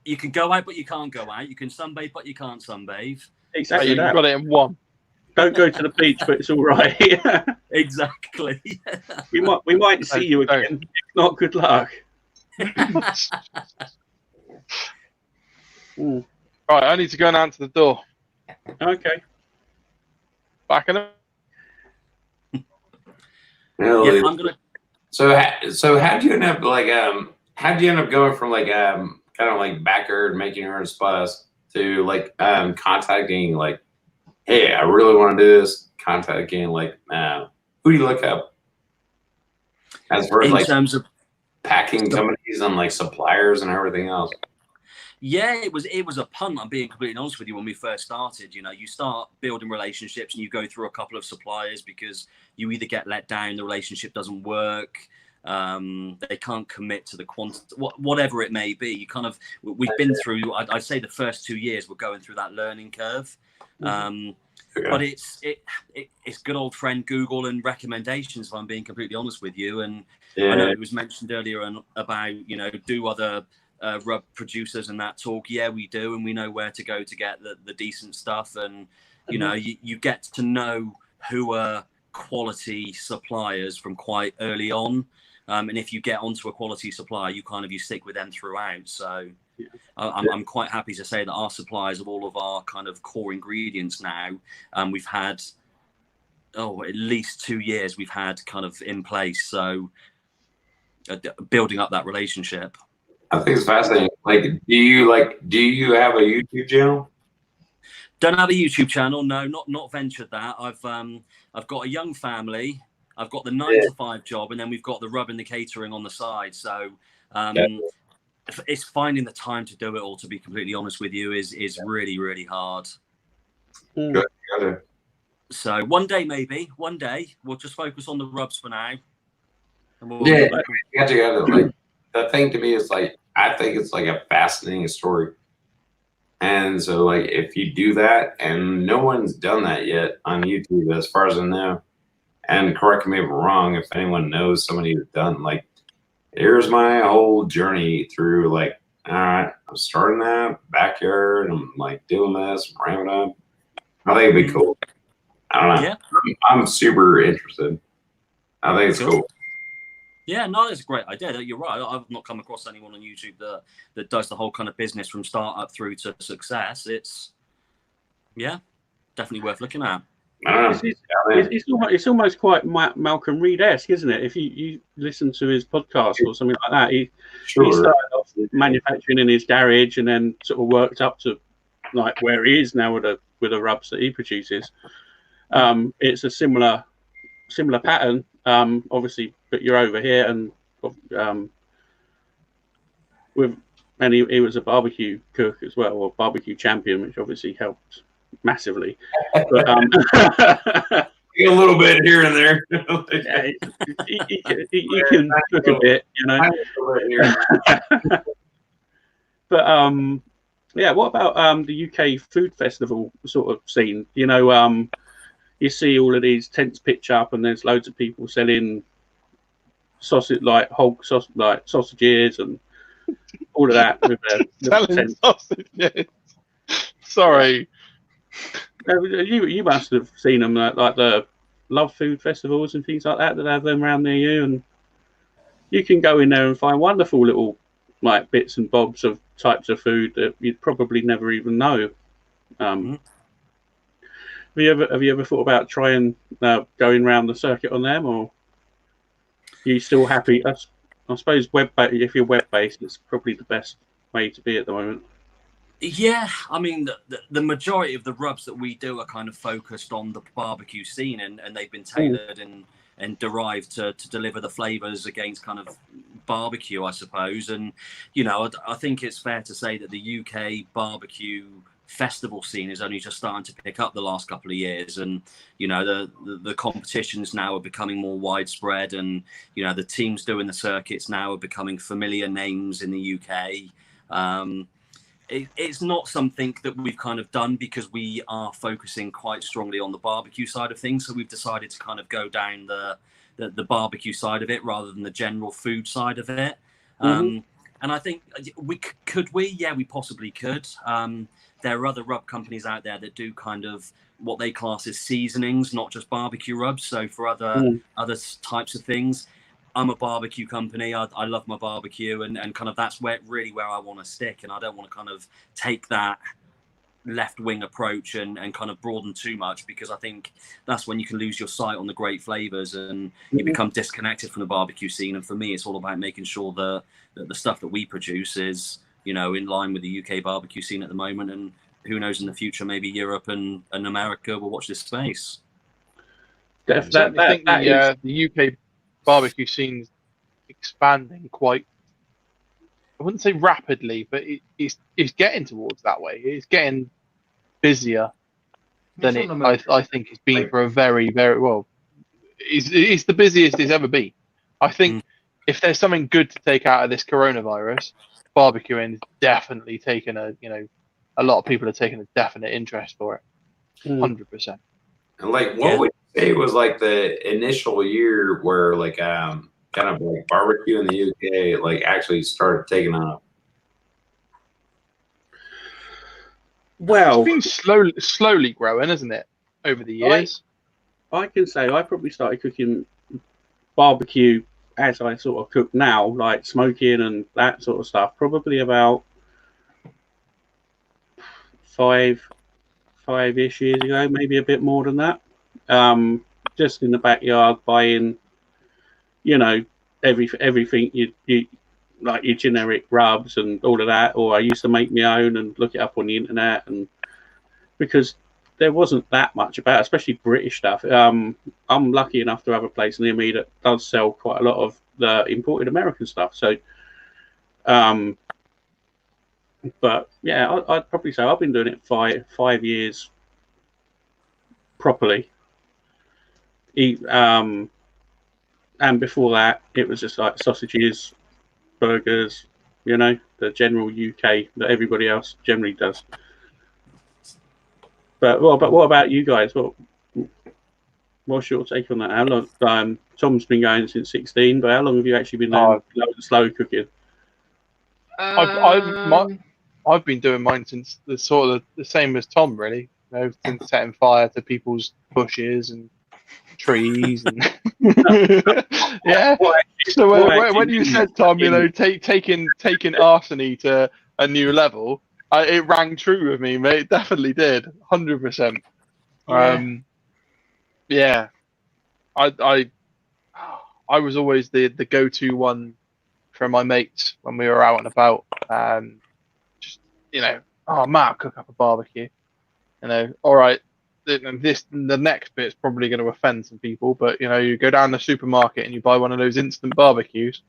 You can go out, but you can't go out. You can sunbathe, but you can't sunbathe. Exactly. You've got it in one. Don't go to the beach, but it's all right. Exactly. we might see you again. If not, good luck. Right, I need to go and answer the door. Okay. Back in a... Yeah, I'm gonna. So how do you end up going from kind of like backyard making your own spice to contacting hey, I really want to do this, contacting who do you look up as far as in terms of packing companies and suppliers and everything else? Yeah, it was a punt. I'm being completely honest with you. When we first started, you start building relationships and you go through a couple of suppliers because you either get let down, the relationship doesn't work, they can't commit to the quantity, whatever it may be. We've been through. I'd say the first 2 years we're going through that learning curve, but it's good old friend Google and recommendations. If I'm being completely honest with you, and I know it was mentioned earlier about do other rub producers and that talk. Yeah, we do, and we know where to go to get the decent stuff. And you get to know who are quality suppliers from quite early on. And if you get onto a quality supplier, you stick with them throughout. So I'm quite happy to say that our suppliers of all of our kind of core ingredients now, we've had, at least 2 years we've had kind of in place. So building up that relationship. I think it's fascinating. Do you have a YouTube channel? Don't have a YouTube channel. No, not ventured that. I've got a young family. I've got the 9 to 5 job, and then we've got the rub and the catering on the side. So it's finding the time to do it all. To be completely honest with you, is really, really hard. Good. So one day we'll just focus on the rubs for now. And we'll get together. Like, the thing to me is I think it's a fascinating story. And so if you do that, and no one's done that yet on YouTube as far as I know, and correct me if I'm wrong, if anyone knows somebody who's done, here's my whole journey through, all right, I'm starting that backyard, I'm doing this, ramping up. I think it'd be cool. I don't know. Yeah. I'm super interested. I think it's cool. Yeah, no, that's a great idea. You're right. I've not come across anyone on YouTube that does the whole kind of business from start up through to success. It's definitely worth looking at. It's almost quite Malcolm Reed-esque, isn't it? If you listen to his podcast or something like that, he started off manufacturing in his garage and then sort of worked up to where he is now with the rubs that he produces. It's a similar pattern, obviously, but you're over here and he was a barbecue cook as well, or barbecue champion, which obviously helped massively. But, a little bit here and there. he can cook a bit, you know. But what about the UK food festival sort of scene? You know, you see all of these tents pitch up, and there's loads of people selling sausage, Hulk sausages and all of that with their tents. Sausages. Sorry. You must have seen them like the Love Food festivals and things like that have them around near you, and you can go in there and find wonderful little bits and bobs of types of food that you'd probably never even know. Have you ever thought about trying going around the circuit on them, or are you still happy? I suppose if you're web based, it's probably the best way to be at the moment. Yeah, I mean, the majority of the rubs that we do are kind of focused on the barbecue scene, and they've been tailored and derived to deliver the flavors against kind of barbecue, I suppose. And, you know, I think it's fair to say that the UK barbecue festival scene is only just starting to pick up the last couple of years, and you know the competitions now are becoming more widespread, and you know the teams doing the circuits now are becoming familiar names in the UK. It's not something that we've kind of done because we are focusing quite strongly on the barbecue side of things, so we've decided to kind of go down the barbecue side of it rather than the general food side of it. And I think we possibly could. There are other rub companies out there that do kind of what they class as seasonings, not just barbecue rubs. So for other types of things, I'm a barbecue company. I love my barbecue, and kind of that's where I want to stick. And I don't want to kind of take that left wing approach and kind of broaden too much, because I think that's when you can lose your sight on the great flavors and you become disconnected from the barbecue scene. And for me, it's all about making sure that the stuff that we produce is, you know, in line with the UK barbecue scene at the moment, and who knows in the future, maybe Europe and America will watch this space. I think the UK barbecue scene's expanding quite, I wouldn't say rapidly, but it's getting towards that way. It's getting busier than I think it's been for a very, very well. It's the busiest it's ever been. I think if there's something good to take out of this coronavirus, barbecuing is definitely taken a lot of people are taking a definite interest for it. 100%. And what would you say was the initial year where kind of barbecue in the UK actually started taking off? Well, it's been slowly growing, isn't it, over the years? I can say I probably started cooking barbecue as I sort of cook now, like smoking and that sort of stuff, probably about five-ish years ago, maybe a bit more than that. Just in the backyard buying, you know, everything you like your generic rubs and all of that. Or I used to make my own and look it up on the internet, and because there wasn't that much about, especially British stuff. I'm lucky enough to have a place near me that does sell quite a lot of the imported American stuff. So, but yeah, I'd probably say I've been doing it 5 years properly. And before that, it was just like sausages, burgers, you know, the general UK that everybody else generally does. But what about you guys? What's your take on that? How long? Tom's been going since 16, but how long have you actually been doing slow cooking? I've been doing mine since the same as Tom, really. You know, since setting fire to people's bushes and trees and yeah. So when you said, Tom, you know, taking arsony to a new level, it rang true with me, mate. It definitely did, 100%. Yeah. I was always the go-to one for my mates when we were out and about. Just, you know, oh, Matt, cook up a barbecue. You know, all right. The next bit's probably going to offend some people, but you know, you go down the supermarket and you buy one of those instant barbecues.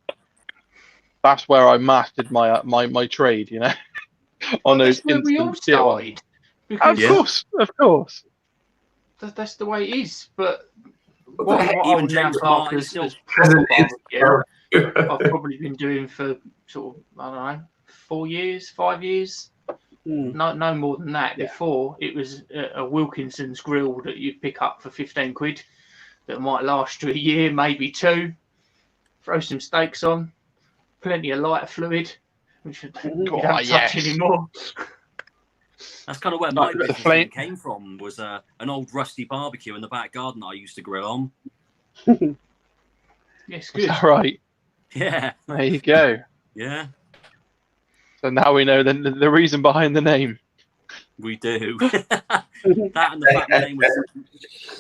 That's where I mastered my trade, you know, on those instant. We all started. Of course. That's the way it is. But even James Martin is still I've probably been doing for sort of, I don't know, 4 years, 5 years. No more than that. Yeah. Before, it was a Wilkinson's grill that you'd pick up for 15 quid that might last you a year, maybe 2. Throw some steaks on, plenty of lighter fluid, which you don't touch anymore. That's kind of where my business came from, was an old Rusty BBQ in the back garden that I used to grill on. Yes, good. All right. Yeah. There you go. Yeah. So now we know the reason behind the name. We do. That and the fact the name was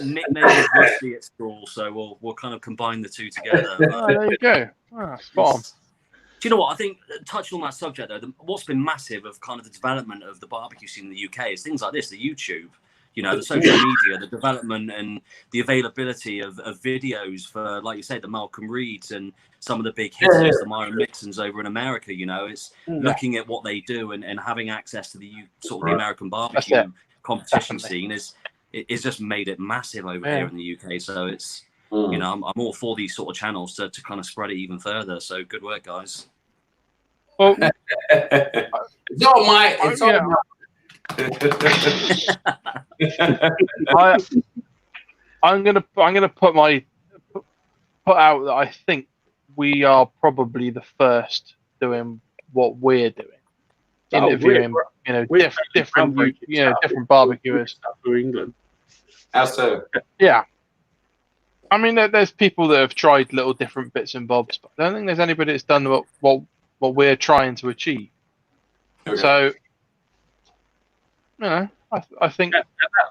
nicknamed as Rusty at school, so we'll kind of combine the two together. There you go. Spot on. Do you know what? I think, touching on that subject though, what's been massive of kind of the development of the barbecue scene in the UK is things like this, the YouTube. You know, the social media, the development and the availability of videos for, like you say, the Malcolm Reeds and some of the big hitters, the Myron Mixons over in America. You know, it's looking at what they do and having access to the sort of the American barbecue competition scene is just made it massive over here in the UK. So it's, you know, I'm all for these sort of channels to kind of spread it even further. So good work, guys. Well, it's all my. I'm gonna put out that I think we are probably the first doing what we're doing, interviewing different barbecuers for England. How so? Yeah, I mean there's people that have tried little different bits and bobs, but I don't think there's anybody that's done what we're trying to achieve. Okay. So. You know, I think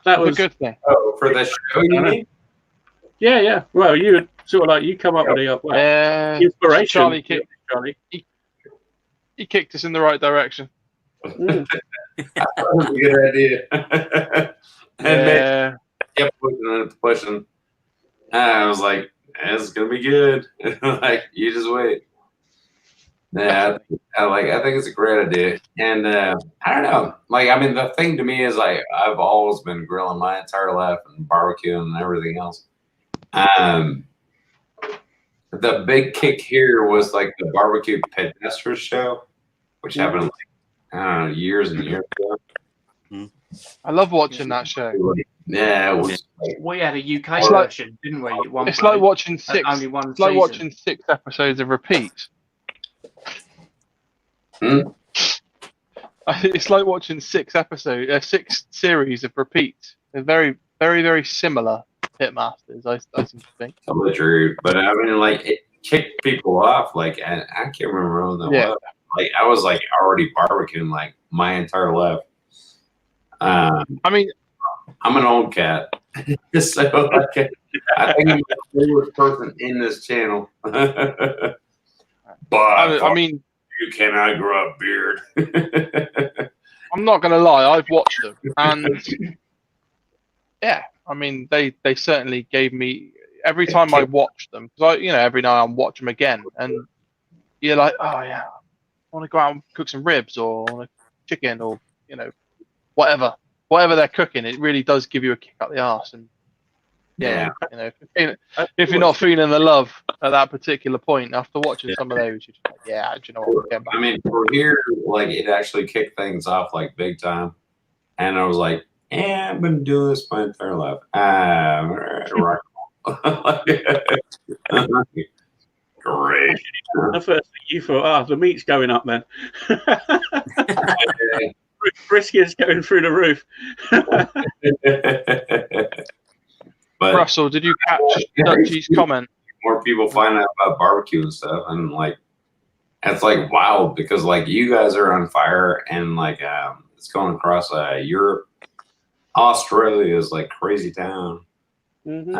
that was a good thing. Oh, for the show, you mean? Yeah. Well, you sort of like you come up with the inspiration. Charlie, he kicked us in the right direction. That was a good idea. And then kept pushing. And I was like, "It's gonna be good." Like, you just wait. Yeah, I think it's a great idea, and I don't know. Like, I mean, the thing to me is like I've always been grilling my entire life and barbecuing and everything else. The big kick here was like the barbecue Pedesters show, which happened like, I don't know, years and years ago. I love watching that show. Yeah, it was. We had a UK version, didn't we? It's like watching six. It's like watching 6 episodes of repeats. It's like watching 6 series of repeats. They're very, very, very similar pit masters. I seem to think. Totally true, but I mean, like it kicked people off. Like and I can't remember when that was. Like I was like already barbecuing like my entire life. I mean, I'm an old cat, so like, I think I'm the coolest person in this channel. But I mean, you cannot grow a beard. I'm not gonna lie. I've watched them, and yeah, I mean, they certainly gave me every time I watched them, because every night I'm watching them again, and you're like, oh yeah, I want to go out and cook some ribs or chicken or whatever they're cooking. It really does give you a kick up the arse, and if you're not feeling the love at that particular point after watching some of those, you're just like, yeah, do you know what? I mean, for here, like it actually kicked things off like big time, and I was like, I've been doing this my entire life. Right. Great. The first thing you thought, the meat's going up then. Brisket's going through the roof. But Russell, did you catch Dutchie's comment? More people find out about barbecue and stuff, and like it's like wild because like you guys are on fire, and like it's going across Europe. Australia is like crazy town. Mm-hmm.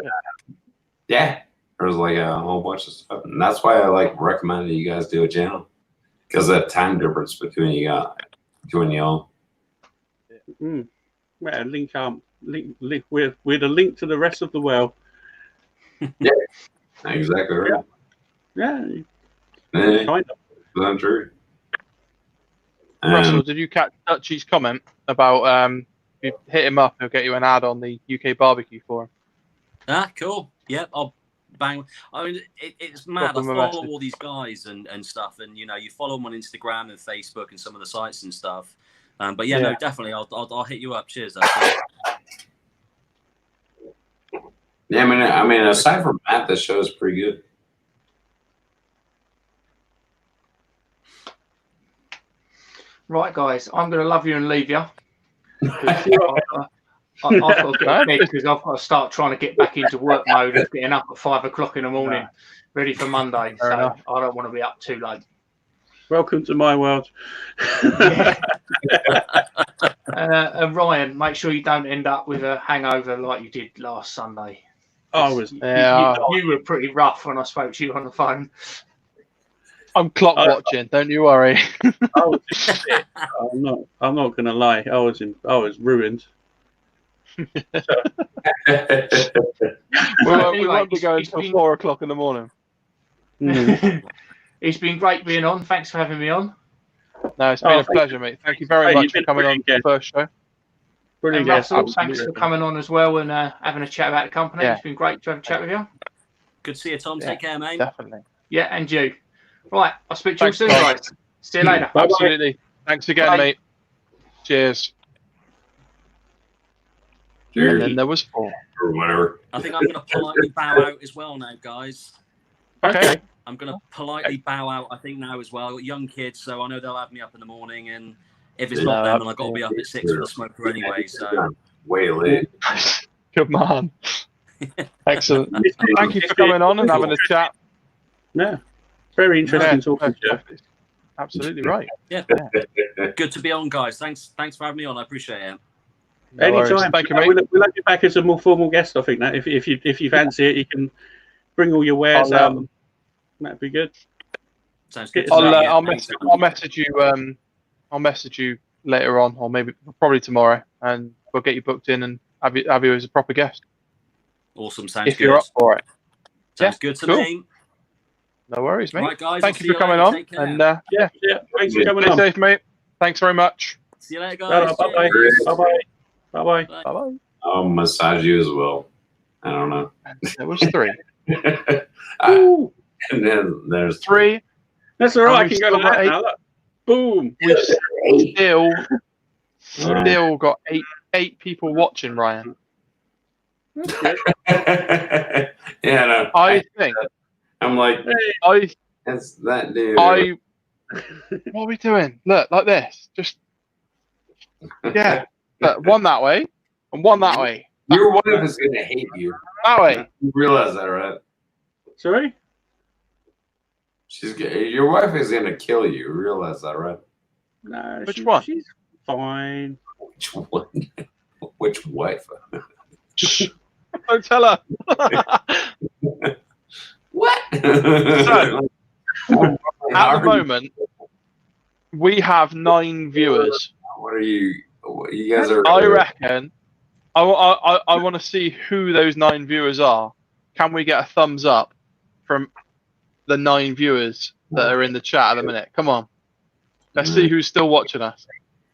Yeah, there's like a whole bunch of stuff, and that's why I like recommended you guys do a channel because that time difference between y'all. Well, link we're the link to the rest of the world. Yeah, exactly right. Yeah, kind of. That's true. Russell, did you catch Dutchie's comment about if you hit him up, he'll get you an ad on the UK barbecue forum? Cool. Yep, I'll bang. I mean, it's mad. I follow all these guys and stuff, and you follow them on Instagram and Facebook and some of the sites and stuff. But yeah, no, definitely, I'll hit you up. Cheers. Yeah, I mean, aside from that, the show is pretty good. Right, guys, I'm going to love you and leave you. I've got to get to bed because I've got to start trying to get back into work mode of getting up at 5 o'clock in the morning, ready for Monday. So I don't want to be up too late. Welcome to my world. And Ryan, make sure you don't end up with a hangover like you did last Sunday. You were pretty rough when I spoke to you on the phone. I'm clock watching. Don't you worry. I'm not gonna lie. I was ruined. We won't be going until 4 o'clock in the morning. It's been great being on. Thanks for having me on. No, it's been a pleasure, mate. Thank you very much for coming on the first show. Brilliant, Russell, thanks for coming on as well and having a chat about the company. It's been great to have a chat with you. Good to see you, Tom. Take care, mate. Definitely. Yeah, and you. Right, I'll speak to you soon, guys. See you later. Absolutely. Thanks again, mate. Cheers. Cheers. And then there was 4. Or whatever. I think I'm going to politely bow out as well now, guys. Okay. I'm going to politely bow out, I think, now as well. I've got young kids, so I know they'll have me up in the morning, and if it's not them, then I've got to be up at 6 for the smoker anyway. So way late. Good man. Excellent. Thank you for coming on and having a chat. Yeah. Very interesting talking to you. Absolutely right. Yeah. Good to be on, guys. Thanks for having me on. I appreciate it. Anytime. Thank you, mate. We'll have you back as a more formal guest. I think that if you fancy it, you can bring all your wares. That'd be good. Sounds good. I'll message you. I'll message you later on, or probably tomorrow, and we'll get you booked in and have you as a proper guest. Awesome. Sounds good. If you're up for it. Sounds good to me. No worries, mate. Right, guys. Thank you for coming on. And thanks for coming on. Stay safe, mate. Thanks very much. See you later, guys. Bye-bye. Bye-bye. Bye-bye. I'll massage you as well. I don't know. There was 3. And then there's 3. That's all right. I can go to that now. Boom. We've still got 8 people watching, Ryan. Yeah, no. I think. I'm like, that's that dude. What are we doing? Look, like this. Just, look, one that way and one that way. Your wife is gonna hate you. That way. You realize that, right? Sorry? Your wife is gonna kill you. You realize that, right? No, Which one? She's fine. Which one? Which wife? Don't tell her. What? So, at the moment, we have 9 viewers. What are you? You guys are. I reckon. I want to see who those 9 viewers are. Can we get a thumbs up from the 9 viewers that are in the chat at the minute? Come on. Let's see who's still watching us.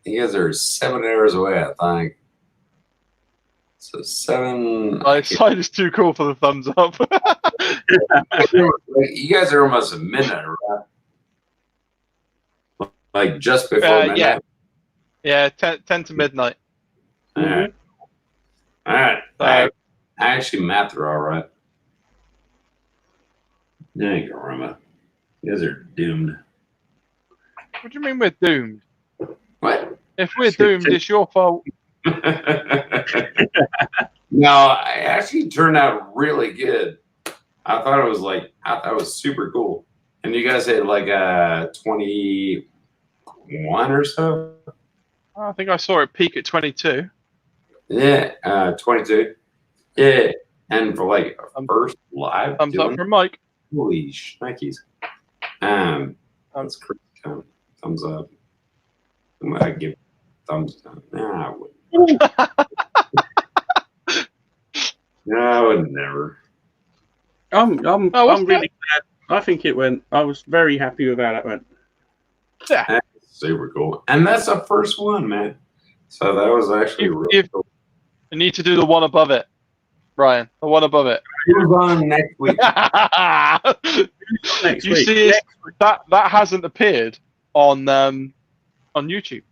You guys are 7 hours away, I think. So 7. My side is too cool for the thumbs up. You guys are almost at midnight, right? Like just before midnight. Yeah, 10 to midnight. All right. All right. I actually mapped her all right. There you go, Roma. You guys are doomed. What do you mean we're doomed? What? If we're doomed, it's your fault. No, it actually turned out really good. I thought it was super cool. And you guys had like 21 or so? I think I saw it peak at 22. Yeah, 22. Yeah, and for like first live. Thumbs up from Mike. Holy shnikes. That's crazy. Thumbs up. I'm gonna give thumbs down. Nah, I wouldn't. No, I would never. I'm really glad. I think it went. I was very happy with how that went. Yeah. That's super cool. And that's the first one, man. So that was actually really cool. You need to do the one above it, Brian. The one above it. Who's on next week? Next You week. see, that hasn't appeared on YouTube,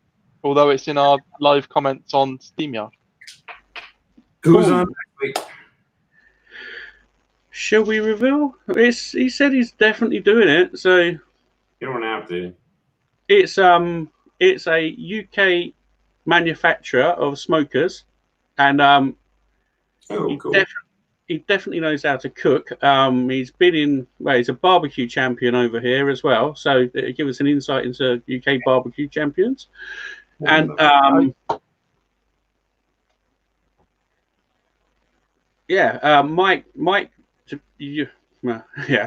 although it's in our live comments on SteamYard. Who's on next week? Shall we reveal? He said he's definitely doing it. So You don't have to. it's a UK manufacturer of smokers, and Oh, cool. he definitely knows how to cook. He's been in. Well, he's a barbecue champion over here as well. So it'll give us an insight into UK barbecue champions. And Mike. Yeah,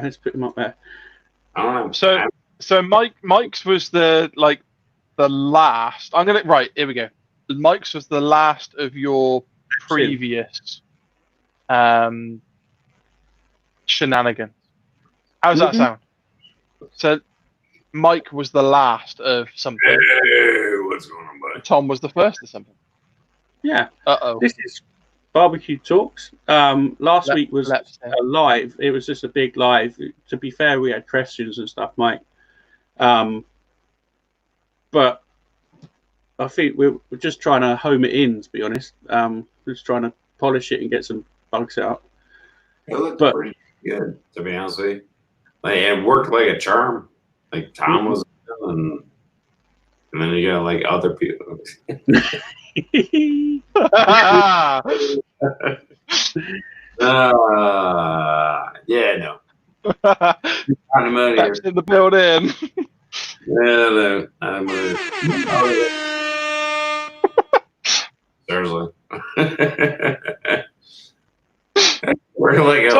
let's put him up there. I don't know. So Mike's was the last. Right, here we go. Mike's was the last of your previous shenanigans. How does that sound? So Mike was the last of something. Hey, what's going on, buddy? Tom was the first of something. Yeah. Uh-oh. This is Barbecue Talks. Last week was a live. It was just a big live. To be fair, we had questions and stuff, Mike. But I think we're just trying to home it in, to be honest. Just trying to polish it and get some bugs out. It looked pretty good, to be honest with you. Like, it worked like a charm. Like Tom was, and then you got like other people. Yeah, no. That's in the building. Yeah, no. Seriously. We're like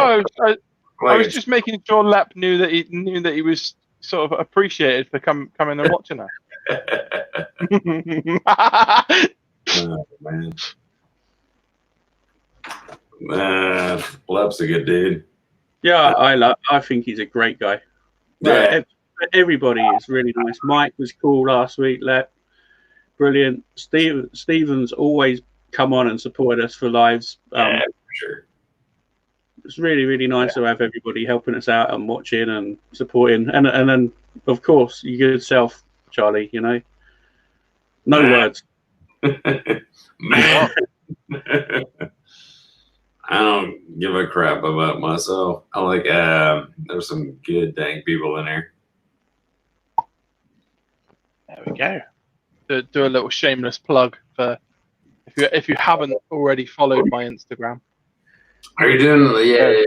I was just making sure Lep knew that he was sort of appreciated for coming and watching us. Oh, man. Lep's a good dude. Yeah, I think he's a great guy. Yeah. Everybody is really nice. Mike was cool last week. Lep, brilliant. Stephen's always come on and supported us for lives. Yeah, for sure. It's really, really nice to have everybody helping us out and watching and supporting. And then, of course, your good self, Charlie, you know. No words. Man. I don't give a crap about myself. I like, there's some good dang people in there. There we go. Do a little shameless plug for If you haven't already followed my Instagram. Are you doing? Yeah.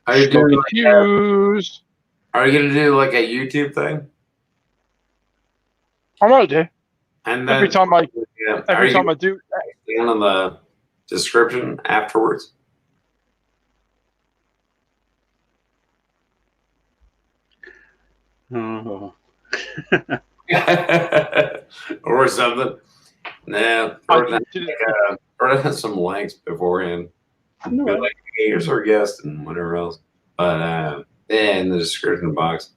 Are you doing? Are you gonna do like a YouTube thing? I might do. And then Every time I do, down in the description afterwards. Oh. Or something. Nah, or some links beforehand. No. Be like, hey, here's our guest and whatever else. But yeah, in the description box.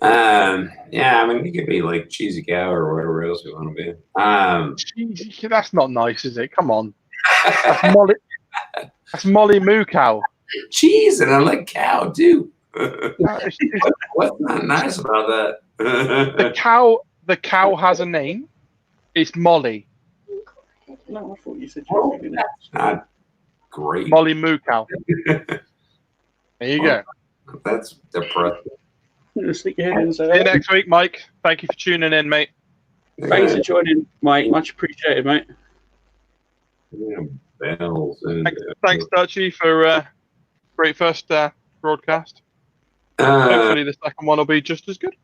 Yeah, I mean, you could be like cheesy cow or whatever else you want to be. That's not nice, is it? Come on. That's Molly. That's Molly Moo Cow. Cheese, and I like cow too. What's not nice about that? The cow has a name. It's Molly. No, I thought you said you were feeling it. Not great. Molly Moo Cow. There you go. That's depressing. Stick your head in and say See you next week, Mike. Thank you for tuning in, mate. Thanks for joining, Mike. Much appreciated, mate. Yeah, bells and, Thanks, Dutchy, for great first broadcast. Hopefully the second one will be just as good.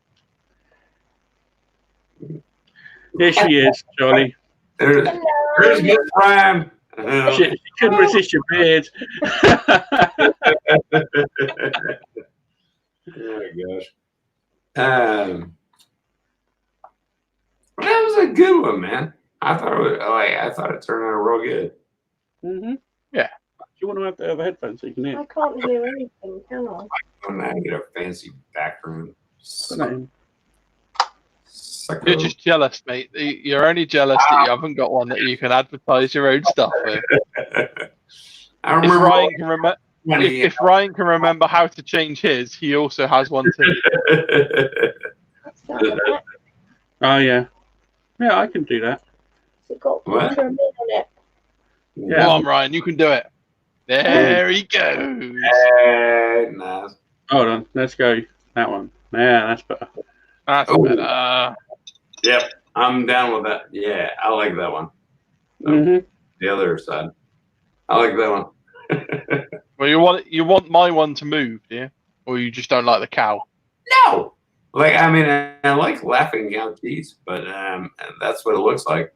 There she is, Charlie. There's Miss Prime. Shit, she couldn't resist your beard. Oh gosh. That was a good one, man. I thought it turned out real good. Mm-hmm. Yeah. Do you want to have the other headphones so you can hear? I can't hear anything, can I? Oh, now you get a fancy background. You're just jealous, mate. You're only jealous that you haven't got one that you can advertise your own stuff with. I remember if Ryan can remember how to change his, he also has one too. Oh, yeah. Yeah, I can do that. It's got What? on it. Yeah. Come on, Ryan, you can do it. There he goes. Nice. Hold on. Let's go. That one. Yeah, that's better. That's Ooh. better. Yep, I'm down with that. Yeah, I like that one. Mm-hmm. The other side. I like that one. Well, you want my one to move, do you? Or you just don't like the cow? No! Like, I mean, I like laughing cow cheese, but that's what it looks like.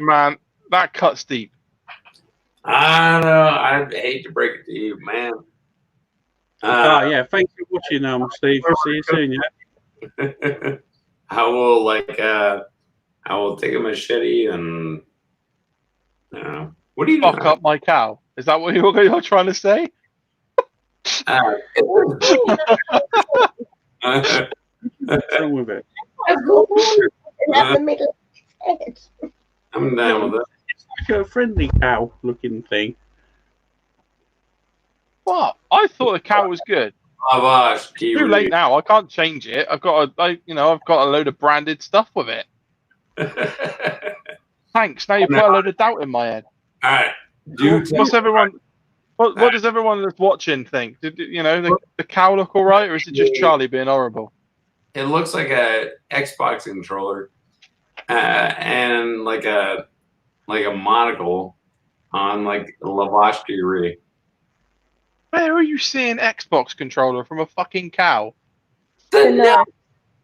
Man, that cuts deep. I know. I hate to break it to you, man. Yeah. Thanks for watching, Steve. See you soon, yeah? I will I will take a machete and what do you Fuck up my cow. Is that what you're trying to say? What's wrong with it? I'm down with it. It's like a friendly cow looking thing. What? I thought the cow was good. Lavash, Too late now. I can't change it. I've got a load of branded stuff with it. Thanks. Now you put a load of doubt in my head. All right. What does everyone that's watching think? Did the cow look all right, or is it just Charlie being horrible? It looks like a Xbox controller, and like a monocle on like a Lavash Ri. Where are you seeing Xbox controller from a fucking cow? The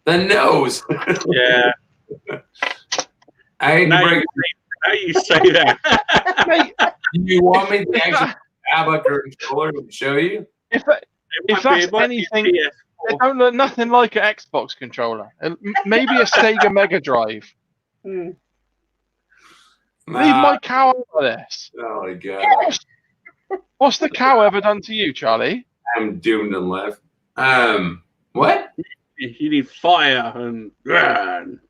nose. Yeah. I hate to break it. How you say that? Mate, Do you want me to actually grab a controller and show you? if that's anything, it don't look nothing like an Xbox controller. Maybe a Sega Mega Drive. Mm. Leave my cow out of this. Oh my god. What's the cow ever done to you, Charlie? I'm doomed and left. What? You need fire and run.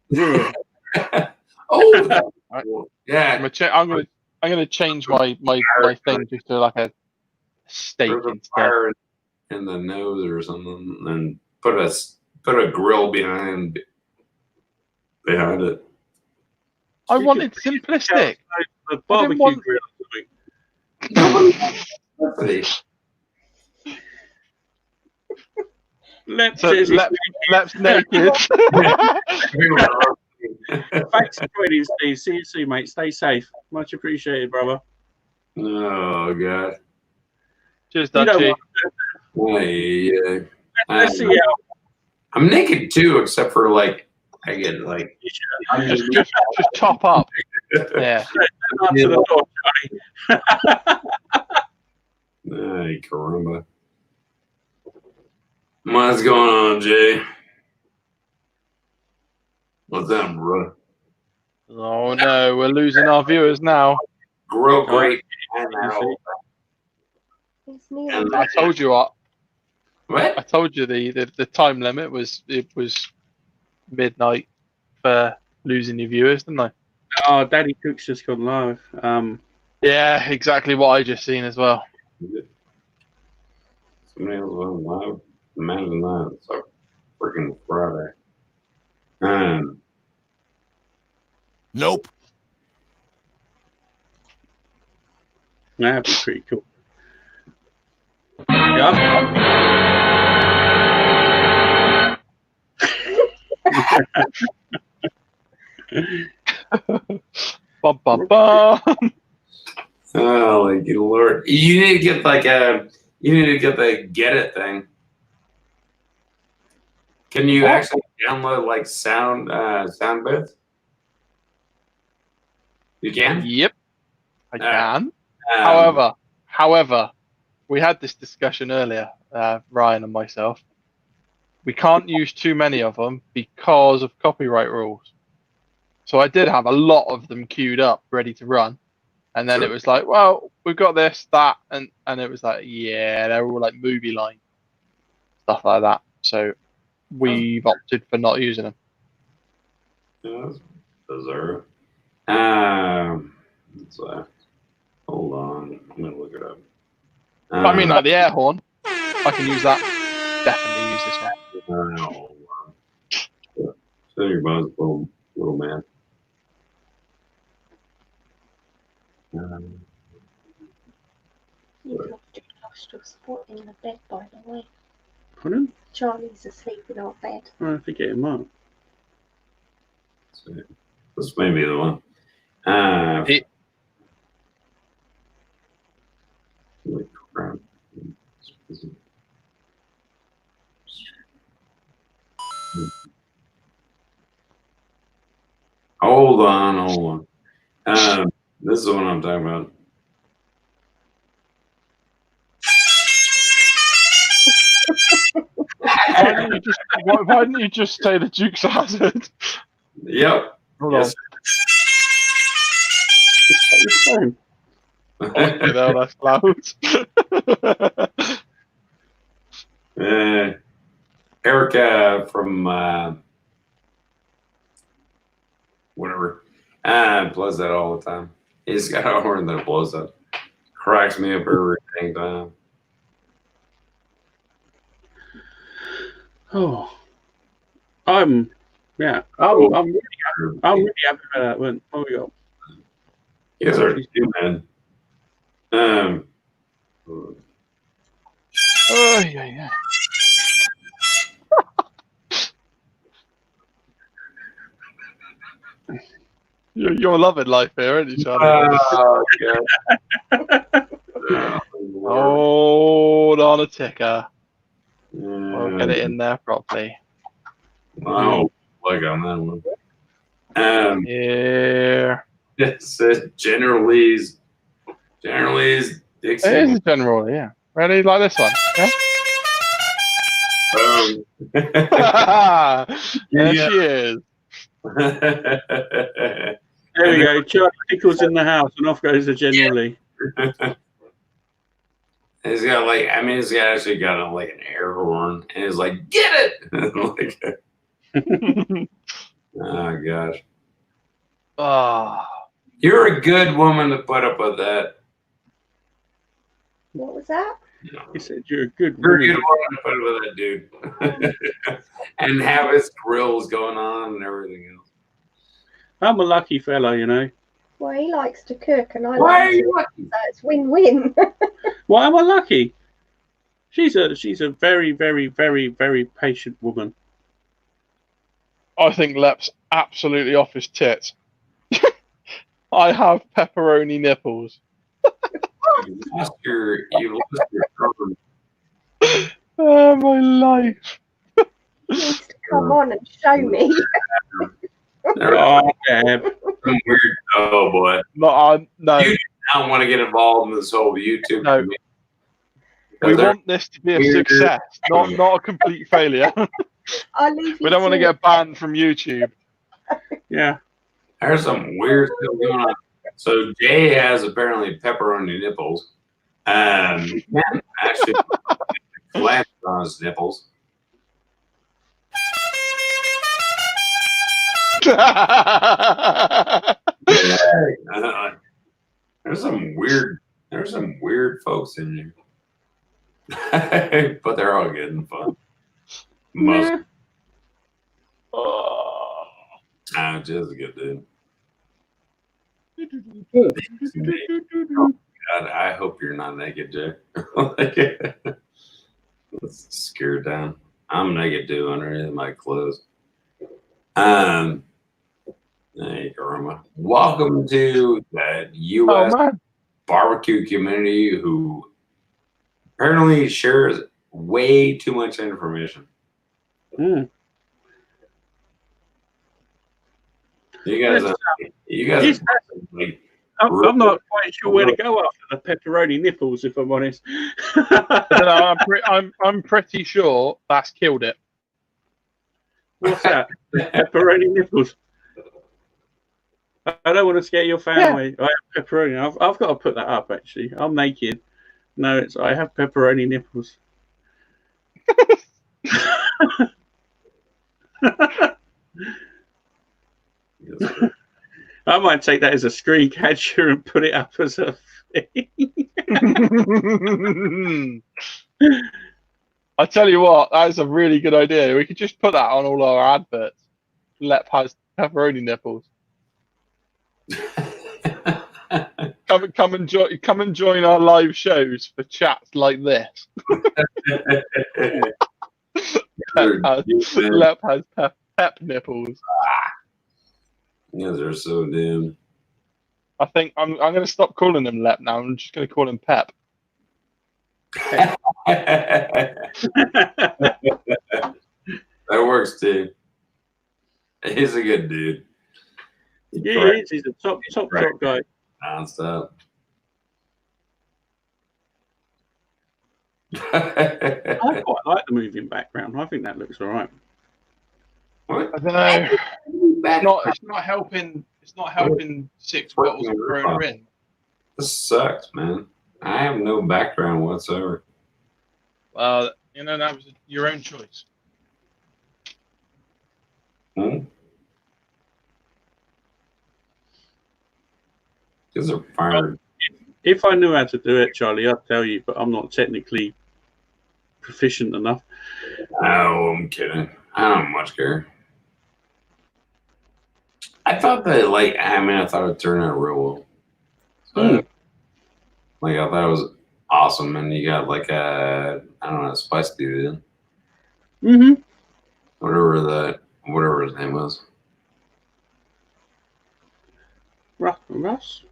Oh, yeah. I'm gonna change my thing just to like a steak Put a instead. fire in the nose or something, and put a grill behind it. I wanted simplistic. The barbecue want- grill. Lep So says Lep's naked. thanks for joining, Steve. See you soon, mate. Stay safe. Much appreciated, brother. Oh god. Cheers, You know Dutchy. what? Yeah. Let's see how. I'm naked too, except for like I get like Just top up. Yeah. Answer the door, Ay, caramba. What's going on, Jay? What's up, bro? Oh no, we're losing our viewers now. Grow great. And It's nearly And I told you what. I what? told you the time limit was midnight for losing your viewers, didn't I? Oh, Daddy Cook's just gone live. Yeah, exactly what I just seen as well. Somebody else went live. Imagine that. It's a freaking Friday. Nope. That'd be pretty cool. Yeah. Bum, bum, bum. Oh, like good lord! You need to get like you need to get the Get It thing. Can you actually download like sound bits? You can. Yep, I can. Um, However, we had this discussion earlier, Ryan and myself. We can't use too many of them because of copyright rules. So I did have a lot of them queued up, ready to run. And then Sure. it was like, well, we've got this, that, and it was like, yeah, they're all like movie line, stuff like that. So we've opted for not using them. Yeah, that's bizarre. So, hold on, I'm gonna look it up. But I mean, like the air horn, I can use that. Definitely use this one. hold on. So your buzz, little man. You've lost your spot in the bed, by the way. Pardon? Charlie's asleep in our bed. I forget him up. This may be the one. It- Holy crap. Hold on. This is the one I'm talking about. Why didn't you just say the Duke's Hazard? Yep. Hold Yes. It's fine. You know, that's loud. Erica from whatever blows that all the time. He's got a horn that blows up. Cracks me up every dang time. Oh, I'm really happy for that one. Oh, we got. You guys are too, man. Oh, yeah. You're loving life here, aren't you, Charlie? Oh, God. Hold on a ticker. I'll get it Yeah. in there properly. Wow, plug on that one. Yeah. It's Generalise Dixie. It is a general, yeah. Ready? Like this one. Yeah? There she is. There we go. Charlie Pickles in the house, and off goes the generally. He's got like, he's actually got like an air horn, and he's like, "Get it!" Oh gosh, Oh, you're a good woman to put up with that. What was that? He said, "You're a good You're a woman." good woman to put up with that dude, and have his grills going on and everything else. I'm a lucky fella, you know. Well, he likes to cook, and I Why are like you to. lucky? So it's win-win. Why am I lucky? She's a very, very, very, very patient woman. I think Lep's absolutely off his tits. I have pepperoni nipples. You lost your cover. Oh, my life. Needs to come on and show me. Oh, yeah. Some weird. Oh boy. No. You do not want to get involved in this whole YouTube. No. community. We They're want this to be a weird. success, not a complete failure. I'll leave you We don't want to to get banned from YouTube. Yeah. There's some weird stuff going on. So Jay has apparently pepperoni nipples. Ken actually flaps on his nipples. There's some weird folks in here. But they're all getting fun. Most. Yeah. Just a good dude. God, I hope you're not naked, Jay. Let's scare down. I'm naked too underneath my clothes. There you go, Roma. Welcome to the U.S. barbecue community who apparently shares way too much information. Mm. You guys are like, I'm not quite sure where to go after the pepperoni nipples, if I'm honest. I don't know, I'm pretty sure that's killed it. What's that? Pepperoni nipples. I don't want to scare your family. Yeah. I have pepperoni. I've got to put that up, actually. I'm naked. No, I have pepperoni nipples. I might take that as a screen catcher and put it up as a thing. I tell you what, that is a really good idea. We could just put that on all our adverts. Lep has pepperoni nipples. Come and join our live shows for chats like this. Lep has pep nipples. You guys are so damn. I think I'm going to stop calling him Lep now. I'm just going to call him Pep. That works too. He's a good dude. Yeah, he is. He's a top guy. Nonstop. I quite like the moving background. I think that looks all right. What? I don't know. It's not helping. It's not helping 6 bottles of Corona in. This sucks, man. I have no background whatsoever. Well, that was your own choice. Because they're fired. If I knew how to do it, Charlie, I'd tell you, but I'm not technically proficient enough. No, I'm kidding. I don't much care. I thought that, I thought it turned out real well. So, I thought it was awesome, and you got a spice dude in. Mm-hmm. Whatever his name was. Russ.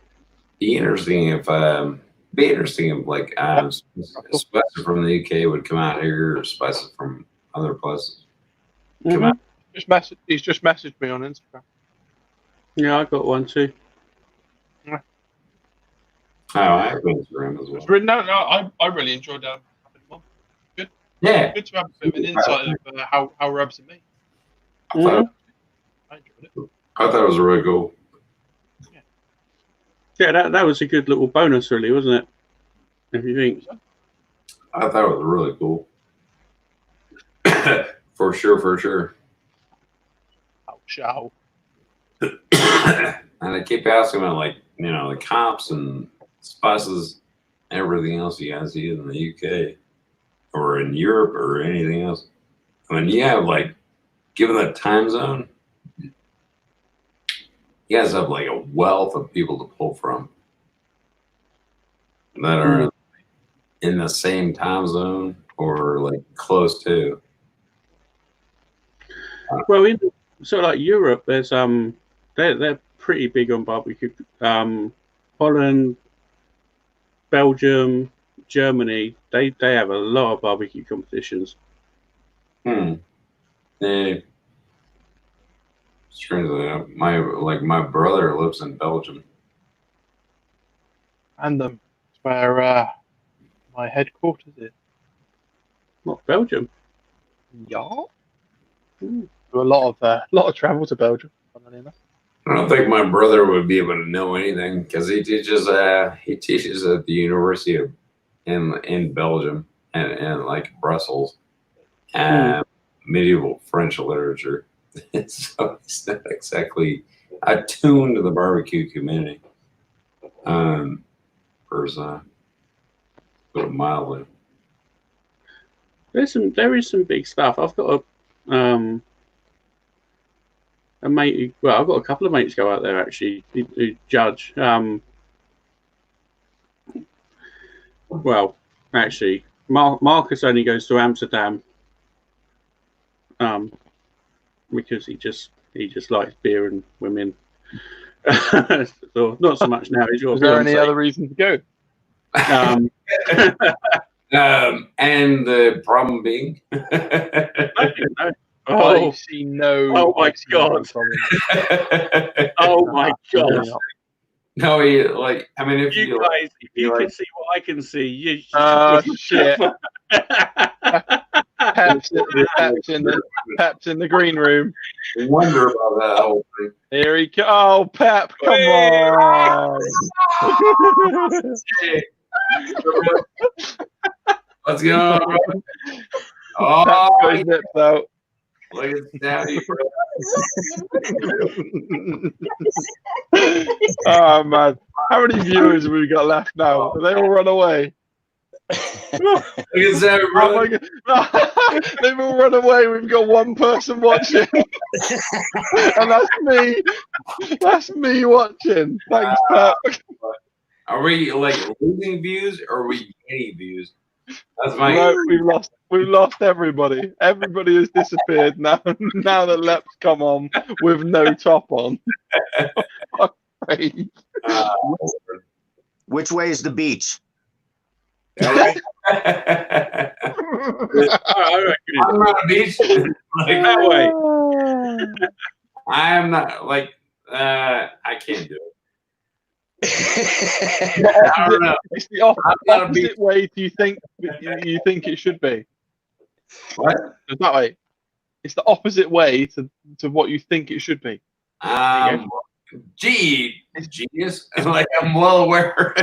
Be interesting if spices from the UK would come out here, or spices from other places come out. He's just messaged me on Instagram. Yeah, I got one too. Yeah. Oh, I have Instagram as well. I really enjoyed having one. Good. Yeah. Good to have a bit of an insight of how rubs are made. I enjoyed it. I thought it was really cool. Yeah, that was a good little bonus, really, wasn't it? If you think. I thought it was really cool. For sure. Ciao. And I keep asking about the comps and spices, everything else you guys eat in the UK or in Europe or anything else. I mean, you have given that time zone, you guys have a wealth of people to pull from that are in the same time zone or like close to. Well, in sort of like Europe, there's they're pretty big on barbecue. Holland, Belgium, Germany, they have a lot of barbecue competitions. Yeah. Strangely, my brother lives in Belgium. And it's where my headquarters is. What, Belgium? Yeah. Do a lot of travel to Belgium. Funnily enough. I don't think my brother would be able to know anything because he teaches at the University of in Belgium and like Brussels, medieval French literature. So it's not exactly attuned to the barbecue community. Person, put it mildly. There is some big stuff. I've got a mate. Well, I've got a couple of mates go out there actually who judge. Well, actually, Marcus only goes to Amsterdam because he just likes beer and women. So not so much now. Is there any other reason to go? And the problem being, oh, I see no. Oh my God! Oh my God! No, he like. I mean, if you guys, if you can see what I can see, you. Shit! Pep's in the green room. Wonder about that whole thing. Here he go. Oh, Pep, come on! What's going on? Oh, Pep's got his lips out. Look at Daddy, Oh man, how many viewers have we got left now? Have they all run away? Look at Daddy, Oh my God. They've all run away. We've got one person watching, and that's me. That's me watching. Thanks, Pep. Are we like losing views or are we gaining views? That's my. No, we've lost everybody. Everybody has disappeared now. Now that Lep's come on with no top on. Which way is the beach? I'm not a beach. Like, that way. I am not like. I can't do it. I don't know. It's the opposite way. Do you think it should be? What? It's that way. It's the opposite way to what you think it should be. Gee, genius! Like I'm well aware.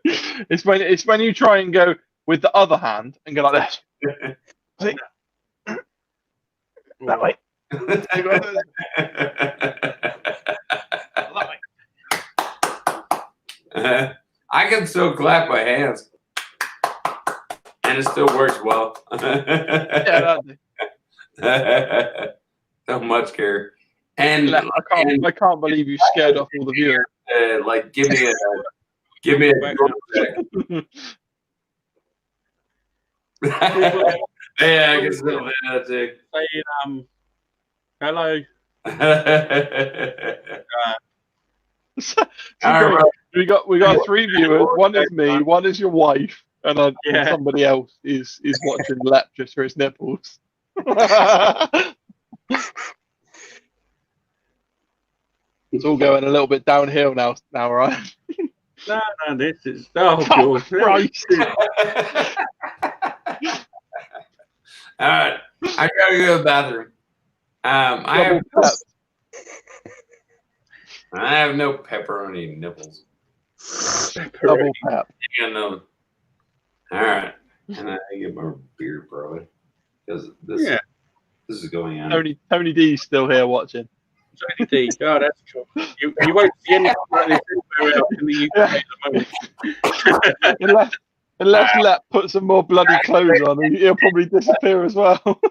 It's when you try and go with the other hand and go like this. See? That way. I can still clap my hands, and it still works well. Yeah, Don't much care. And I can't believe you scared off all the viewers. Like, give me a yeah, I can still do that too. Saying, hello. We got 3 viewers. One is me, one is your wife, and somebody else is watching Lep just for his nipples. It's all going a little bit downhill now, right? No, this is God. Christ. All right, I gotta go to the bathroom. I have no pepperoni nipples. Double pep. All right, and I get my beer probably because this is going on. Tony D's still here watching. Tony D. Oh, that's cool. You won't see anything like this anywhere else in the UK at the moment. Unless Lep puts some more bloody clothes on, he'll probably disappear as well.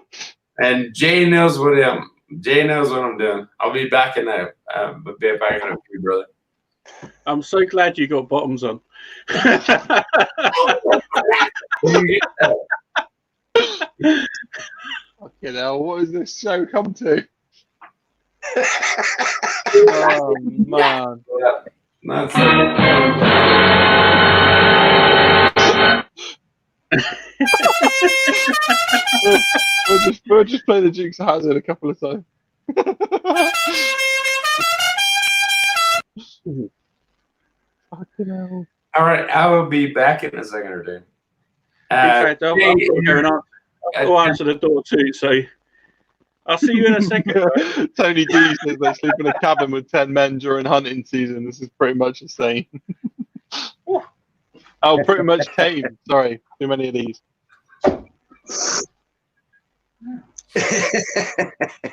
And Jay knows what I'm doing. I'll be back in a few, brother. I'm so glad you got bottoms on. Fucking hell, what has this show come to? Oh, man. That's We'll just play the Dukes of Hazzard a couple of times. Fucking hell. all right. I will be back in a second or two. Okay, Del, I'm going to answer the door too, so I'll see you in a second. Right? Tony D says they sleep in a cabin with 10 men during hunting season. This is pretty much the same. Oh, pretty much tame. Sorry, too many of these.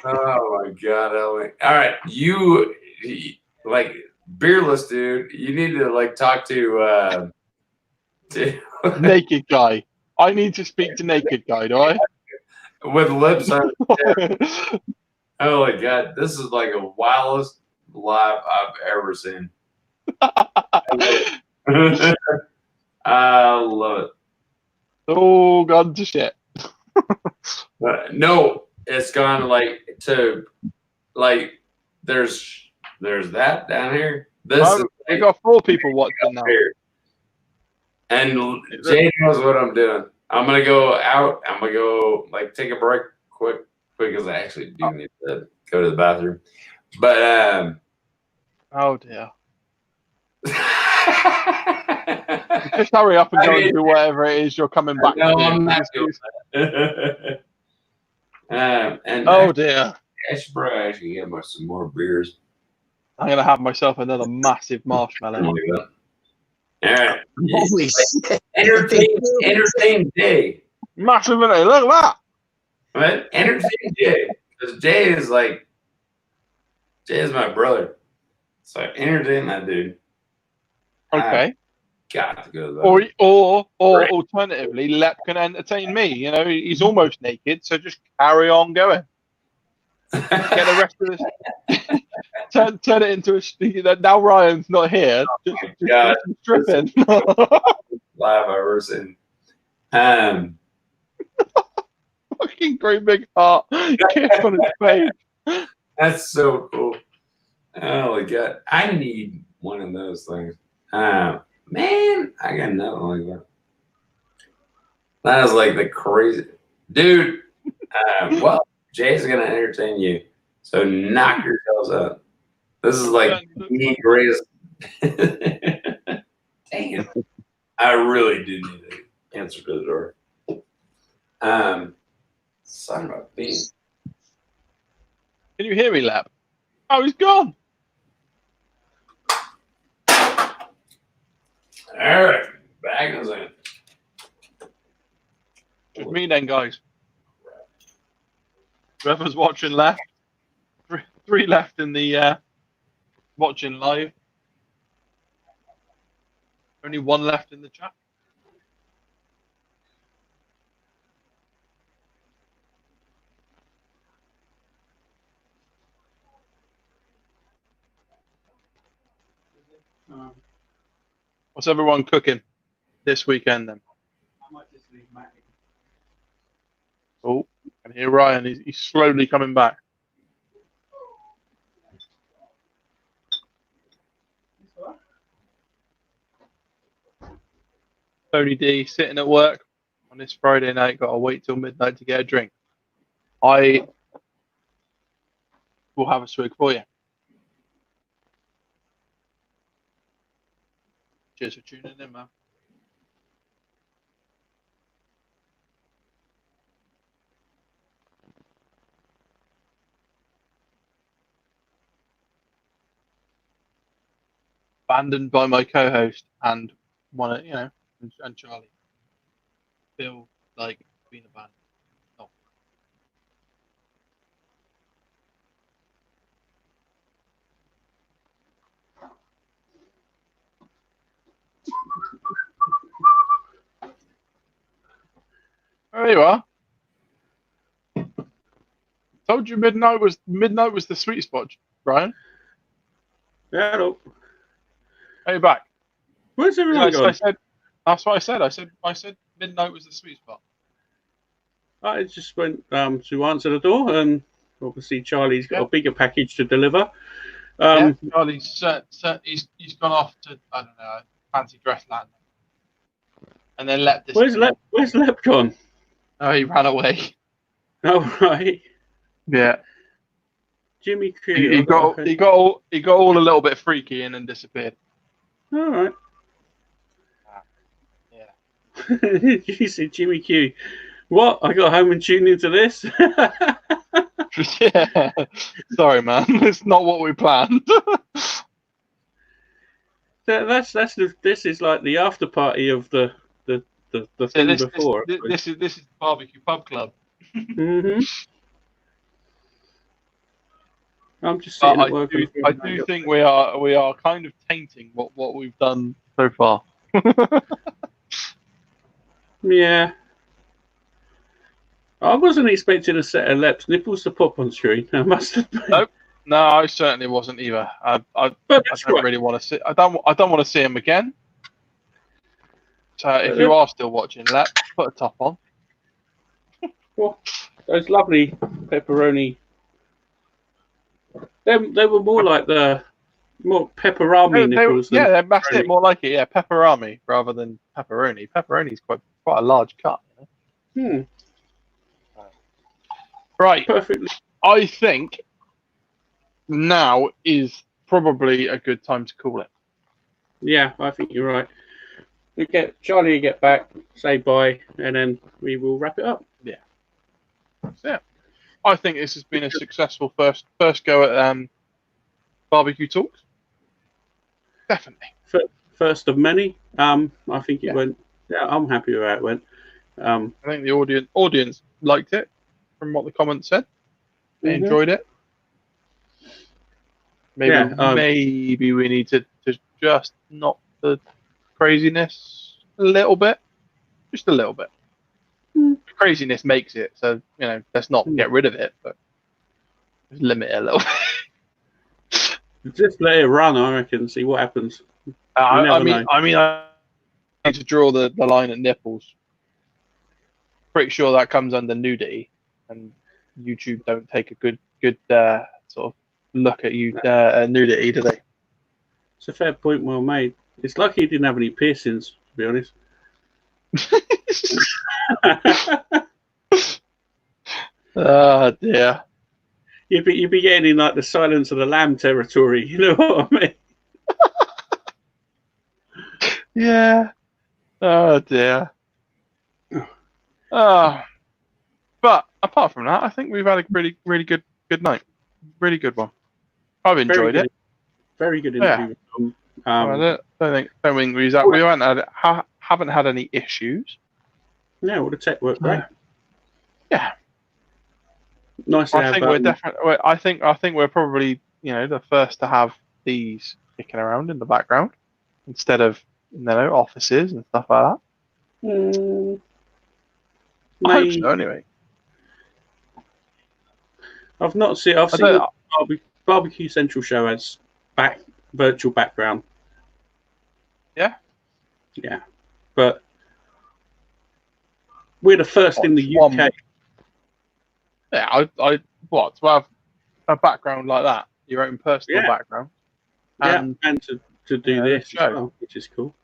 Oh my God, Ellie. All right, you like beerless dude. You need to like talk to Naked guy. I need to speak to naked guy, do I? with lips on. Oh my God, this is like the wildest live I've ever seen. I love it. Oh, God, to shit. No, it's gone like to like there's that down here. This is We've got 4 people watching now. here. And Jay knows what I'm doing. I'm gonna go out. I'm gonna go like take a break quick because I actually do need to go to the bathroom. But Oh, dear. Just hurry up and go and do whatever it is you're coming back no, to. I'm not doing that. And Oh, dear. I should probably actually get some more beers. I'm going to have myself another massive marshmallow. All right. Holy shit. Entertain Jay. Massive, look at that. Right? Entertain Jay. Because Jay is my brother. So entertain that dude. Okay. Got to go to the Or Right. alternatively, Lep can entertain me. You know, he's almost naked, so just carry on going. Get the rest of this. turn it into a. Now Ryan's not here. Just God. stripping. live I've ever seen. Fucking great big heart. Kiss on his face. That's so cool. Oh my God. I need one of those things. Man, I got nothing like that. That is like the crazy dude. Well, Jay's gonna entertain you. So knock yourselves out. This is like the greatest. Damn. I really do need to answer to the door. Son of a bean. Can you hear me, Lep? Oh, he's gone. All right, back in a second. It's me then, guys. Whoever's watching left. Three left in the watching live. Only 1 left in the chat. What's everyone cooking this weekend then? I might just leave Matt in. Oh, I can hear Ryan. He's slowly coming back. Tony D sitting at work on this Friday night. Got to wait till midnight to get a drink. I will have a swig for you. Cheers for tuning in, man. Abandoned by my co-host and one, and Charlie. Feel like being abandoned. No. There you are. Told you midnight was the sweet spot, Brian. Hello. Are you back? Where's everyone I gone? said that's what I said. I said midnight was the sweet spot. I just went to answer the door, and obviously Charlie's got a bigger package to deliver. Charlie's he's gone off to, I don't know, fancy dress land, and then Lep. Where's Lep gone? Oh, he ran away. Oh right. Yeah. Jimmy Q. He got all a little bit freaky and then disappeared. All right. Yeah. You said Jimmy Q. What? I got home and tuned into this. Yeah. Sorry, man. It's not what we planned. This is like the after party of the thing before. This is the barbecue pub club. Mm-hmm. I'm just sitting at work. I do think we are kind of tainting what we've done so far. Yeah. I wasn't expecting a set of Lep's nipples to pop on screen. I must have been. Nope. No, I certainly wasn't either. I don't really want to see. I don't want to see him again. So if you are still watching, Lep, put a top on. Well, those lovely pepperoni. They were more like more pepperami nipples. Yeah, that's it. More like it. Yeah, pepperami rather than pepperoni. Pepperoni's quite a large cut. Right. Perfectly. I think now is probably a good time to call it. Yeah, I think you're right. We get Charlie to get back, say bye, and then we will wrap it up. Yeah. That's it. I think this has been a successful first go at barbecue talks. Definitely. First of many. I think it went. Yeah, I'm happy with how it went. I think the audience liked it, from what the comments said. They enjoyed it. Maybe we need to just knock the craziness a little bit, just a little bit. Craziness makes it, so let's not get rid of it, but just limit it a little bit. Just let it run, I reckon. See what happens. I need to draw the line at nipples. Pretty sure that comes under nudity, and YouTube don't take a good sort of look at nudity, do they? It's a fair point, well made. It's lucky he didn't have any piercings, to be honest. Oh dear. You'd be getting in like the Silence of the Lamb territory, you know what I mean? Yeah. Oh dear. But apart from that, I think we've had a really good night. Really good one. I've enjoyed it. Very good interview. I don't think we haven't had any issues. No, all the tech worked great. Yeah. Nice to have. I think we're probably the first to have these kicking around in the background instead of offices and stuff like that. I hope so, anyway. I've not seen. I've seen Barbecue Central show as virtual background. Yeah. Yeah, but we're the first in the UK. Yeah, to have a background like that, your own personal background, and to do this as well, which is cool.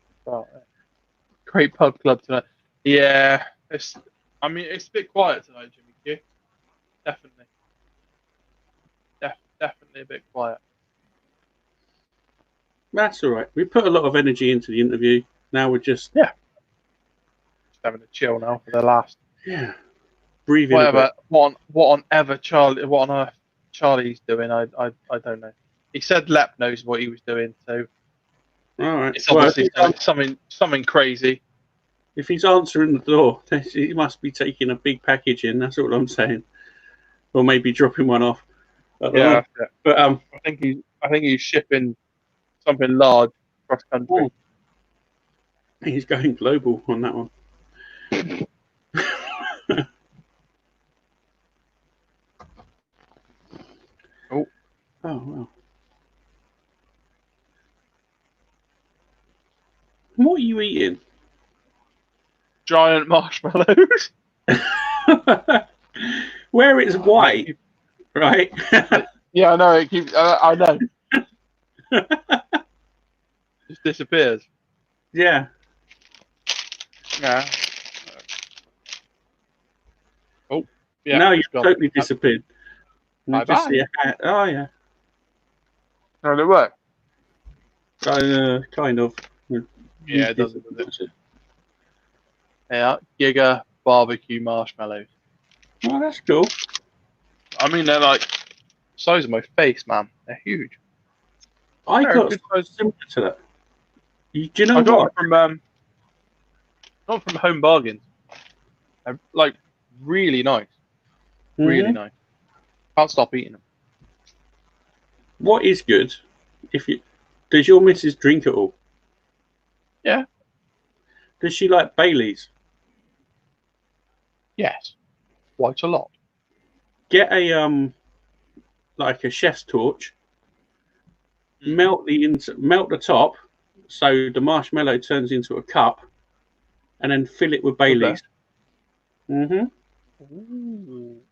Great pub club tonight. Yeah, it's a bit quiet tonight, Jimmy Q. Definitely a bit quiet. That's all right. We put a lot of energy into the interview. Now we're just having a chill now for the last. Yeah. Breathing. Whatever. What on earth Charlie's doing? I don't know. He said Lep knows what he was doing, so. All right. It's obviously something crazy. If he's answering the door, he must be taking a big package in. That's all I'm saying. Or maybe dropping one off. Yeah. But I think he's shipping something large across country. Oh. He's going global on that one. Oh wow. What are you eating? Giant marshmallows. Where it's white, right? Yeah, I know. It keeps. I know. Just disappears. Yeah. Yeah. Oh, yeah. No, it's you've gone. totally disappeared. Bye Just bye. see a hat. Oh yeah. How did it work? Kind of. Yeah, it doesn't. Does it? Yeah, Giga barbecue marshmallows. Oh, that's cool. I mean, they're like size of my face, man. They're huge. I They're a got good something size. similar to that. Do you know I got what? them not from Home Bargains. They're like really nice. Really Mhm. nice. Can't stop eating them. What is good? Does your missus drink at all? Yeah. Does she like Baileys? Yes. Quite a lot. Get a like a chef's torch. Melt the top, so the marshmallow turns into a cup, and then fill it with Baileys. Mhm. Ooh.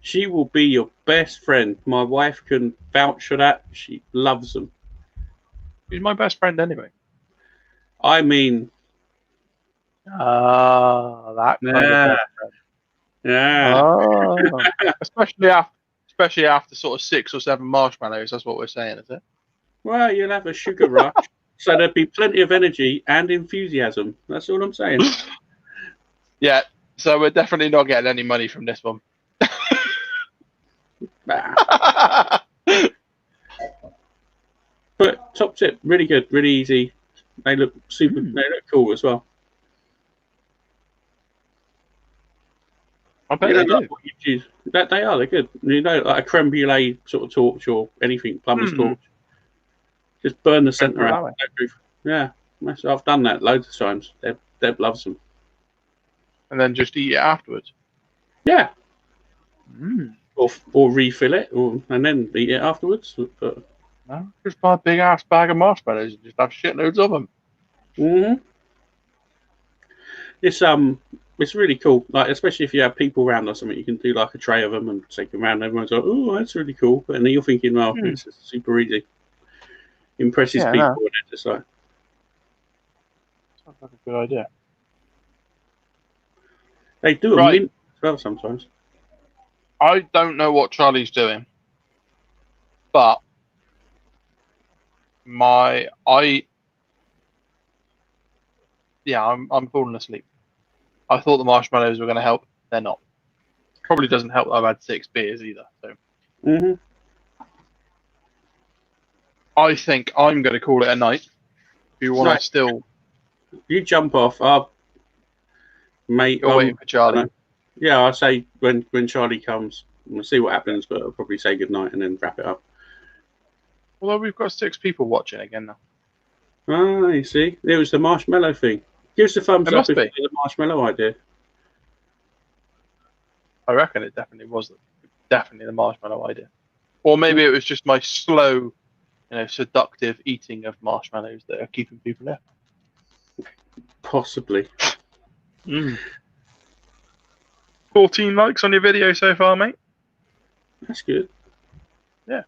She will be your best friend. My wife can vouch for that. She loves them. She's my best friend anyway. I mean, That kind of yeah, best friend. yeah. Oh. especially after sort of 6 or 7 marshmallows. That's what we're saying, is it? Well, you'll have a sugar rush, so there'll be plenty of energy and enthusiasm. That's all I'm saying. Yeah. So we're definitely not getting any money from this one. Bah. But top tip, really good, really easy. They look super. They look cool as well. I bet You they know, like do. what you choose. That they are. They're good. You know, like a creme brulee sort of torch or anything, plumber's torch. Just burn the centre out. Yeah, I've done that loads of times. Deb loves them. And then just eat it afterwards. Yeah. Mm. Or refill it, and then eat it afterwards. But, No, just buy a big ass bag of marshmallows and just have shitloads of them. It's really cool. Like, especially if you have people around or something, you can do like a tray of them and take them around. Everyone's like, "Oh, that's really cool," and then you're thinking, "Oh, it's just super easy." Impresses people. And it's just like, sounds like a good idea. they do a mint as well sometimes. I don't know what Charlie's doing, but I'm falling asleep. I thought the marshmallows were going to help. They're not. Probably doesn't help that I've had 6 beers either. So I think I'm going to call it a night. If you want to still, you jump off. Mate, you're waiting for Charlie. Yeah, I'll say when Charlie comes, we'll see what happens, but I'll probably say goodnight and then wrap it up. Although we've got 6 people watching again now. Ah, you see, it was the marshmallow thing. Give us a thumbs up if it's the marshmallow idea. I reckon it definitely was the marshmallow idea, or maybe it was just my slow, seductive eating of marshmallows that are keeping people there. Possibly. 14 likes on your video so far, mate. That's good. Yeah.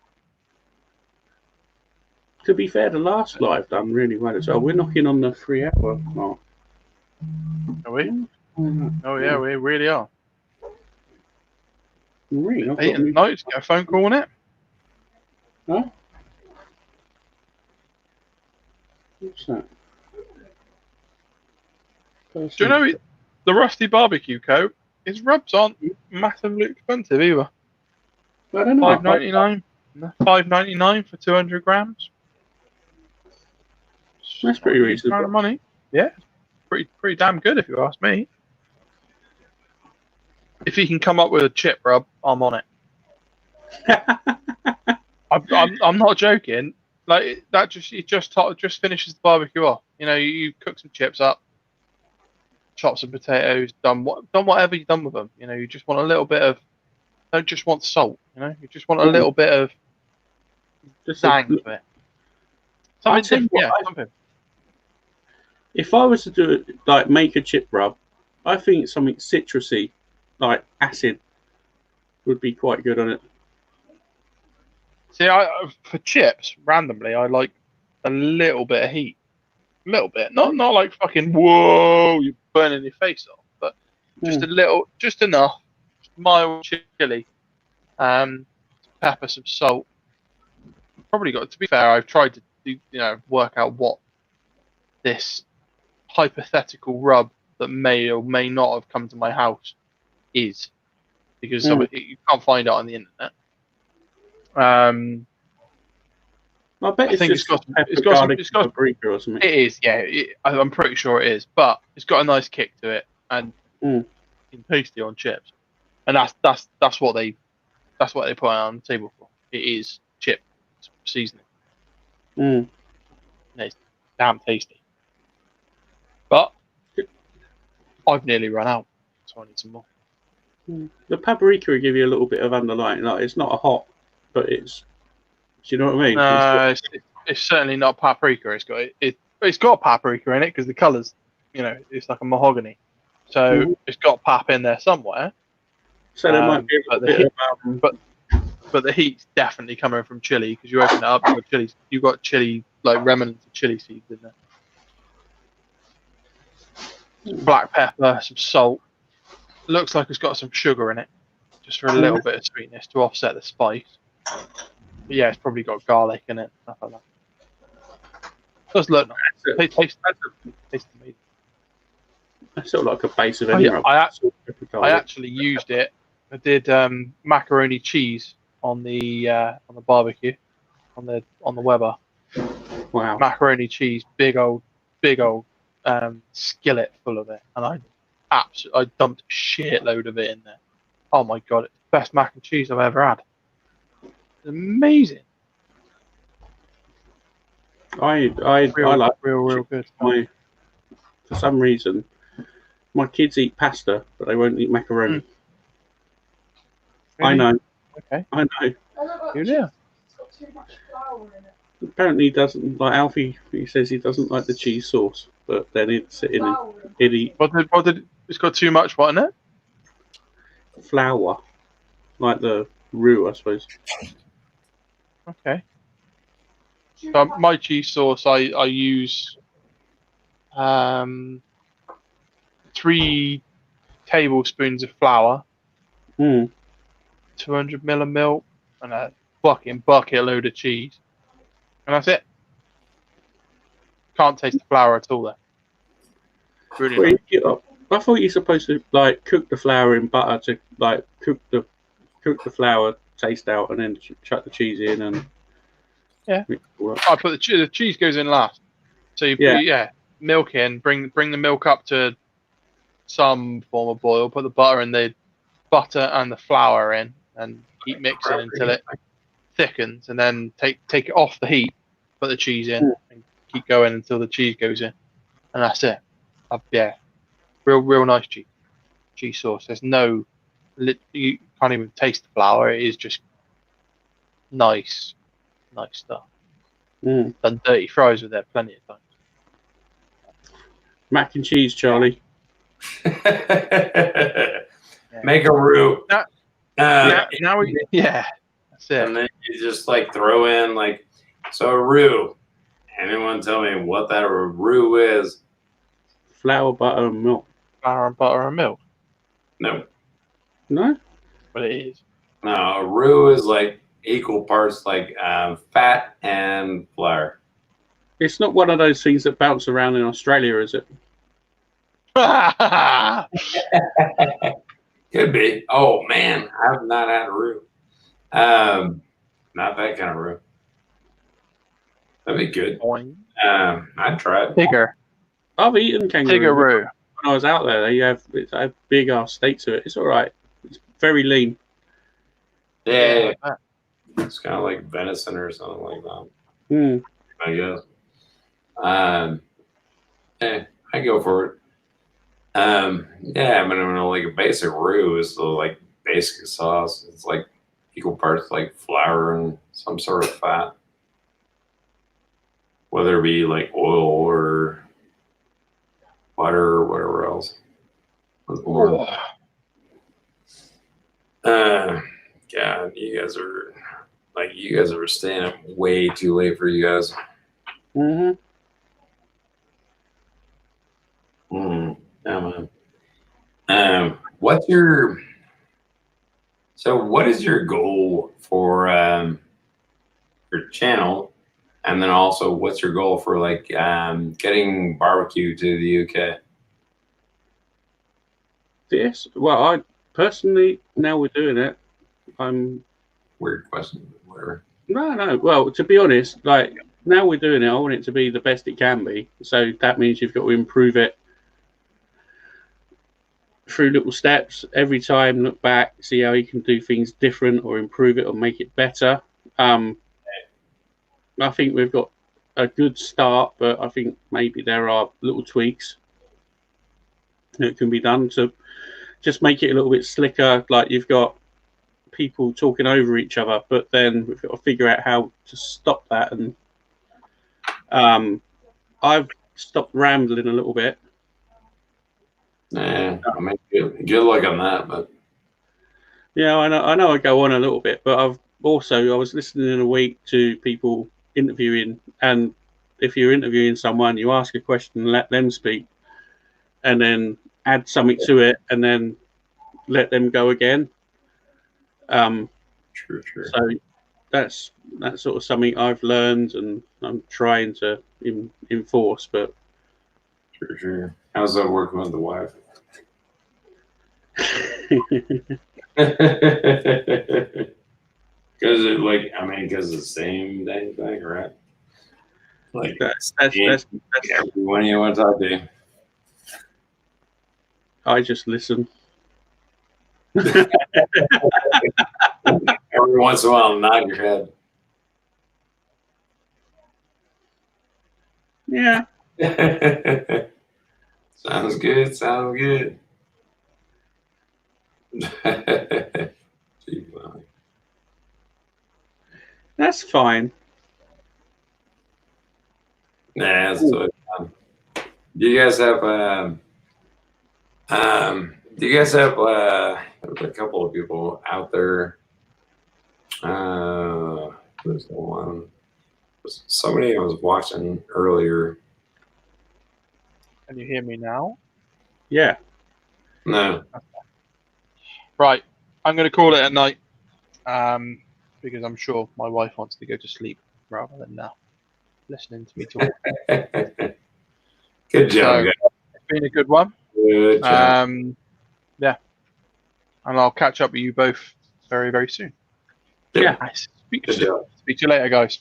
To be fair, the last live done really well as well. We're knocking on the 3-hour mark. Are we? Oh yeah, we really are. Really? 8 at night, get a phone call on it. Huh? What's that? Do you know the Rusty BBQ Co? His rubs aren't massively expensive either. I don't know. $5.99. $5.99 for 200 grams. That's pretty reasonable. Amount of money. Yeah, pretty damn good if you ask me. If he can come up with a chip rub, I'm on it. I'm not joking. Like that, just finishes the barbecue off. You cook some chips up, chop some potatoes, done whatever you've done with them. You just want a little bit of. Don't just want salt. You just want a little bit of zang to it. Something different. Something. If I was to do it, like make a chip rub, I think something citrusy like acid would be quite good on it. See, for chips, randomly, I like a little bit of heat. A little bit. Not like fucking, whoa, you're burning your face off. But just a little, just enough. Mild chili. Pepper, some salt. Probably got, to be fair, I've tried to do, work out what this hypothetical rub that may or may not have come to my house is. Because you can't find it on the internet. I bet I think it's got some paprika or something. It is, yeah. I'm pretty sure it is, but it's got a nice kick to it and tasty on chips, and that's what they put it on the table for. It is chip seasoning. It's damn tasty, but I've nearly run out, so I need some more. The paprika will give you a little bit of underlying. Like it's not a hot, but it's. Do you know what I mean? It's certainly not paprika. It's got paprika in it because the colours, it's like a mahogany. So it's got pap in there somewhere. So there might be a bit of but the heat's definitely coming from chili because you open it up, you've got chili, like remnants of chili seeds in there. Black pepper, some salt. Looks like it's got some sugar in it, just for a little bit of sweetness to offset the spice. But yeah, it's probably got garlic in it, stuff like that. Does look nice. Tastes amazing. That's sort of like a base of any rub. I actually used it. I did macaroni cheese on the barbecue, on the Weber. Wow. Macaroni cheese, big old skillet full of it, and I dumped a shitload of it in there. Oh my god, it's the best mac and cheese I've ever had. It's amazing. I like real good. For some reason, my kids eat pasta, but they won't eat macaroni. Really? I know. Okay. I know. You know. It's got too much flour in it. Apparently, he doesn't like Alfie. He says he doesn't like the cheese sauce, but then it's in it. He'd eat What did it's got too much what in it? flour, like the roux, I suppose. Okay. So my cheese sauce, I use 3 tablespoons of flour, 200 ml of milk, and a fucking bucket load of cheese, and that's it. Can't taste the flour at all. There. Really nice. I thought you're supposed to like cook the flour in butter to like cook the flour taste out, and then chuck the cheese in and. Yeah, I put the cheese goes in last. So you put milk in, bring the milk up to some form of boil. Put the butter and the flour in, and keep mixing until it thickens, and then take it off the heat. Put the cheese in and keep going until the cheese goes in, and that's it. Real nice cheese sauce. There's no, you can't even taste the flour. It is just nice stuff. Done dirty fries with that plenty of times. Mac and cheese, Charlie. Make a roux. That's it. And then you just like throw in like, so a roux. Anyone tell me what that roux is? Flour, butter, and milk. Flour and butter and milk. No. No? But it is. No, a roux is like equal parts like fat and flour. It's not one of those things that bounce around in Australia, is it? Could be. Oh man, I've not had a roux. Not that kind of roux. That'd be good. I'd try it. Bigger. I've eaten kangaroo. Kangaroo. When I was out there, they have big ass steak to it. It's all right. It's very lean. Yeah. It's kind of like venison or something like that. I guess. I go for it. I mean, like a basic roux is the like basic sauce. It's like equal parts like flour and some sort of fat, whether it be like oil or butter or whatever else. You guys are staying up way too late for you guys. Mm-hmm. Yeah, man. What is your goal for your channel, and then also what's your goal for like getting barbecue to the UK? Yes. Well, I personally, now we're doing it. I'm Weird question, whatever. no. Well, to be honest, like now we're doing it. I want it to be the best it can be. So that means you've got to improve it through little steps every time. Look back, see how you can do things different or improve it or make it better. I think we've got a good start, but I think maybe there are little tweaks that can be done to just make it a little bit slicker. Like you've got people talking over each other, but then we've got to figure out how to stop that. And I've stopped rambling a little bit. Yeah, I mean, good luck on that, but Yeah, I know I go on a little bit, but I was listening in a week to people interviewing, and if you're interviewing someone, you ask a question and let them speak, and then add something to it, and then let them go again. True. So that's sort of something I've learned, and I'm trying to enforce. But True. How's that working with the wife? Because it's the same dang thing, right? Like that's everyone you want to talk to. I just listen. Every once in a while, nod your head. Yeah. Sounds good. That's fine. Nah, that's totally fine. Do you guys have a couple of people out there? There's the one. Somebody I was watching earlier. Can you hear me now? Yeah. No. Right. I'm going to call it a night because I'm sure my wife wants to go to sleep rather than listening to me talk. Good job, guys. It's been a good one. Good job. Yeah. And I'll catch up with you both very, very soon. Yeah. Nice. Speak Good to job. you later, guys.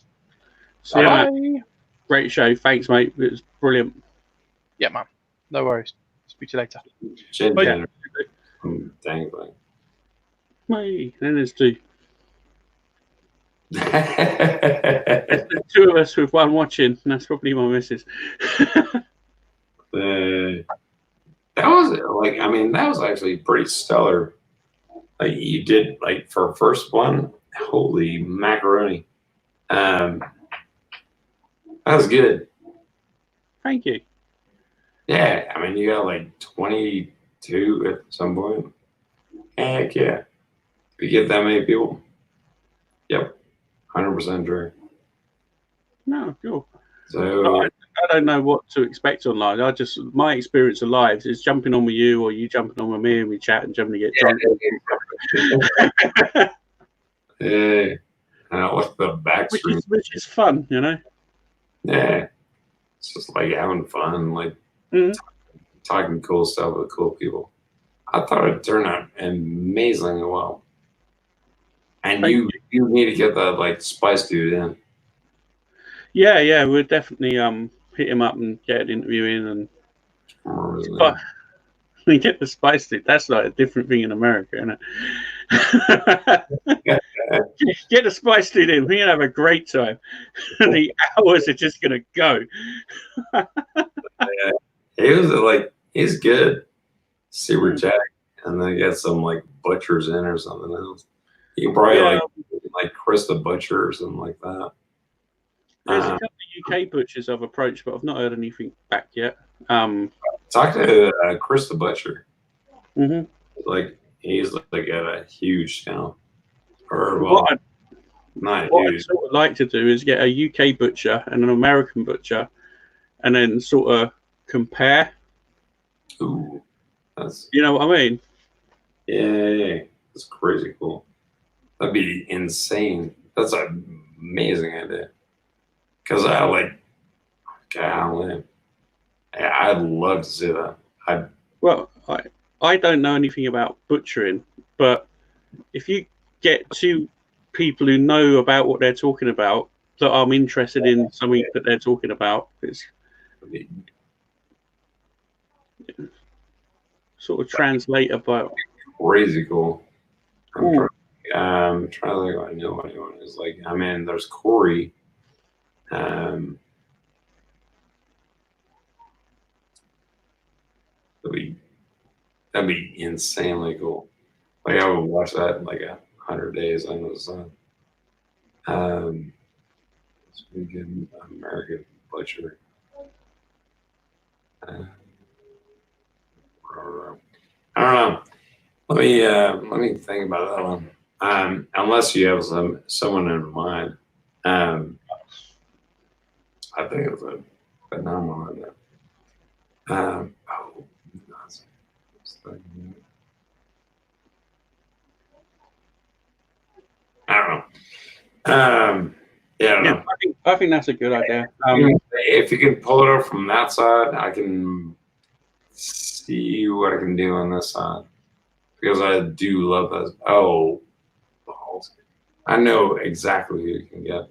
So, Bye. great show. Thanks, mate. It was brilliant. Yeah, man. No worries. Speak to you later. Chin Bye. Tanner. Dangling. Mate. Then there's two. That There's two of us with one watching, and that's probably my missus. that was actually pretty stellar. Like you did, like for first one, holy macaroni. That was good. Thank you. Yeah, I mean you got like 22 at some point. Heck yeah. We get that many people. Yep. 100% true. No, cool. So I don't know what to expect online. My experience of lives is jumping on with you or you jumping on with me and we chat and jumping to get drunk. yeah. What's the backstream? Which is fun, you know? Yeah. It's just like having fun, like talking cool stuff with cool people. I thought it turned out amazingly well. And you need to get that like Spice Dude in. Yeah, we'll definitely hit him up and get an interview in and get the Spice Dude. That's like a different thing in America, isn't it? Get the Spice Dude in. We're gonna have a great time. The hours are just gonna go. He's good. Super chatty. And then get some like butchers in or something else. You can probably like Chris the Butcher or something like that. There's a couple of UK butchers I've approached, but I've not heard anything back yet. Talk to Chris the Butcher. Mm-hmm. Like he's like got a huge channel. Or well, What not what I'd huge. sort of like to do is get a UK butcher and an American butcher, and then sort of compare. Ooh, that's You know what I mean? yeah, that's crazy cool. That'd be insane. That's an amazing idea. Because I like, golly, I'd love to see that. Well, I don't know anything about butchering, but if you get two people who know about what they're talking about, that I'm interested in something that they're talking about, it's sort of translate about. Crazy cool. Ooh. I'm trying to think if I know anyone who's like, I mean, there's Corey. That'd be insanely cool. Like I would watch that in like 100 days under the sun. Speaking American butcher. I don't know. Let me think about that one. Unless you have someone in mind. I think it's a phenomenal idea. Oh, that's- I don't know. Yeah, I don't know. I think that's a good idea. If you can pull it up from that side, I can see what I can do on this side. Because I do love those. Oh, balls. I know exactly who you can get.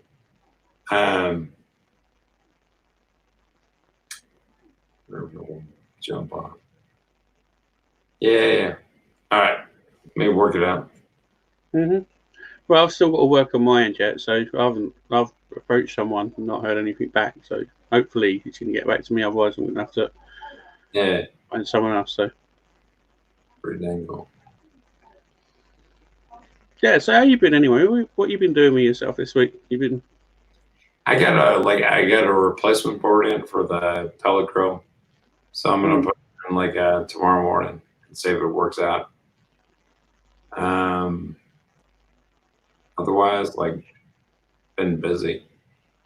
Jump on. Yeah. All right. Maybe work it out. Well, I've still got to work on my end yet, so I've approached someone and not heard anything back. So hopefully he's going to get back to me. Otherwise, I'm going to have to find someone else. So pretty dang cool. Yeah. So how you been anyway? What you been doing with yourself this week? I got a replacement board in for the pellet grill, so I'm gonna put it in tomorrow morning and see if it works out. Otherwise, been busy.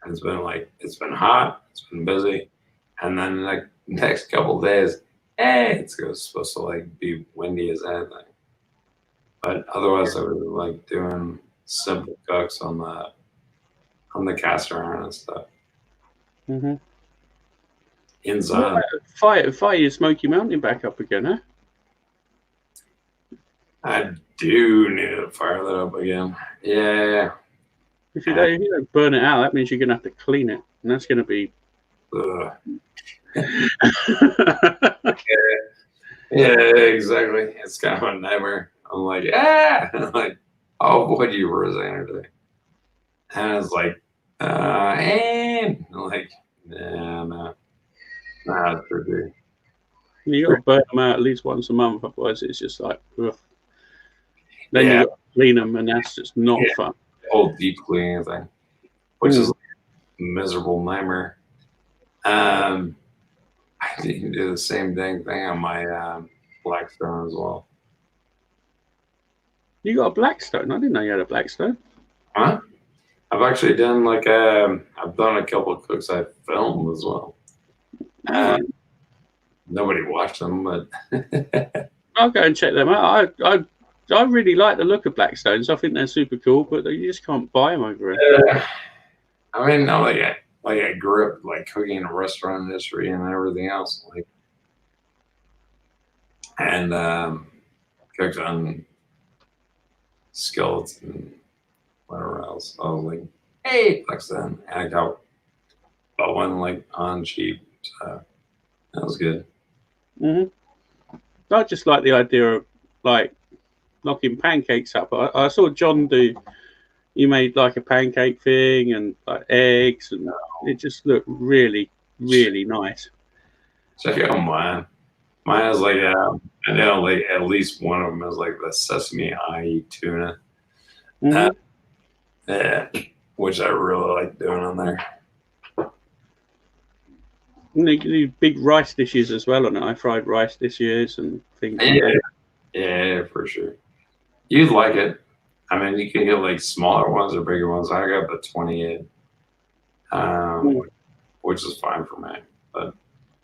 And it's been hot. It's been busy, and then next couple of days, it's supposed to be windy as anything. But otherwise, I was doing simple cooks on the cast iron and stuff. Inside. Fire your Smoky Mountain back up again, huh? I do need to fire that up again. Yeah. If you don't burn it out, that means you're going to have to clean it, and that's going to be. Yeah, exactly. It's kind of a nightmare. I'm like, I'm like, oh, what do you Rosanna today? And it's like, and I'm like, nah, it's pretty. You got to burn them out at least once a month, otherwise it's just like, ugh. Then you got to clean them, and that's just not fun. The whole deep cleaning thing, which is a miserable nightmare. I need to do the same thing on my Blackstone as well. You got a Blackstone? I didn't know you had a Blackstone. Huh? I've actually done I've done a couple of cooks I filmed as well. Nobody watched them, but I'll go and check them out. I really like the look of Blackstones. I think they're super cool, but you just can't buy them over here. I mean, no, I grew up cooking in a restaurant industry and everything else, and cooked on skillets and whatever else. I was like, hey, Blackstone, and I got one on cheap, so that was good. I just like the idea of knocking pancakes up. I saw John do. You made a pancake thing and eggs, and it just looked really, really nice. Check out mine. Mine is I know at least one of them is the sesame eye tuna. Yeah, which I really like doing on there. And they do big rice dishes as well on it. I fried rice dishes and things like that. Yeah, for sure. You'd like it. I mean, you can get like smaller ones or bigger ones. I got the 28, which is fine for me. But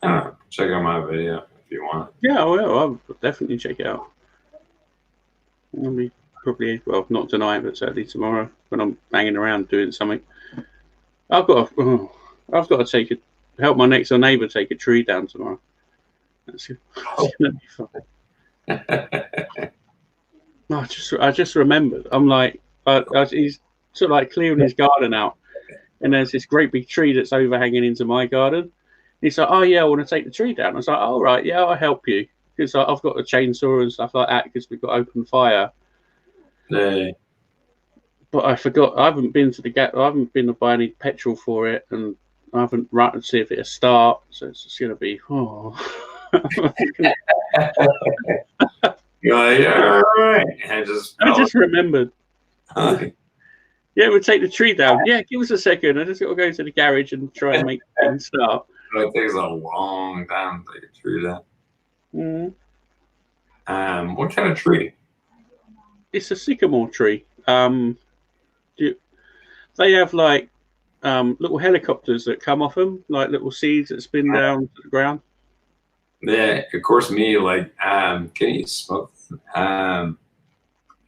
I don't know, check out my video if you want. Yeah, well, I'll definitely check it out. I'll be probably, well, not tonight, but certainly tomorrow when I'm hanging around doing something. I've got to help my next door neighbour take a tree down tomorrow. That's gonna be fun. I just remembered. I'm like, he's sort of like clearing his garden out, and there's this great big tree that's overhanging into my garden. He's like, oh yeah, I want to take the tree down. I was like, oh right, yeah, I'll help you, because I've got a chainsaw and stuff like that because we've got open fire. Yeah. But I forgot. I haven't been to buy any petrol for it, and I haven't run to see if it'll start. So it's just gonna be You're like, yeah, all right. I just remembered. Yeah, we'll take the tree down. Yeah, give us a second. I just got to go to the garage and try and make things start. It takes a long time to take a tree down. What kind of tree? It's a sycamore tree. They have like little helicopters that come off them, like little seeds that spin down to the ground. Yeah, of course. Me, like, can you smoke? I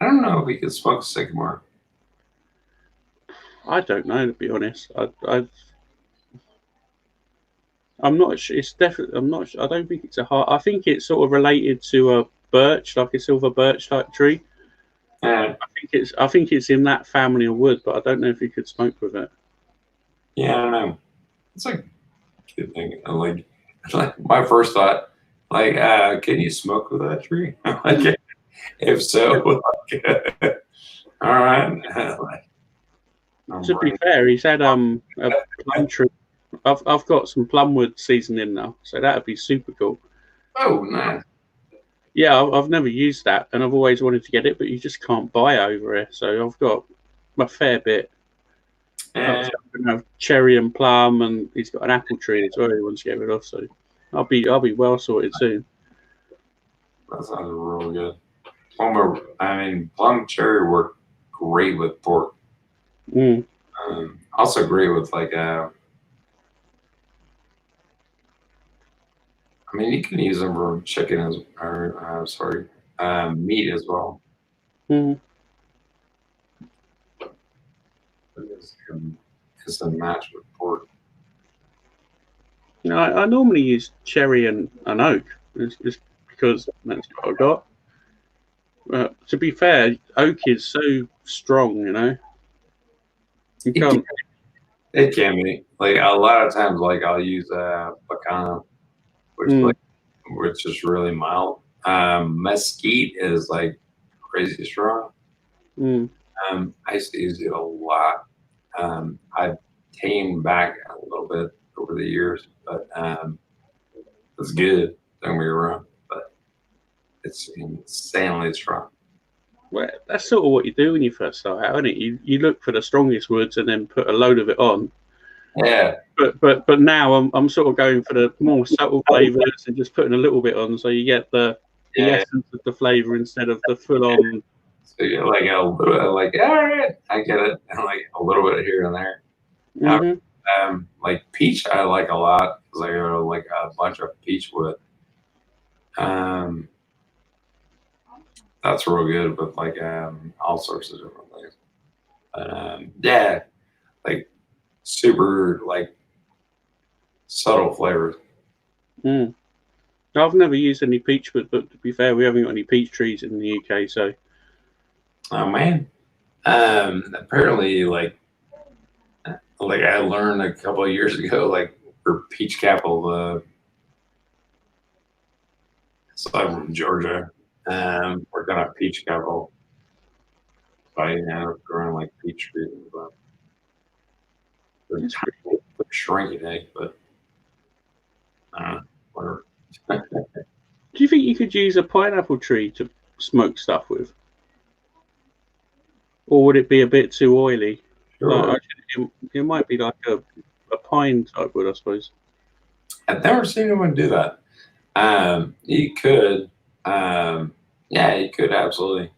don't know if we can smoke sycamore. I don't know, to be honest. I'm not sure. It's definitely. I'm not sure. I don't think it's a hard. I think it's sort of related to a birch, like a silver birch type tree. I think it's in that family of wood, but I don't know if you could smoke with it. Yeah, I don't know. It's like a good thing. Like my first thought, like, can you smoke with that tree? Like, if so, like, all right. To be fair, he's had a plum tree. I've got some plumwood seasoning now, so that'd be super cool. Oh, nice. Yeah, I've never used that, and I've always wanted to get it, but you just can't buy over here. So I've got a fair bit. Cherry and plum, and he's got an apple tree as well. He wants to get rid of, so I'll be well sorted soon. That sounds really good. Plum cherry work great with pork. Also great with like you can use them for chicken meat as well. It's a match with pork. I normally use cherry and oak, just because that's what I got. To be fair, oak is so strong, you know. You can't. It can be. Like a lot of times, like I'll use pecan, which is really mild. Mesquite is like crazy strong. I used to use it a lot. I've tamed back a little bit over the years, but it's good. Don't get me wrong, but it's insanely strong. Well, that's sort of what you do when you first start out, isn't it? You look for the strongest woods and then put a load of it on. Yeah. But now I'm sort of going for the more subtle flavors and just putting a little bit on, so you get the essence of the flavor instead of the full on. So you're like a little, like, all right, I get it, and like a little bit here and there. Like peach, I like a lot because I got like a bunch of peach wood. That's real good with like all sorts of different things. But yeah, like super like subtle flavors. I've never used any peach wood, but to be fair, we haven't got any peach trees in the UK, so. Oh man, apparently like I learned a couple of years ago, like for peach capital, so I'm from Georgia. We're gonna peach capital. So I growing like peach trees and stuff. They're shrinking egg, but whatever. Do you think you could use a pineapple tree to smoke stuff with? Or would it be a bit too oily? Sure. Like, it might be like a pine type wood, I suppose. I've never seen anyone do that. You could, yeah, you could absolutely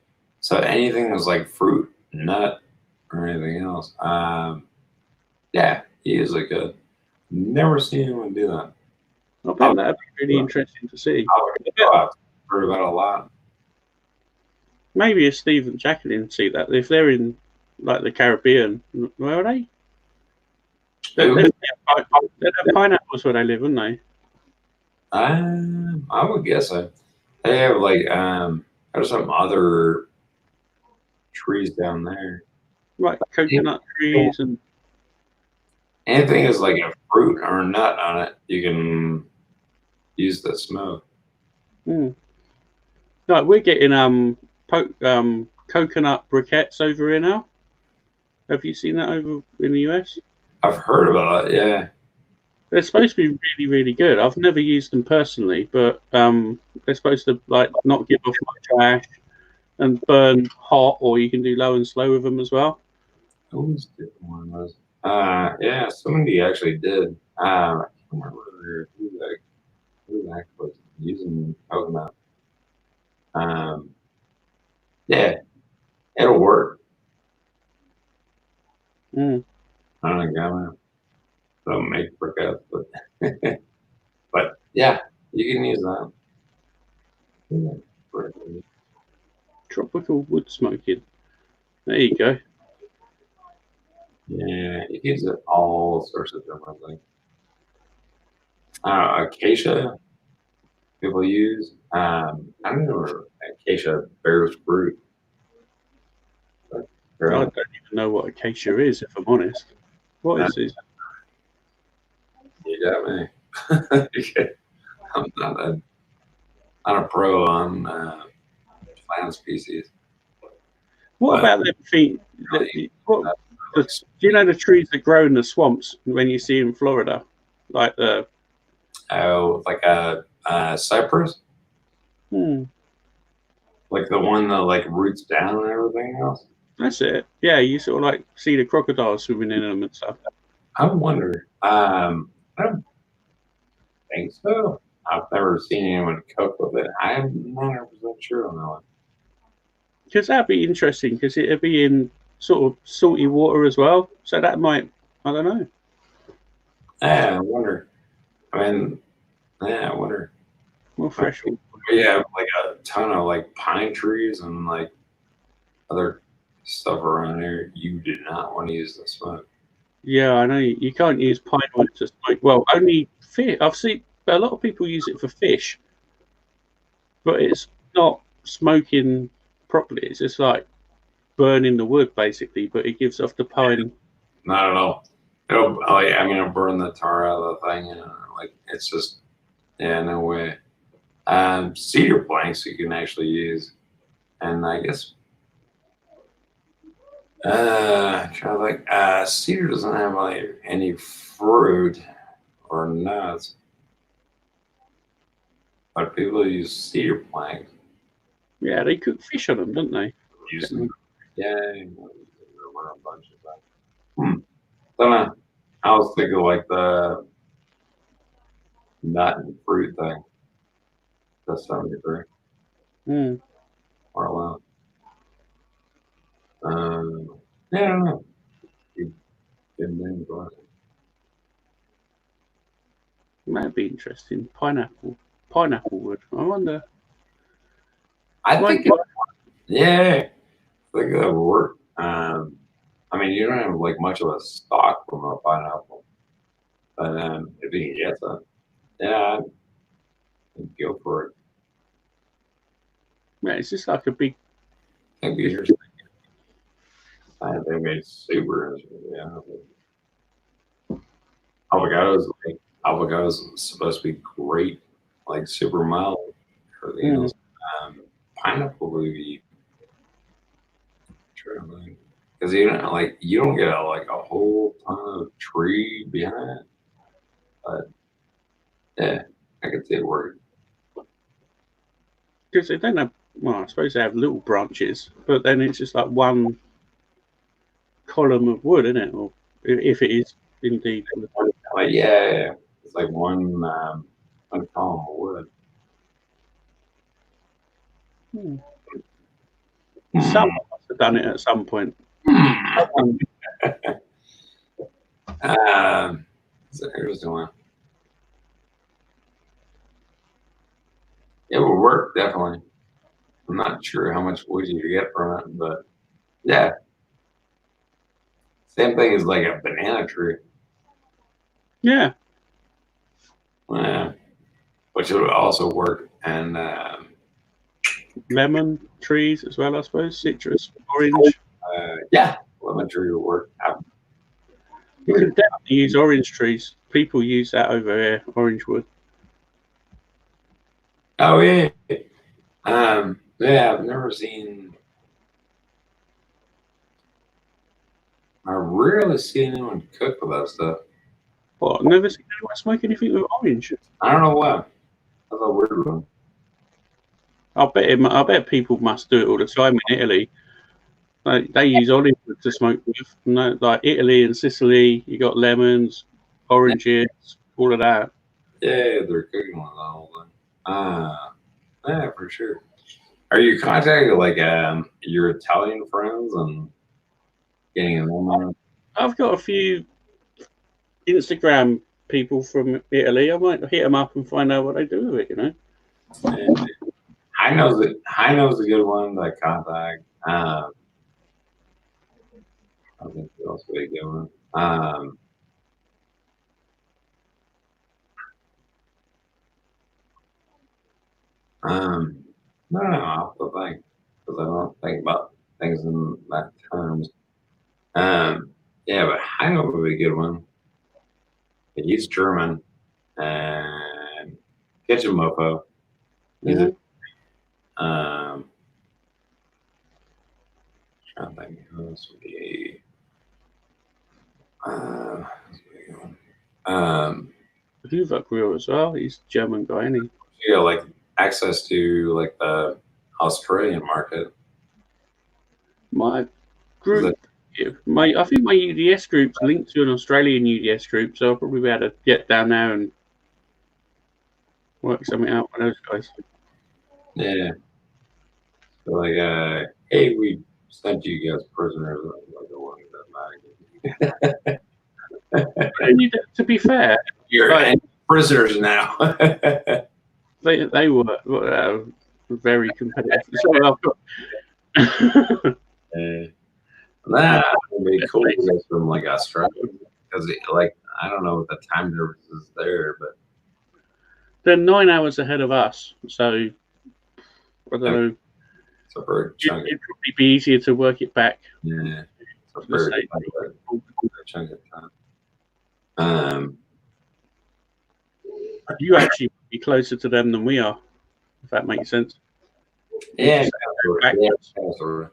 So anything that's like fruit, nut, or anything else. Yeah, he usually could. Never seen anyone do that. I bet that'd be really interesting to see. I've heard about it a lot. Maybe if Steve and Jacqueline see that, if they're in like the Caribbean, where are they? They'd have pineapples where they live, wouldn't they? I would guess so. They have like there's some other trees down there. Like coconut trees and anything is like a fruit or a nut on it, you can use the smoke. Like we're getting coconut briquettes over here now. Have you seen that over in the US? I've heard about it, yeah. They're supposed to be really, really good. I've never used them personally, but they're supposed to like not give off much trash and burn hot, or you can do low and slow with them as well. Who's different one was? Yeah, somebody actually did. I can't remember who actually was using coconut. Yeah, it'll work. I don't know, don't make briquettes, but but yeah, you can use that. Tropical wood smoking. There you go. Yeah, you can use it all sorts of different things. Acacia, people use. I don't know if acacia bears fruit. I don't even know what acacia is, if I'm honest. What is this? You got me. I'm not a pro on plant species. What about them feet? Do you know the trees that grow in the swamps when you see in Florida? Like the like a cypress? Like the one that like roots down and everything else? That's it. Yeah, you sort of like see the crocodiles swimming in them and stuff. I wonder. I don't think so. I've never seen anyone cook with it. I'm 100% sure on that one. Because that'd be interesting, because it'd be in sort of salty water as well. So that might, I don't know. Yeah, I wonder. I mean, yeah, I wonder. More fresh. We have like a ton of like pine trees and like other stuff around here. You do not want to use the smoke. Yeah, I know. You can't use pine wood to smoke. Well, only fish. I've seen a lot of people use it for fish, but it's not smoking properly. It's just like burning the wood, basically, but it gives off the pine. Not at all. It'll like it'll burn the tar out of the thing, and like it's just no way. Cedar planks you can actually use, and I guess cedar doesn't have like any fruit or nuts, but people use cedar planks. Yeah, they cook fish on them, don't they? Yeah, a bunch of that. Don't know. I was thinking like the nut and fruit thing. That's 73. Or alone. Yeah, I don't know. That'd be interesting. Pineapple wood. I wonder. I think yeah, I think that would work. I mean, you don't have like much of a stock from a pineapple, but if you can get some, yeah, I'd go for it. Yeah, it's just like a big. I think they made super. Yeah, avocados supposed to be great, like super mild for the else. Pineapple would be true, because you don't get a whole ton of tree behind it, but yeah, I could see it work. Because they don't have. Well, I suppose they have little branches, but then it's just like one column of wood, isn't it? Or if it is indeed. Like yeah, it's like one column of wood. Someone must have done it at some point. So here's the one. It will work, definitely. I'm not sure how much wood you get from it, but yeah. Same thing as like a banana tree. Yeah. Which would also work. And lemon trees as well, I suppose. Citrus, orange. Yeah, lemon tree would work. You can definitely use orange trees. People use that over here, orange wood. Oh yeah. Yeah, I've never seen. I rarely see anyone cook with that stuff. What? I've never seen anyone smoke anything with orange. I don't know why. That's a weird one. I bet people must do it all the time in Italy. Like, they use olive wood to smoke with. No, like Italy and Sicily, you got lemons, oranges, all of that. Yeah, they're cooking with the whole thing. Yeah, for sure. Are you contacting like your Italian friends and getting them on? I've got a few Instagram people from Italy. I might hit them up and find out what they do with it. You know. And High Nose a good one to contact. I think what else would be a good one. I don't know. I'll have to think because I don't think about things in that terms. Yeah, but High Nose would be a good one. He's German and Kitchen Mofo. He's trying to think who else would be. Hoover Grill as well. He's a German guy, isn't he? Yeah, like access to like the Australian market. My group, I think my UDS group's linked to an Australian UDS group, so I'll probably be able to get down there and work something out with those guys. Yeah. So like, hey, we sent you guys prisoners. Like the one And to be fair, you're prisoners now. they were very competitive. So I've got. Nah, it'd be cool to get from like Australia because like I don't know what the time difference is there, but they're 9 hours ahead of us, so I don't know. It's a very chunk. It'd probably be easier to work it back. Yeah, it's a very chunk of time. You actually be closer to them than we are, if that makes sense. Yeah, sort of.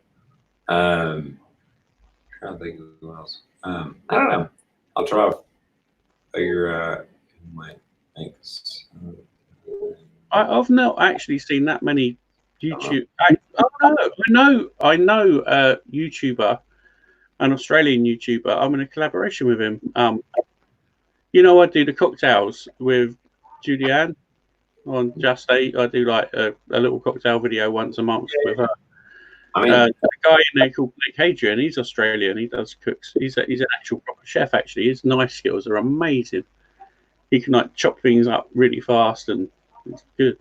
Trying to think of who else. I don't know. I'll try to figure out who might think. I've not actually seen that many YouTube. I know a YouTuber, an Australian YouTuber. I'm in a collaboration with him. You know, I do the cocktails with Julianne on Just Eight. I do like a little cocktail video once a month with her. I mean, the guy in there called Blake Hadrian, he's Australian. He does cooks. He's an actual proper chef. Actually, his knife skills are amazing. He can like chop things up really fast, and it's good.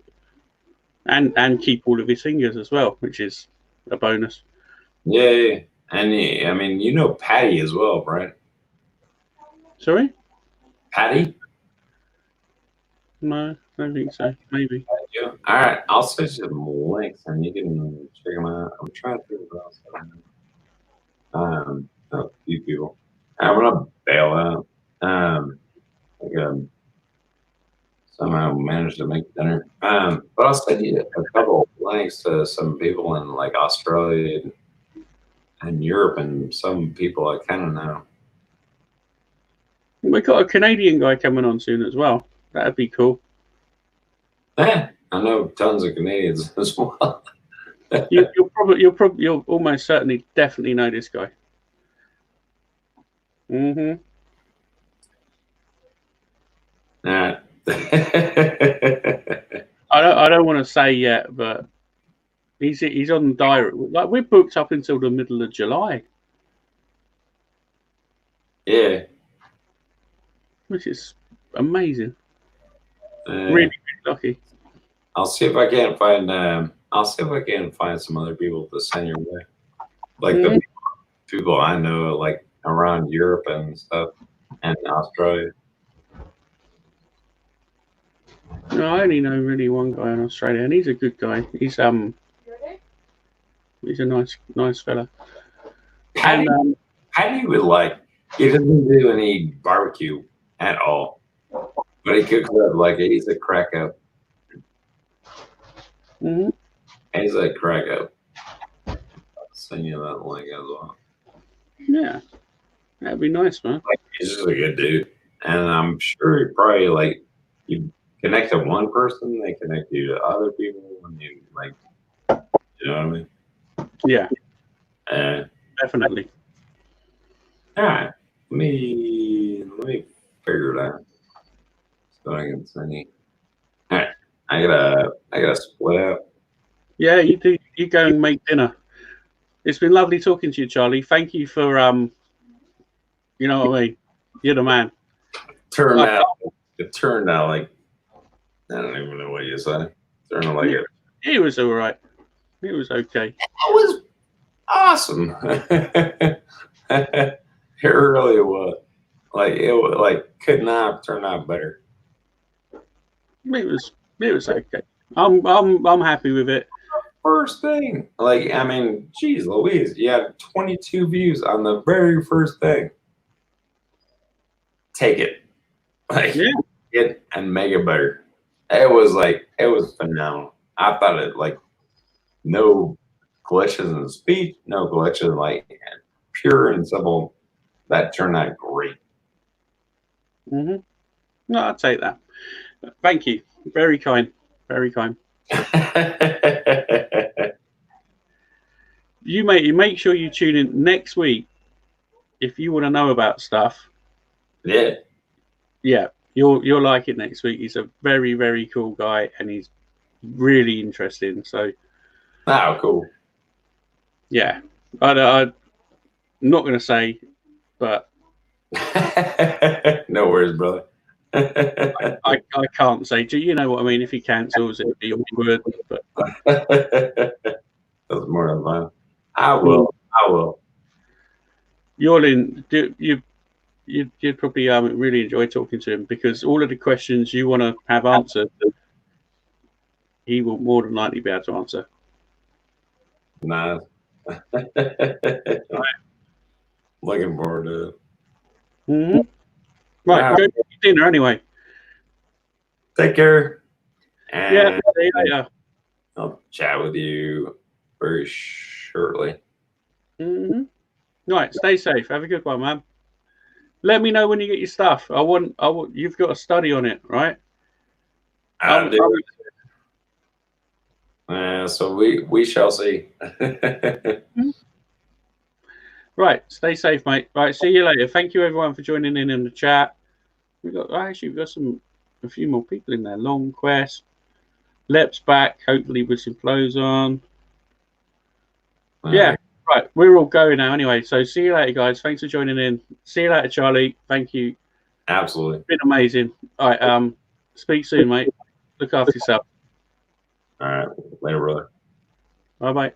And keep all of his fingers as well, which is a bonus. Yeah, and I mean, you know Patty as well, right? Sorry, Patty? No, I don't think so. Maybe. All right, I'll send you some links and you can check them out. I'm trying to think what else I know. A few people. I'm gonna bail out. Somehow managed to make dinner. But I'll send you a couple of links to some people in like Australia and Europe and some people I kind of know. We got a Canadian guy coming on soon as well. That'd be cool. Yeah, I know tons of Canadians as well. You'll almost certainly definitely know this guy. Mm-hmm. All right. I don't want to say yet, but He's on the diary. Like we're booked up until the middle of July, Yeah. which is amazing. Uh, Really lucky. I'll see if I can find. I'll see if I can find some other people to send your way, like the people I know, like around Europe and stuff, and Australia. No, I only know really one guy in Australia, and he's a good guy. He's a nice fella. Patty, Patty would like. He doesn't do any barbecue at all, but he cooks up like he's a crack up. Mm-hmm. He's like crack up. I'll send you that link as well. Yeah, that'd be nice, man. Like, he's just a good dude, and I'm sure he probably like you connect to one person, they connect you to other people, and you like, you know what I mean? Yeah, And definitely. all right, let me figure it out so I can send you. All right, I gotta split out. Yeah, you do. You go and make dinner. It's been lovely talking to you, Charlie. Thank you for you know what I mean. You're the man. It turned out like I don't even know what you said. Turned out like It was all right. It was okay. It was awesome. It really was. Like it was like could not have turned out better. It was okay. I'm happy with it. First thing, like I mean, geez, Louise, you had 22 views on the very first thing. Take it, like it and make it better. It was phenomenal. I thought it like no glitches in speech, no glitches, like pure and simple. That turned out great. Mm-hmm. No, I'll take that. Thank you. Very kind. Very kind. You make sure you tune in next week if you want to know about stuff. Yeah. Yeah, you'll like it next week. He's a very, very cool guy, and he's really interesting. So, oh, cool. Yeah, I'm not going to say, but no worries, brother. I can't say. Do you know what I mean? If he cancels, it'd be awkward. But that's more than fun. I will. You're in. You'd probably really enjoy talking to him because all of the questions you want to have answered, he will more than likely be able to answer. Nice. Looking forward to it. Mm-hmm. Right, go to dinner anyway. Take care. And yeah, see you later. I'll chat with you very shortly. Mm-hmm. Right, stay safe. Have a good one, man. Let me know when you get your stuff. I want. You've got to study on it, right? So we shall see. Right, stay safe, mate. Right, see you later. Thank you everyone for joining in the chat. We've got a few more people in there. Long Quest, Lep's back, hopefully with some clothes on. Yeah, right. We're all going now anyway. So see you later, guys. Thanks for joining in. See you later, Charlie. Thank you. Absolutely. It's been amazing. All right, speak soon, mate. Look after yourself. All right. Later, brother. Bye-bye.